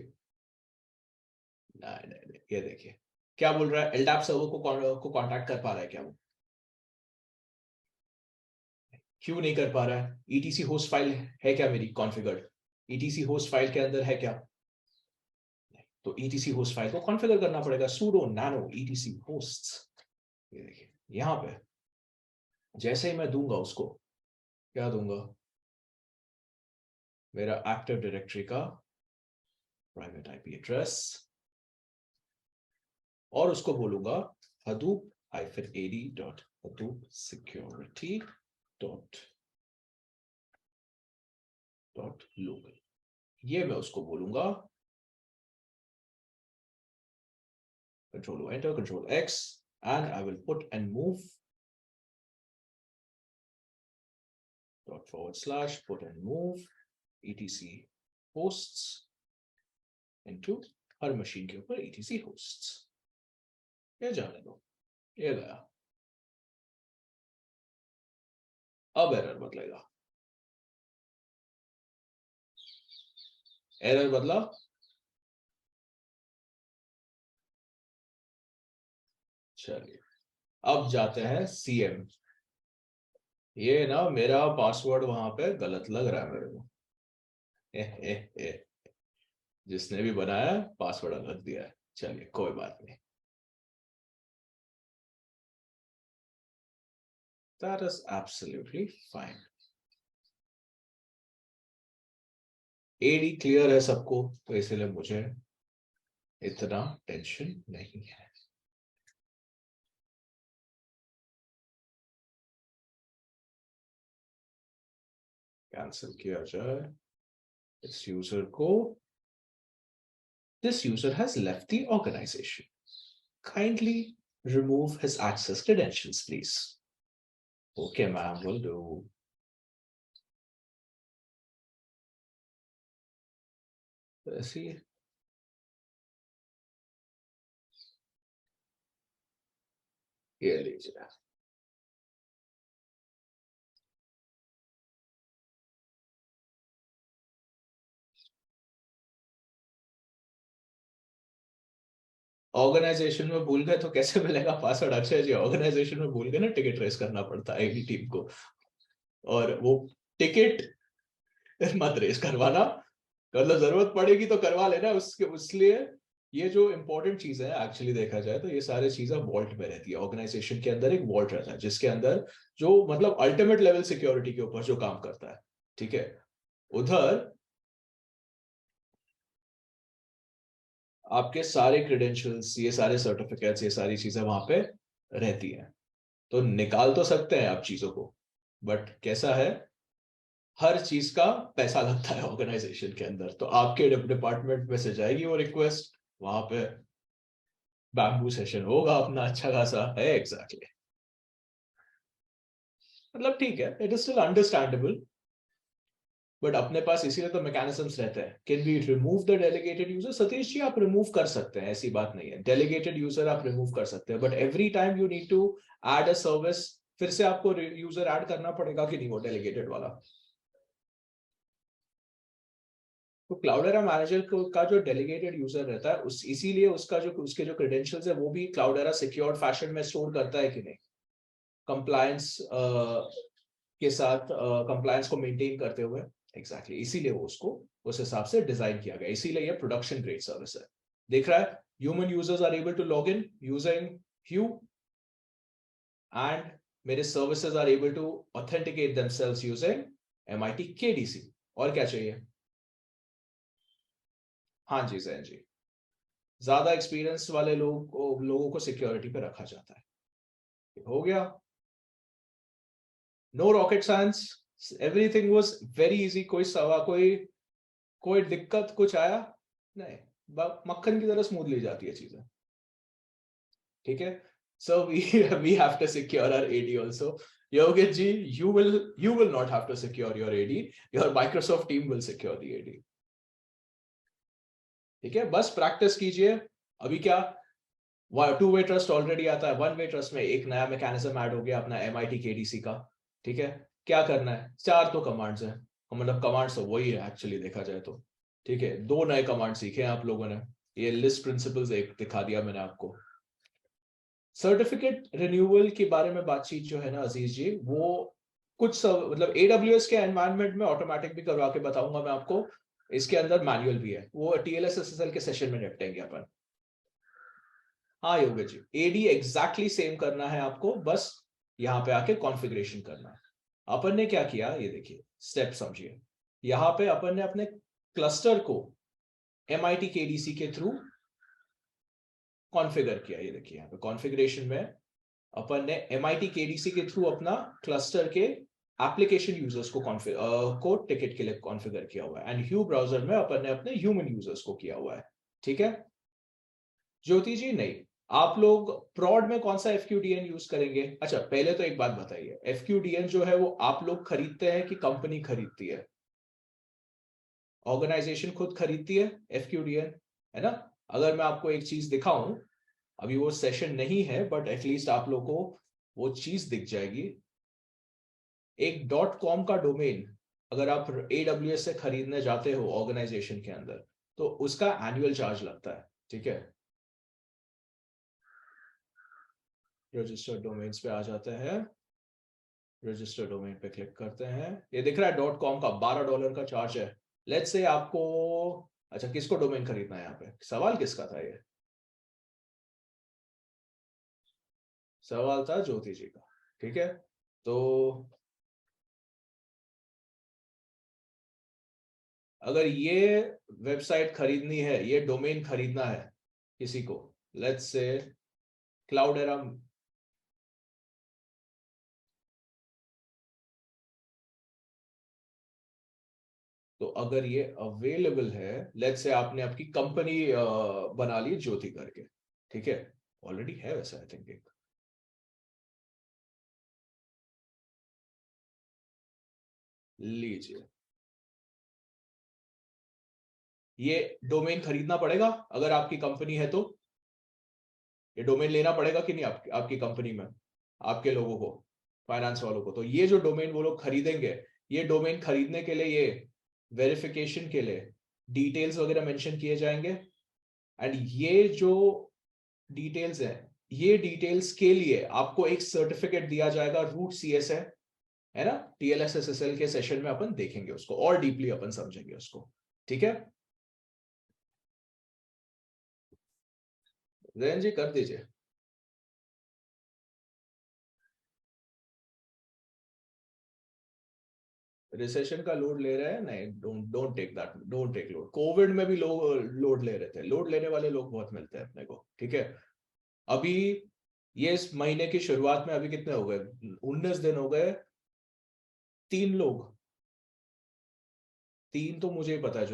नहीं नहीं नहीं, ये देखिए क्या बोल रहा है, एलडैप सर्वर को कांटेक्ट कर पा रहा है क्या वो? क्यों नहीं कर पा रहा है? ईटीसी होस्ट फाइल है क्या मेरी कॉन्फ़िगर्ड? ईटीसी होस्ट फाइल के अंदर है क्या? तो ईटीसी होस्ट फाइल को कॉन्फ़िगर करना पड़ेगा, sudo nano etc hosts। ये देखिए यहां पे जैसे ही मैं दूंगा उसको, क्या दूंगा, मेरा एक्टिव डायरेक्टरी का प्राइवेट आईपी एड्रेस, और उसको बोलूंगा hadoop-ad.security.local। ये मैं उसको बोलूंगा Control enter, Control X, and I will put and move dot forward slash put and move etc hosts into her machine के ऊपर etc hosts। ये जाने दो, ये गया। अब एरर बदलेगा, एरर बदला। चलिए अब जाते हैं CM। ये ना मेरा पासवर्ड वहां पे गलत लग रहा है मेरे को। जिसने भी बनाया पासवर्ड अलग दिया है, चलिए कोई बात नहीं। That is absolutely fine। AD clear है सबको, तो इसलिए मुझे इतना टेंशन नहीं है। कैंसिल किया जाए इस यूजर को। This user has left the organization. Kindly remove his access credentials, please. Okay, ma'am, will do. ऐसी ये लीजिए। ऑर्गेनाइजेशन में भूल गए तो कैसे मिलेगा पासवर्ड? अक्षय जी ऑर्गेनाइजेशन में भूल गए ना, टिकट रेस करना पड़ता है आईडी टीम को, और वो टिकट मत रेस करवाना, मतलब जरूरत पड़ेगी तो करवा लेना उसके, उसलिए ये जो इंपॉर्टेंट चीज है एक्चुअली देखा जाए तो ये सारी चीजें वॉल्ट में रहती है। ऑर्गेनाइजेशन के अंदर एक वॉल्ट रहता है जिसके अंदर जो मतलब अल्टीमेट लेवल सिक्योरिटी के ऊपर जो काम करता है, ठीक है, उधर आपके सारे क्रेडेंशियल्स, ये सारे सर्टिफिकेट्स, ये सारी चीजें वहां पे रहती हैं। तो निकाल तो सकते हैं आप चीजों को, बट कैसा है, हर चीज का पैसा लगता है ऑर्गेनाइजेशन के अंदर। तो आपके डिपार्टमेंट में से जाएगी वो रिक्वेस्ट, वहां पे बैम्बू सेशन होगा अपना अच्छा खासा है, एग्जैक्टली। मतलब ठीक है, it is still understandable, but अपने पास इसीलिए तो मैकेनिज्म्स रहते हैं। Can we remove the delegated user? Satish ji आप रिमूव कर सकते हैं, ऐसी बात नहीं है, डेलीगेटेड यूजर आप रिमूव कर सकते हैं, but every time you need to add a service, फिर से आपको यूजर ऐड करना पड़ेगा कि नहीं वो डेलीगेटेड वाला। तो क्लाउडेरा मैनेजर का जो डेलीगेटेड यूजर रहता है उस इसीलिए उसका जो उसके जो क्रेडेंशियल्स है वो भी क्लाउडेरा सिक्योर्ड फैशन में स्टोर करता है कि नहीं, कंप्लायंस के साथ, कंप्लायंस को मेंटेन करते हुए। एग्जैक्टली इसीलिए वो उसको उस हिसाब से डिजाइन किया गया, इसीलिए ये प्रोडक्शन ग्रेड सर्विस है। देख रहा है, human users are able to log in using hue and मेरे services are able to authenticate themselves using MIT KDC। और क्या चाहिए? हाँ जी जैन जी, ज्यादा एक्सपीरियंस वाले लोगों को सिक्योरिटी पे रखा जाता है। हो गया, no rocket science, everything was very easy. कोई सवा कोई कोई दिक्कत कुछ आया नहीं, मक्खन की तरह स्मूथली जाती है चीजें, ठीक है। So we have to secure our AD also. Yogesh ji, you will not have to secure your AD, your Microsoft team will secure the AD, ठीक है। बस प्रैक्टिस कीजिए। अभी क्या, 2 वे ट्रस्ट ऑलरेडी आता है, 1 वे ट्रस्ट में एक नया मैकेनिज्म ऐड हो गया अपना MIT KDC का, ठीक है। क्या करना है, 4 तो कमांड्स हैं, मतलब कमांड्स तो वही है एक्चुअली देखा जाए तो, ठीक है। 2 नए कमांड सीखे हैं आप लोगों ने, ये लिस्ट प्रिंसिपल्स एक दिखा दिया मैंने आपको। सर्टिफिकेट रिन्यूअल के बारे में बातचीत जो है ना अजीज जी, वो कुछ मतलब AWS के एनवायरनमेंट में ऑटोमेटिक भी करवा के बताऊंगा मैं आपको, इसके अंदर मैनुअल भी है, वो TLS SSL के सेशन में निपटेंगे अपन। हाँ Yogesh ji, AD exactly same करना है आपको, बस यहाँ पे आके कॉन्फ़िगरेशन करना है। अपन ने क्या किया ये देखिए, स्टेप समझिए। यहाँ पे अपन ने अपने क्लस्टर को MIT KDC के थ्रू कॉन्फ़िगर किया, ये देखिए यहाँ पे कॉन्फ़िगरेशन में अपन ने MIT KDC के थ्रू अपना क्लस्टर के एप्लीकेशन यूजर्स को टिकट के लिए कॉन्फ़िगर किया हुआ है, एंड ह्यू ब्राउजर में अपन ने अपने ह्यूमन यूजर्स को किया हुआ है, ठीक है। ज्योति जी नहीं, आप लोग प्रॉड में कौन सा FQDN यूज करेंगे? अच्छा पहले तो एक बात बताइए, FQDN जो है वो आप लोग खरीदते हैं कि कंपनी खरीदती है? ऑर्गेनाइजेशन खुद खरीदती है FQDN, है ना। अगर मैं आपको एक चीज दिखाऊं, अभी वो सेशन नहीं है बट एटलीस्ट आप लोग को वो चीज दिख जाएगी। एक .com का डोमेन अगर आप AWS से खरीदने जाते हो ऑर्गेनाइजेशन के अंदर, तो उसका एनुअल चार्ज लगता है, ठीक है। रजिस्टर्ड डोमेन्स पे आ जाते हैं, रजिस्टर डोमेन पे क्लिक करते हैं, ये दिख रहा है .com का $12 का चार्ज है। लेट्स से आपको, अच्छा किसको डोमेन खरीदना है यहाँ पे, सवाल किसका था ये? सवाल था ज्योति जी का, ठीक है। तो अगर ये वेबसाइट खरीदनी है, ये डोमेन खरीदना है किसी को, लेट्स से क्लाउडेरा, तो अगर ये अवेलेबल है, लेट्स से आपने आपकी कंपनी बना ली ज्योति करके, ठीक है, ऑलरेडी है वैसे आई थिंक एक, लीजिए। ये डोमेन खरीदना पड़ेगा अगर आपकी कंपनी है तो, ये डोमेन लेना पड़ेगा कि नहीं आपकी कंपनी में, आपके लोगों को, फाइनेंस वालों को। तो ये जो डोमेन वो लोग खरीदेंगे, ये डोमेन खरीदने के लिए ये वेरिफिकेशन के लिए डिटेल्स वगैरह मेंशन किए जाएंगे, एंड ये जो डिटेल्स है, ये डिटेल्स के लिए आपको एक सर्टिफिकेट दिया जाएगा, रूट CS है ना। TLS SSL के सेशन में अपन देखेंगे उसको और डीपली अपन समझेंगे उसको, ठीक है। जयन जी कर दीजिए। रिसेशन का लोड ले रहे हैं? नहीं, don't don't take that, don't take load. Covid में भी लोग लोड ले रहे थे, लोड लेने वाले लोग बहुत मिलते हैं अपने को, ठीक है। अभी ये इस महीने की शुरुआत में अभी कितने हो गए, 19 दिन हो गए, 3 लोग, 3 तो मुझे ही पता है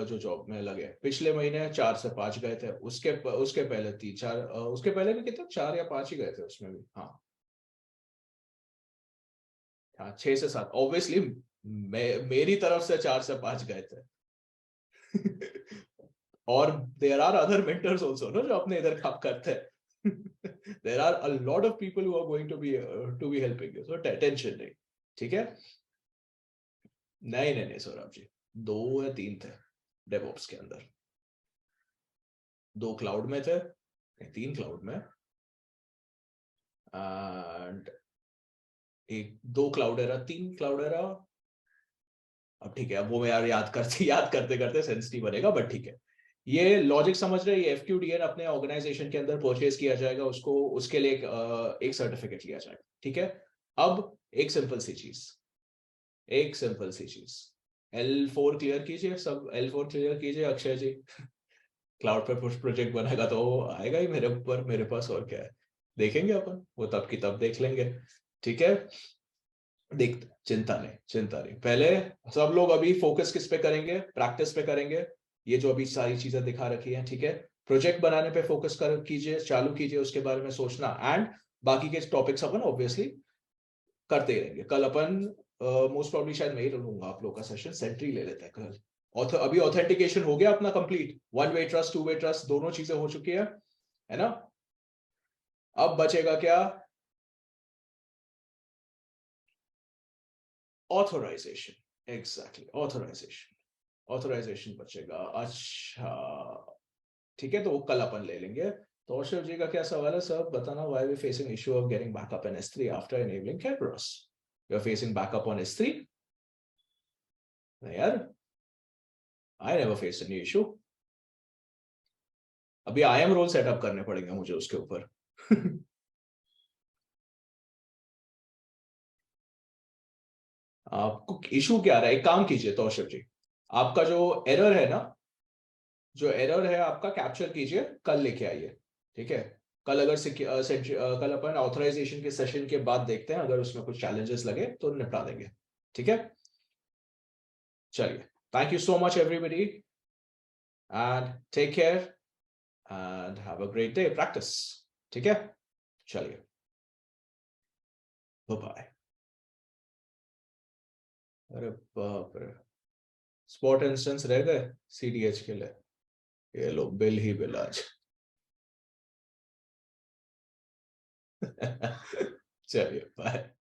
जो जॉब में लगे। पिछले महीने 4 से 5 गए थे, उसके उसके पहले 3 4, उसके पहले भी कितने 4 या 5 ही गए थे उसमें भी। हाँ हाँ, 6 से 7 ऑब्वियसली, मेरी तरफ से 4 से 5 गए थे। और there are other mentors also ना जो अपने इधर काम करते हैं। There are a lot of people who are going to be helping you, so tension नहीं, ठीक है। नहीं नहीं नहीं सौरभ जी, 2 या 3 थे डेवऑप्स के अंदर, 2 क्लाउड में थे, 3 क्लाउड में, एंड एक 2 क्लाउड एरा, 3 क्लाउड एरा। अब ठीक है, अब वो मैं यार याद करते करते सेंस नहीं बनेगा, बट ठीक है। ये लॉजिक समझ रहे हैं, ये FQDN अपने ऑर्गेनाइजेशन के अंदर परचेज किया जाएगा, उसको उसके लिए एक सर्टिफिकेट लिया जाएगा, ठीक है। अब एक सिंपल सी चीज, L4 क्लियर कीजिए, सब L4 क्लियर कीजिए अक्षय जी। क्लाउड पे कुछ प्रोजेक्ट बनेगा तो आएगा ही मेरे ऊपर, मेरे पास, और क्या है, देखेंगे अपन, वो तब की तब देख लेंगे, ठीक है। देख, चिंता नहीं, चिंता नहीं, पहले सब लोग अभी फोकस किस पे करेंगे, प्रैक्टिस पे करेंगे, ये जो अभी सारी चीजें दिखा रखी हैं, ठीक है। प्रोजेक्ट बनाने पे फोकस कर कीजिए, चालू कीजिए उसके बारे में सोचना, एंड बाकी के टॉपिक्स अपन ऑब्वियसली करते ही रहेंगे। कल अपन मोस्ट प्रॉब्ली शायद मैं ही लूंगा आप लोग का सेशन, सेंट्री ले लेते हैं कल। अभी ऑथेंटिकेशन हो गया अपना कंप्लीट, 1 वे ट्रस्ट 2 वे ट्रस्ट दोनों चीजें हो चुकी है ना। अब बचेगा क्या, ऑथोराइजेशन, एग्जैक्टली ऑथोराइजेशन, ऑथोराइजेशन बचेगा, अच्छा, ठीक है, तो वो कल अपन ले लेंगे। तो शिव जी का क्या सवाल है सर, बताना, why we facing issue of getting backup in S3 after enabling Kerberos? You are facing backup on S3? नहीं यार, I never face any issue. अभी IAM रोल सेटअप करने पड़ेंगे मुझे उसके ऊपर। आपको इशू क्या आ रहा है, एक काम कीजिए तौशिफ जी, आपका जो एरर है ना, जो एरर है आपका कैप्चर कीजिए, कल लेके आइए, ठीक है। कल अगर कल अपन ऑथराइजेशन के सेशन के बाद देखते हैं, अगर उसमें कुछ चैलेंजेस लगे तो निपटा देंगे, ठीक है। चलिए, thank you so much everybody, and take care, and have a great day practice, ठीक है। चलिए, बाय। अरे बाप रे, स्पॉट इंस्टेंस रह गए CDH के लिए, ये लो बिल ही बिल आज। चलिए बाय।